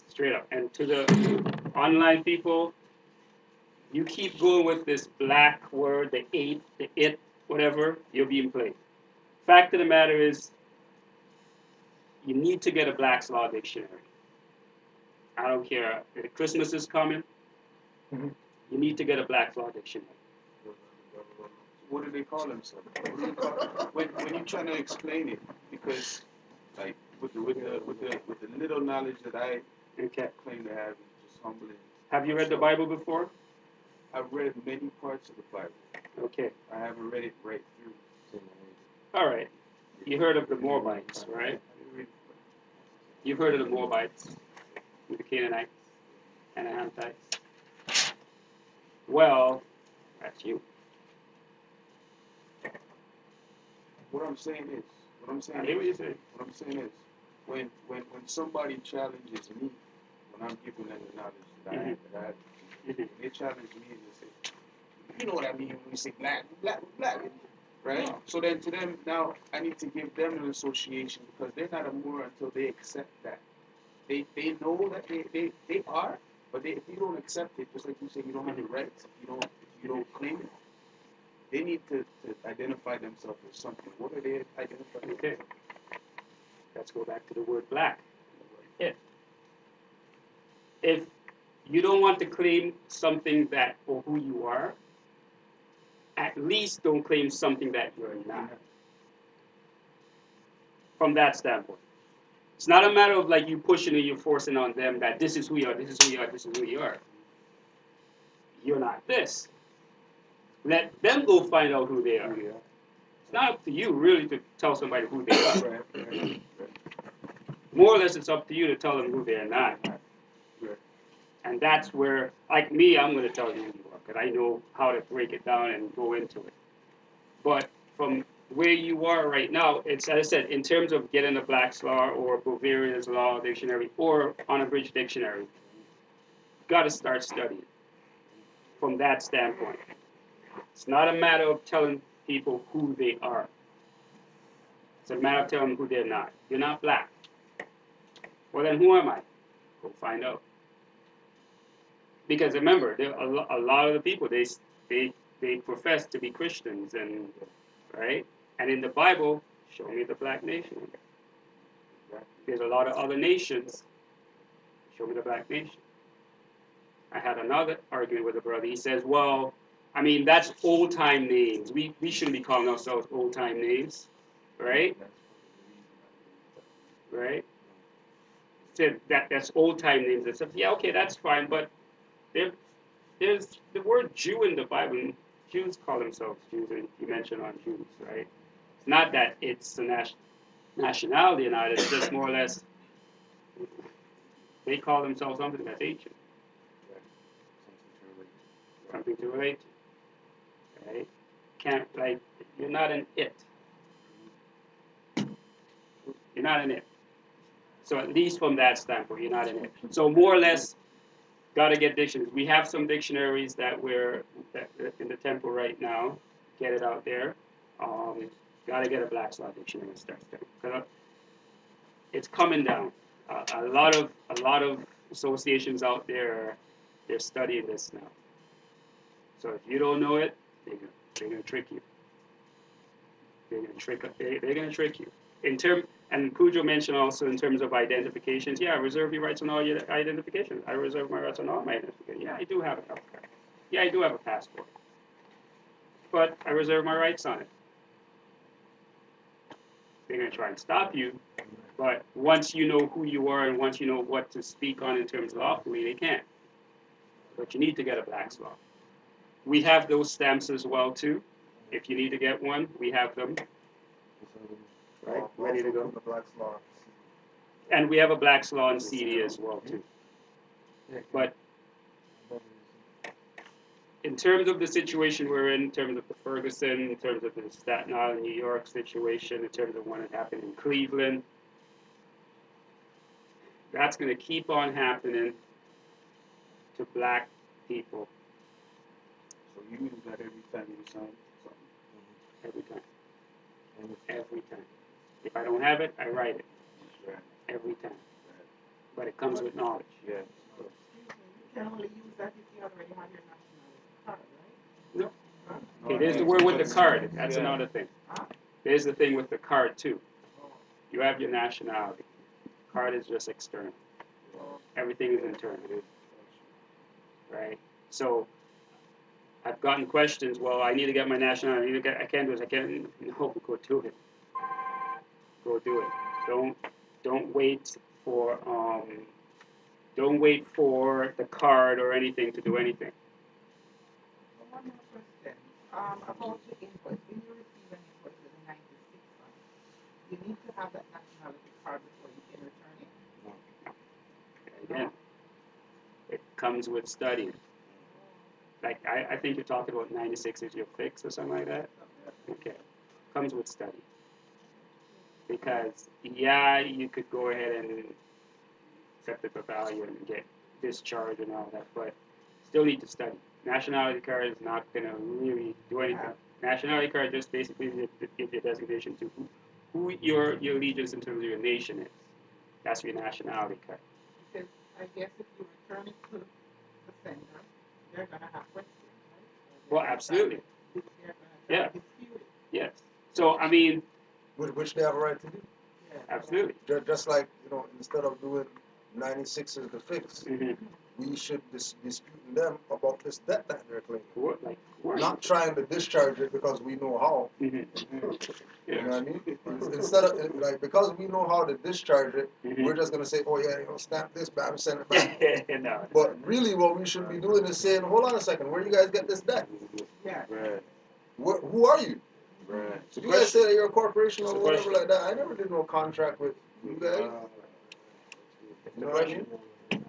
Straight up. And to the online people, you keep going with this black word, the it, whatever, you're being played. Fact of the matter is, you need to get a Black's Law Dictionary. I don't care. If Christmas is coming, you need to get a Black's Law Dictionary.
What do they call themselves? When you're trying to explain it, because like with the little knowledge that I claim to have, is just humbling.
Have you read the Bible before?
I've read many parts of the Bible.
Okay.
I haven't read it right through.
All right. You heard of the Moabites, right? You've heard of the Moabites, the Canaanites, and the Hamathites. Well, that's you.
What I'm saying is,
I hear what you're saying.
What I'm saying is, when somebody challenges me, when I'm giving them the knowledge that I have, when they challenge me and they say, you know what I mean when we say black, right? Yeah. So then to them now, I need to give them an association because they're not a Moor until they accept that. They know that they are, but if you don't accept it, just like you say, you don't have the rights. If you don't claim it, they need to identify themselves as something. What are they identifying?
Okay. Let's go back to the word black. If you don't want to claim something that for who you are, at least don't claim something that you're not. From that standpoint. It's not a matter of like you pushing and you're forcing on them that this is who you are, this is who you are, this is who you are. You're not this. Let them go find out who they are. It's not up to you really to tell somebody who they are.
Right, right, right.
More or less, it's up to you to tell them who they're not.
Right.
And that's where, like me, I'm going to tell you who you are because I know how to break it down and go into it. But from where you are right now, it's, as I said, in terms of getting a Black's Law or Bavaria's Law Dictionary or Unabridged Dictionary, you've got to start studying from that standpoint. It's not a matter of telling people who they are. It's a matter of telling them who they're not. You're not black. Well, then who am I? Go find out. Because remember, there are a lot of the people, they profess to be Christians, and right? And in the Bible, show me the black nation. There's a lot of other nations. Show me the black nation. I had another argument with a brother. He says, well, I mean, that's old-time names. We shouldn't be calling ourselves old-time names, right? Right? Said that's old-time names. I said, yeah, okay, that's fine, but there's the word Jew in the Bible. And Jews call themselves Jews, and you mentioned on Jews, right? It's not that it's a nationality or not. It's just more or less they call themselves something that's ancient, something to relate to, right? Can't, like, you're not an it. You're not an it. So at least from that standpoint, you're not an it. So more or less, got to get dictionaries. We have some dictionaries that we're in the temple right now. Get it out there. Got to get a Black's Law dictionary and start studying. It's coming down. A lot of associations out there, they're studying this now. So if you don't know it, they're gonna trick you. They're gonna trick you. And Cujo mentioned also in terms of identifications. Yeah, reserve your rights on all your identifications. I reserve my rights on all my identifications. Yeah, I do have a health card. Yeah, I do have a passport. But I reserve my rights on it. They're gonna try and stop you. But once you know who you are and once you know what to speak on in terms of lawfully, they can't. But you need to get a Black's Law. We have those stamps as well too. If you need to get one, we have them. Right, ready to go.
The Black's Law.
And we have a Black's Law and CD as well too. But in terms of the situation we're in terms of the Ferguson, in terms of the Staten Island, New York situation, in terms of when it happened in Cleveland, that's going to keep on happening to black people
So you use that every time you sign something.
every time. Every time. If I don't have it, I write it.
Right.
Every time. But it comes with knowledge.
Yeah.
You can only use that if you already have your nationality card, right?
No. Okay, there's the word with the card. That's another thing.
Huh?
There's the thing with the card too. You have your nationality. Card is just external. Everything is internal. Right? So I've gotten questions, well, I need to get my nationality. I can't do this. I can't. No, go do it. Go do it. Don't wait for the card or anything to do anything.
One more question. About your invoice. When you receive an invoice with a 96 on it, you need to have that nationality card before you can return it?
Again, it comes with studying. Like, I think you're talking about 96 is your fix or something like that? Okay. Comes with study. Because, yeah, you could go ahead and accept it for value and get discharged and all that, but still need to study. Nationality card is not going to really do anything. Nationality card just basically gives your designation to who your allegiance in terms of your nation is. That's your nationality card.
Because I guess if you return it to the sender, they're going to have questions, right?
Well, absolutely.
They're going to
Yeah.
dispute it.
Yes. So, I mean,
Which they have a right to do.
Yeah.
absolutely.
Just like, instead of doing 96 as the fix,
Mm-hmm.
we should disputing them about this debt that they're claiming.
Like, work.
Not trying to discharge it because we know how.
Mm-hmm.
You know what I mean? Instead of, like, because we know how to discharge it,
Mhm.
we're just going to say, oh yeah, stamp this, bam, send it back.
No.
But really what we should be doing is saying, hold on a second, where do you guys get this debt?
Yeah.
Right.
Who are you?
Right.
It's a
You guys
question.
say that you're a corporation
It's
or
a
whatever
question.
like that. I never did no contract with you guys.
It's
You
a
know what I
question.
mean?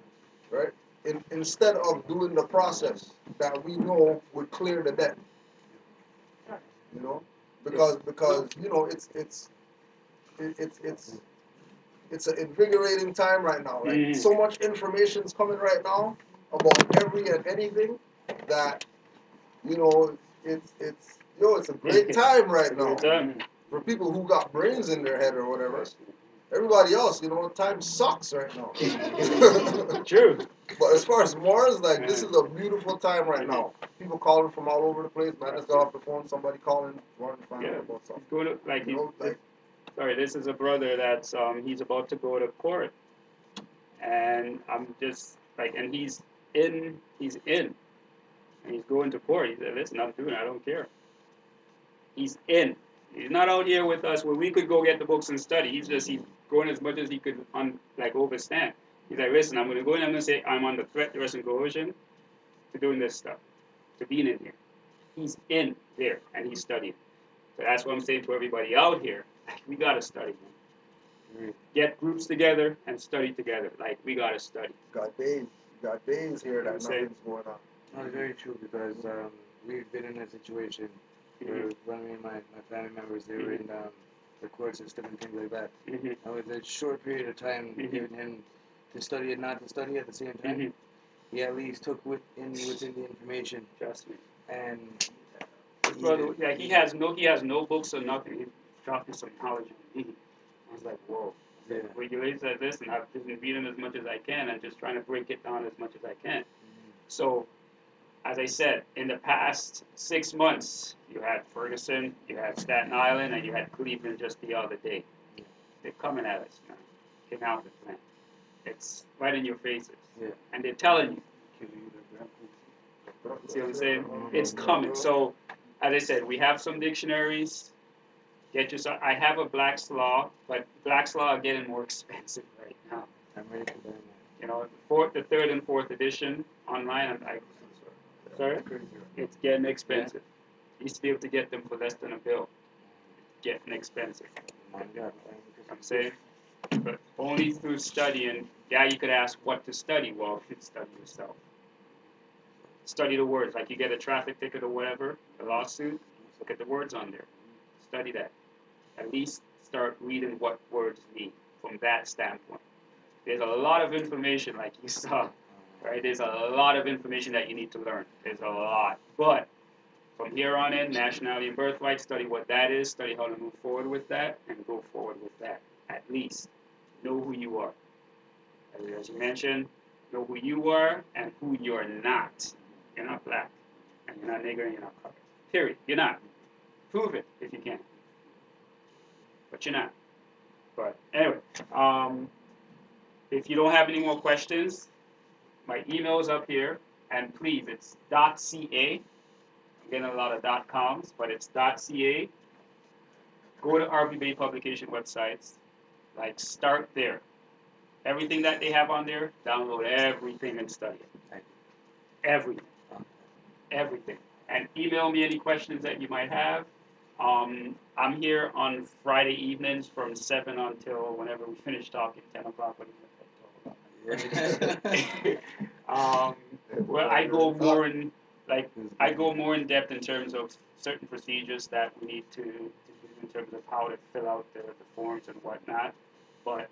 Right? Instead of doing the process that we know would clear the debt. You know? Because you know it's an invigorating time right now. Like
Mm.
so much information is coming right now about every and anything that you know it's a great time right now
It's a
for people who got brains in their head or whatever. Everybody else, you know, time sucks right now.
True.
But as far as Mars, like this is a beautiful time right now. People calling from all over the place. Man, I just got off the phone. Somebody calling, wanting to find out about something.
Go to, like,
You know, like
sorry, this is a brother that's he's about to go to court, and I'm just like, and he's in, and he's going to court. He said, "Listen, I'm doing it. I don't care." He's in. He's not out here with us where we could go get the books and study. He's going as much as he could overstand. He's like, "Listen, I'm going to go in. I'm going to say I'm under threat, duress, and coercion to doing this stuff, to being in here." He's in there and he's studying. So that's what I'm saying to everybody out here. We gotta study, man. Get groups together and study together. Like, we gotta study.
got days here that
Say-
nothing's going on.
No, it's very true because we've been in a situation where one of me and my family members, they were in the court system and things like that.
Mhm.
And with a short period of time given him to study and not to study at the same time,
Mhm.
he at least took within the information
Trust me.
and
This brother, like, he has no books or nothing. He dropped me some knowledge on me. I was like, whoa. I said,
Yeah.
regulations like this, and I've just been reading as much as I can and just trying to break it down as much as I can. So, as I said, in the past 6 months, you had Ferguson, you had Staten Island, and you had Cleveland just the other day. They're coming at us, man. Get out of the plan. It's right in your faces.
Yeah.
And they're telling you. You see what I'm saying? It's coming. So, as I said, we have some dictionaries. Get yourself. I have a Black's Law, but Black's Law are getting more expensive right now.
I'm ready for that.
You know, the third and fourth edition online. Sorry, it's getting expensive. Used to be able to get them for less than a bill. It's getting expensive.
My God.
I'm saying, but only through studying. Yeah, you could ask what to study. Well, you study yourself. Study the words. Like you get a traffic ticket or whatever, a lawsuit. Look at the words on there. Study that. At least start reading what words mean from that standpoint. There's a lot of information, like you saw, right? There's a lot of information that you need to learn. There's a lot. But from here on in, nationality and birthright, study what that is, study how to move forward with that, and go forward with that. At least know who you are. As you mentioned, know who you are and who you're not. You're not black, and you're not nigger, and you're not colored. Period. You're not. Prove it if you can. But you're not. But anyway, if you don't have any more questions, my email is up here, and please, it's .ca. I'm getting a lot of .coms, but it's .ca. Go to RB Bay Publication websites. Like, start there. Everything that they have on there, download everything and study it. Everything. Everything. And email me any questions that you might have. I'm here on Friday evenings from 7 until whenever we finish talking, 10 o'clock. Well, I go more in depth in terms of certain procedures that we need to do in terms of how to fill out the forms and whatnot. But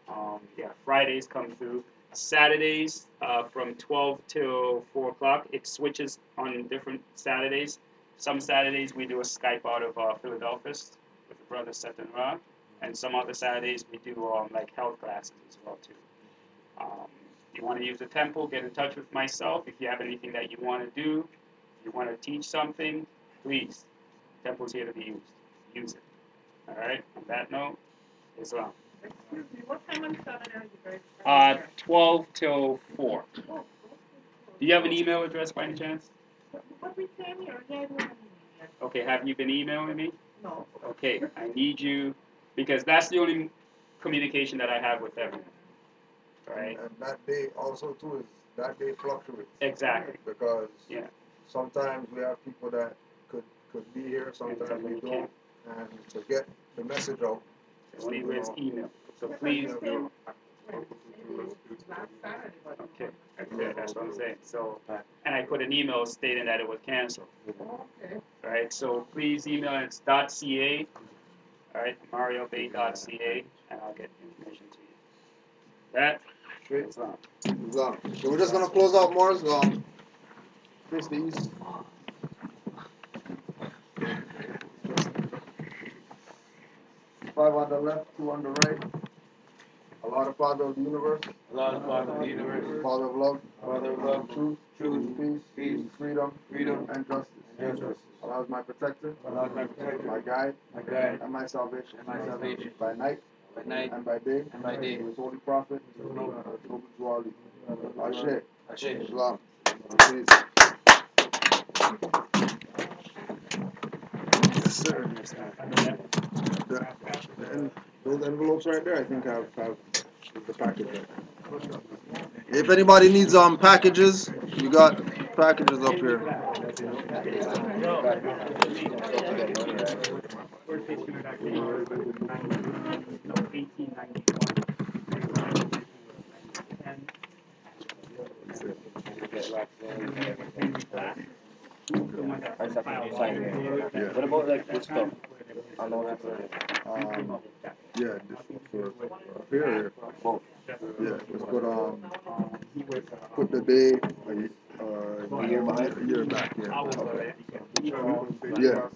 yeah, Fridays come through. Saturdays from 12 till 4 o'clock. It switches on different Saturdays. Some Saturdays we do a Skype out of Philadelphia with the brother Seth and Ra, and some other Saturdays we do like health classes as well too. If you want to use the temple, get in touch with myself. If you have anything that you want to do, if you want to teach something, please. The temple's here to be used. Use it. All right. On that note, Islam.
Excuse me, what time on Saturday are you guys?
12 till 4. Do you have an email address by any chance?
What we saying here? Yeah, I don't have any yet.
Okay, have you been emailing me?
No.
Okay, I need you, because that's the only communication that I have with everyone. Right?
And that day also too is that day fluctuates.
Exactly.
Because
Yeah.
sometimes we have people that could be here, sometimes we don't, and to get the message out.
Only with email. So please do.
Last Saturday, but.
Okay, that's what I'm saying. So, and I put an email stating that it was canceled.
Okay.
All right, so please email it's .ca, all right, mariobay.ca, and I'll get information to you. That is on.
So we're just gonna close out Mars. Face the east. 5 on the left, 2 on the right. Allah, the Father of the universe.
Allah, the Father of the universe.
Father of love.
Father of love.
Truth.
Truth.
Peace. Freedom. And justice. Allah is my protector.
Allah is my protector.
My guide.
My guide.
And my salvation.
And my salvation.
By night.
By night.
And by day.
And by day.
His holy prophet. Noble to Ali. Ashe.
Ashe.
Islam. Peace. Yes, sir. Those envelopes right there, I think have the package right there. If anybody needs packages, you got packages up here.
What about like this stuff? I know that's
Yeah, for here.
both.
Yeah, just put the day a year behind. A year back. Yeah.
Okay.
Yeah.